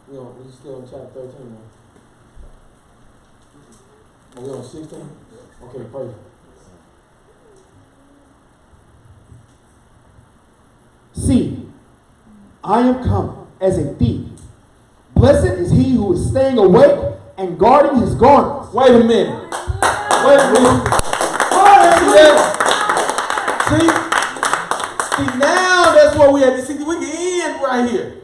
We still on chapter 13 now. Are we on 16? Okay, perfect. See, I am come as a thief. Blessed is he who is staying awake and guarding his garments. Wait a minute. See, now that's what we have to see. We can end right here.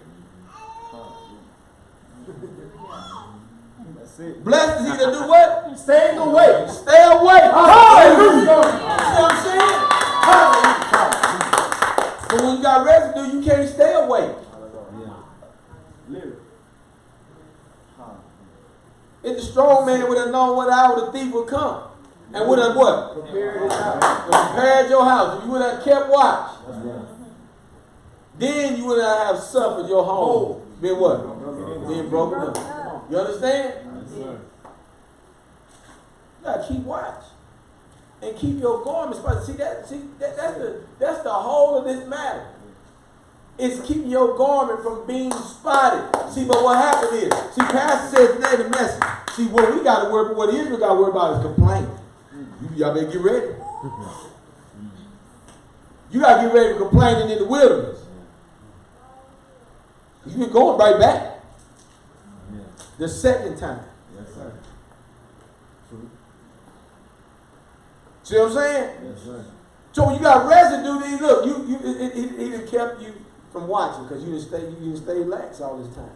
That's it. Blessed is he to do what? Staying awake. Stay awake. Hallelujah. See what I'm saying? But when you got residue, you can't stay awake. If the strong man would have known what hour the thief would come, and would have what? Prepared your house. If you would have kept watch, then you would have suffered your home. Been what? Being broken up. You understand? You gotta keep watch and keep your garments. That's the whole of this matter. It's keeping your garment from being spotted. See, but what happened is, see, Pastor said today in the message, see, what we got to worry about, what Israel got to worry about is complaining. Y'all better get ready. You got to get ready for complaining in the wilderness. You've been going right back. The second time. Yes, sir. See what I'm saying? Yes, sir. So when you got residue, then look, it done kept you from watching because you didn't stay lax all this time.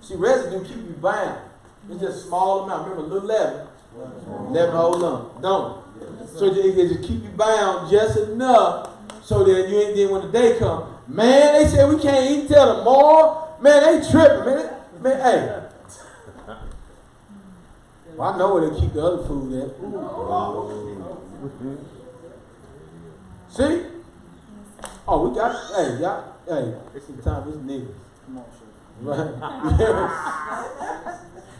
See, residue keep you bound. It's just a small amount. Remember, little leaven hold on, don't it? So it just keep you bound just enough so that you ain't then when the day comes. Man, they said we can't eat till tomorrow. Man, they tripping, man, hey. Well, I know where they keep the other food at. See? Oh, we got, hey, y'all, hey, it's the time, it's niggas. Come on, sir. Right?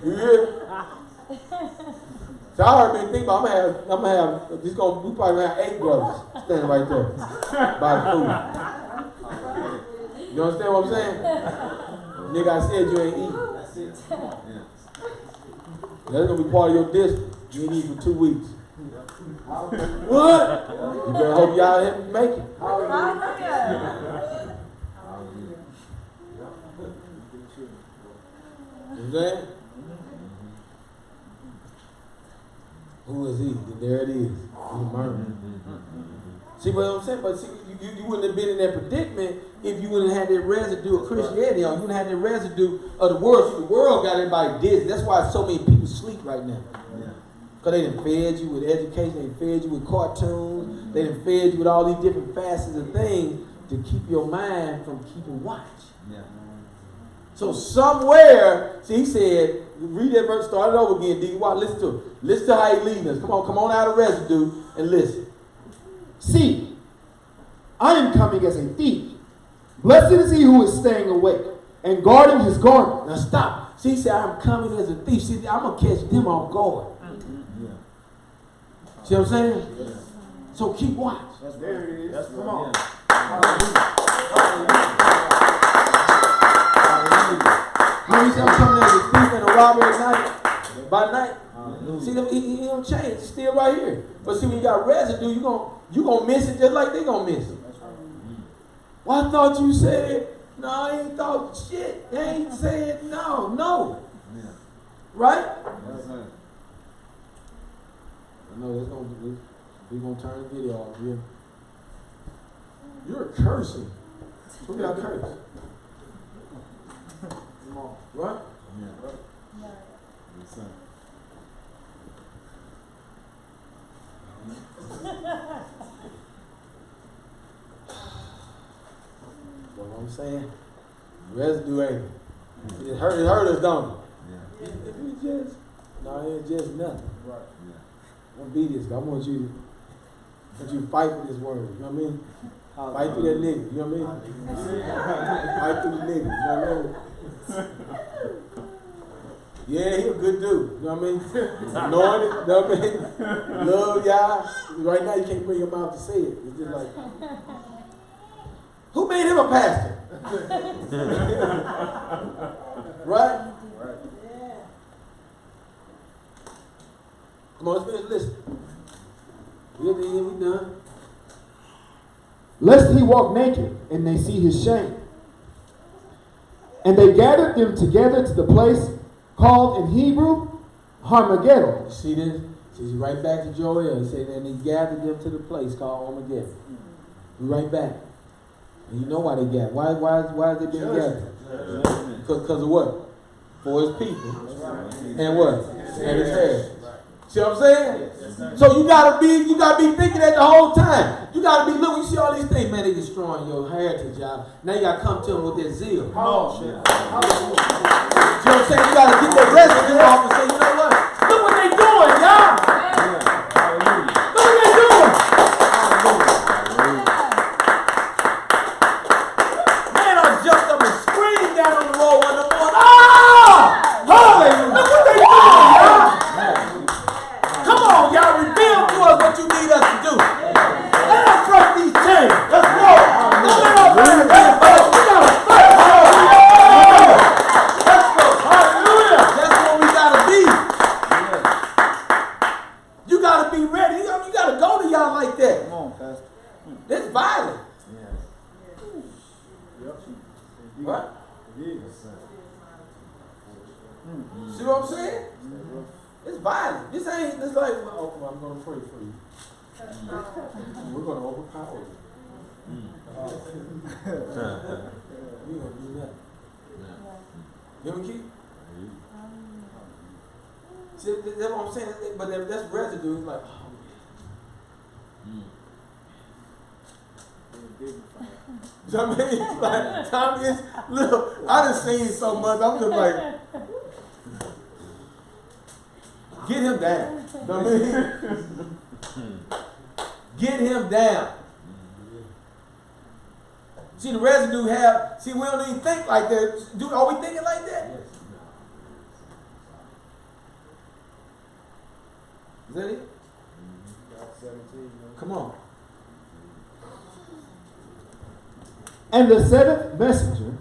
You hear? So I already been thinking about, we probably gonna have 8 brothers standing right there by the food. You understand what I'm saying? Nigga, I said you ain't eating. That's it. That's gonna be part of your dish. You ain't eat for 2 weeks. What? You better hope y'all help me make it. Hallelujah. You know what I'm saying? Who is he? And there it is. He's murdered. See what I'm saying? But see, you wouldn't have been in that predicament if you wouldn't have had that residue of Christianity on. You wouldn't have had that residue of the world. See, the world got everybody dizzy. That's why so many people sleep right now. Because they done fed you with education, they fed you with cartoons, they done fed you with all these different facets of things to keep your mind from keeping watch. Yeah. So somewhere, see, he said, read that verse, start it over again, D. Watch, listen to it. Listen to how he leading us. Come on out of residue and listen. See, I am coming as a thief. Blessed is he who is staying awake and guarding his garment. Now stop. See, he said, I'm coming as a thief. See, I'm going to catch them off guard. See what I'm saying? Yeah. So keep watch. There it is. That's Come on. Yeah. When he said I'm coming as a thief, robber at night, by night. See, he don't change. It's still right here. But see, when you got residue, you gonna miss it just like they gonna miss it. Well, I thought you said, no, I ain't thought shit. They ain't said no. Yeah. Right? That's it. I know that's we gonna turn the video off here. You're cursing. Who got curse? Right? Yeah. Yes, sir. What I'm saying? Residue ain't it? It hurt us, don't it? Yeah. It ain't just nothing. Right. Yeah. I want to be this. I want you to fight for this word. You know what I mean? Fight through that nigga. You know what I mean? Fight through the nigga. You know what I mean? Yeah, he a good dude. You know what I mean? Anointed. You know what I mean? Love y'all. Right now you can't bring him out to say it. It's just like, who made him a pastor? Right? Right. Come on, let's finish listening. We done. Lest he walk naked and they see his shame. And they gathered them together to the place called in Hebrew Armageddon. You see this? See, right back to Joel. He said, and he gathered them to the place called Armageddon. Right back. And you know why they gathered. Why has they been gathered? Because of what? For his people. And what? And his heritage. See what I'm saying? So you gotta be thinking that the whole time. You gotta be looking. You see all these things, man. They destroying your heritage, y'all. Now you gotta come to them with that zeal. Oh, shit. You know what I'm saying? You gotta get that residue off and say, you know what? Look what they doing, y'all. Look what they doing. Man, I jumped up and screamed down on the road one morning. Ah! Hallelujah! Look what they doing, y'all. Come on, y'all, reveal to us what you need us to do. Let us break these chains. Let's go. Don't let us break these chains. We gotta fight. Let's go. Hallelujah. That's what we gotta be. You gotta be ready. You gotta go to y'all like that. Come on, Pastor. That's violent. Right? Yes, sir. See what I'm saying? It's violent. This ain't, it's like, well, I'm going to pray for you. We're going to overpower you. We're going to do that. You know what I mean? See, that's what I'm saying. But that's residue. It's like, oh, man. You know what I mean? It's like, Tommy is, look, I done seen so much. I'm just like, get him down. You know what I mean? Get him down. See, the residue see, we don't even think like that. Are we thinking like that? Is that it? Come on. And the seventh messenger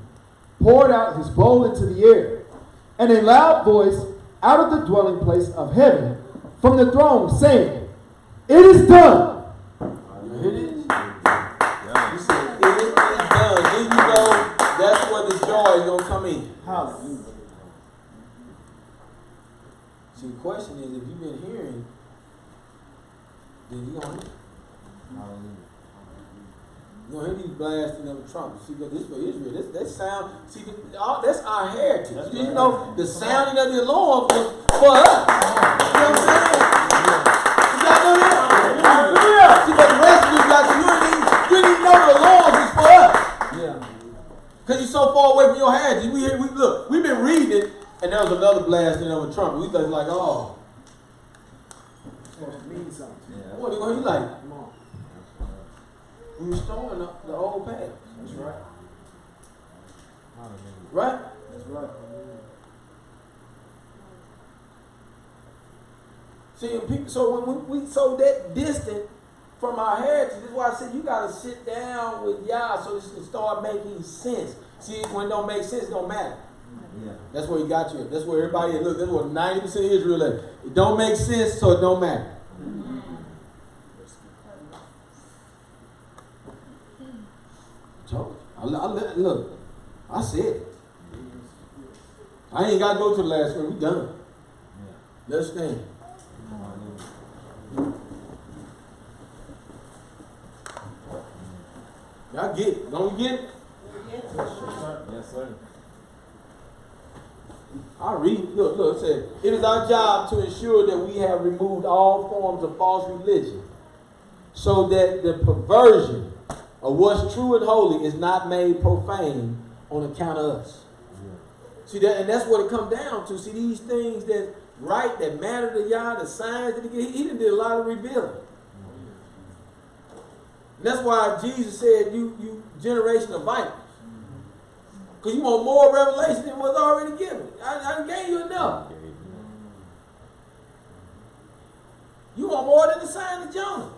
poured out his bowl into the air, and a loud voice out of the dwelling place of heaven from the throne, saying, "It is done." It is. He said, it is done. Then you know that's where the joy is going to come in. Hallelujah. See, the question is, if you've been hearing, then you don't hear. You don't hear these blasting of the trumpet. See, this for Israel. That sound, see, that's our heritage. You know, the sounding of the alarm was for us. You know what I'm saying? You got to know that? Hallelujah. See, but the rest of you guys, you didn't even know the alarm was for us. Yeah. Because you're so far away from your heritage. Look, we've been reading it, and there was another blasting of a trumpet. We was like, oh. It's supposed to mean something. Yeah. What are you like? Come on. We're restoring the old path. That's right. Right? That's right. See, people, so when we so that distant from our heritage, this is why I said you got to sit down with Yah so this can start making sense. See, when it don't make sense, it don't matter. Yeah. That's where he got you. That's where everybody is. Look, that's what 90% of Israel is. It don't make sense, so it don't matter. Look, I said it. I ain't got to go to the last one. We done. Yeah. Let's stand. Y'all get it. Don't you get it? Yes, sir. Yes, sir. I read. Look, it says, it is our job to ensure that we have removed all forms of false religion so that the perversion of what's true and holy is not made profane on account of us. Yeah. See that, and that's what it comes down to. See these things that right, that matter to y'all, the signs that he done did a lot of revealing. And that's why Jesus said, you generation of vipers. Because you want more revelation than was already given. I gave you enough. You want more than the sign of Jonah.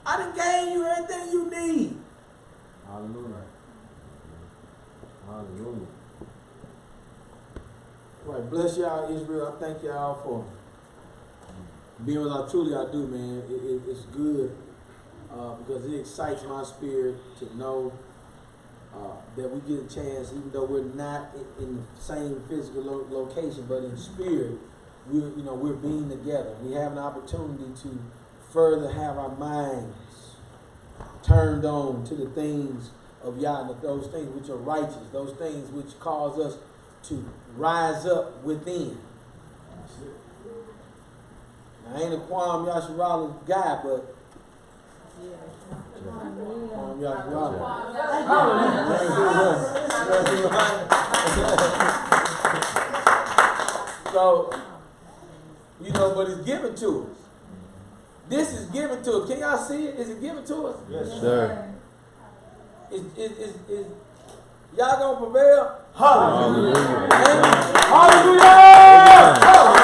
I done gave you everything you need. Hallelujah. Hallelujah. Right, bless y'all, Israel. I thank y'all for being with us. Truly, I do, man. It's good because it excites my spirit to know that we get a chance, even though we're not in the same physical location, but in spirit, we're being together. We have an opportunity to further have our minds turned on to the things of Yah, those things which are righteous, those things which cause us to rise up within. Now, I ain't a Kwam Yasharala guy, but Kwam Yasharala. So, but it's given to us. This is given to us. Can y'all see it? Is it given to us? Yes, sir. Is y'all gonna prevail? Hallelujah. Hallelujah! Hallelujah!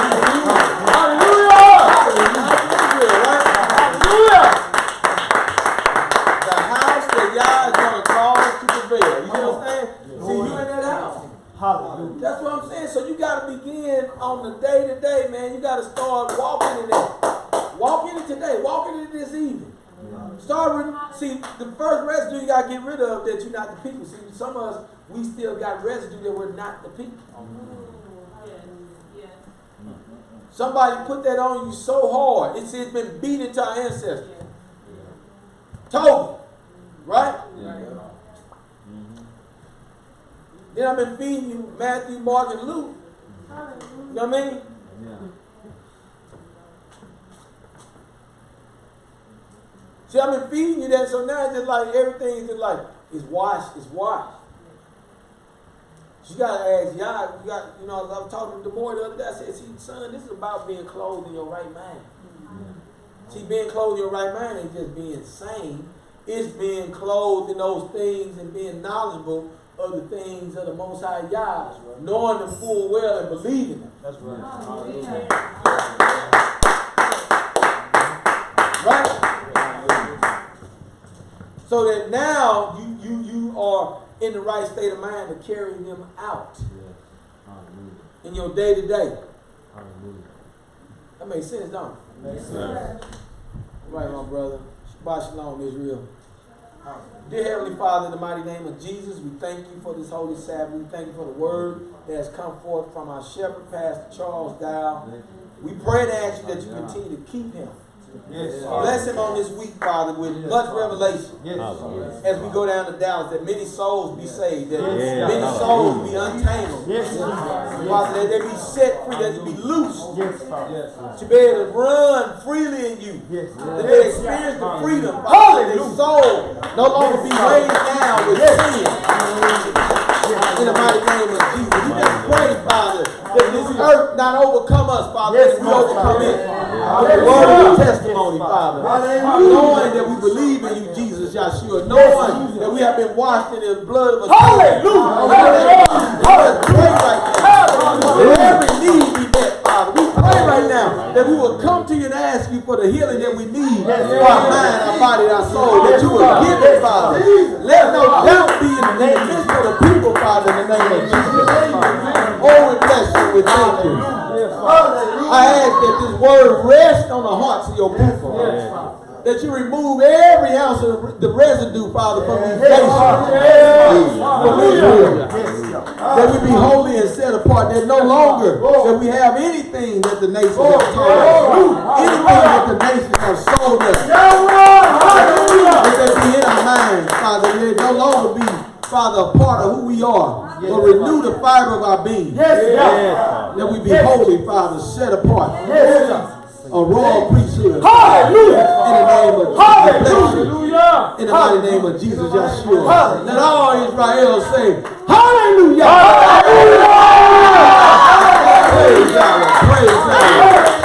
The house that y'all is gonna cause to prevail. You understand? See, you in that house. Hallelujah. That's what I'm saying. So you gotta begin on the day-to-day, man. You gotta start walking in it. Walk in it today. Walk in it this evening. See, the first residue you got to get rid of that you're not the people. See, some of us, we still got residue that we're not the people. Somebody put that on you so hard. It's been beat into our ancestors. Told you. Right? Then I've been feeding you Matthew, Mark, and Luke. You know what I mean? See, I've been feeding you that, so now it's just like everything is just like, it's washed. So you gotta ask Yah, I was talking to the boy the other day, I said, see, son, this is about being clothed in your right mind. See, being clothed in your right mind ain't just being sane, it's being clothed in those things and being knowledgeable of the things of the Most High Yah, knowing them full well and believing them. That's right. Right? So that now you are in the right state of mind to carry them out in your day-to-day. That makes sense, don't it? Makes sense. Right, my brother. Shabbat Shalom, Israel. Dear Heavenly Father, in the mighty name of Jesus, we thank you for this holy Sabbath. We thank you for the word that has come forth from our shepherd, Pastor Charles Dow. We pray and ask you that you continue to keep him. Yes. Bless him on this week, Father, with much revelation. Yes. As we go down to Dallas, that many souls be saved, that many souls be untangled. Yes. Father, that they be set free, that they be loose. Yes. To be able to run freely in you. Yes. That they experience the freedom. Father, that their soul no longer be weighed down with sin. In the mighty name of Jesus. We just pray, Father, that this earth not overcome us, Father, that we overcome it. With the word of testimony, Father. Knowing that we believe in you, Jesus, Yahshua. Knowing that we have been washed in the blood of a Hallelujah! Pray right now. Every need we met, Father. We pray right now that we will come to you and ask you for the healing that we need for our mind, our body, our soul. That you will give it, Father. Let no doubt be in the the midst of the people, Father, in the name of Jesus. Oh, we bless you, we thank you. I ask that this word rest on the hearts of your people. That you remove every ounce of the residue, Father, from these nations. From Israel. That we be holy and set apart. That no longer that we have anything that the nations have taught us. Anything that the nations have sold us. Let that be in our minds, Father. Let it no longer be, Father, a part of who we are. But renew the fiber of our being. That we be holy, Father, set apart. A royal priesthood. Hallelujah. In the name of Jesus. Hallelujah. In the mighty name of Jesus, Yeshua. Let all Israel say, Hallelujah. Hallelujah. Praise God. Praise God.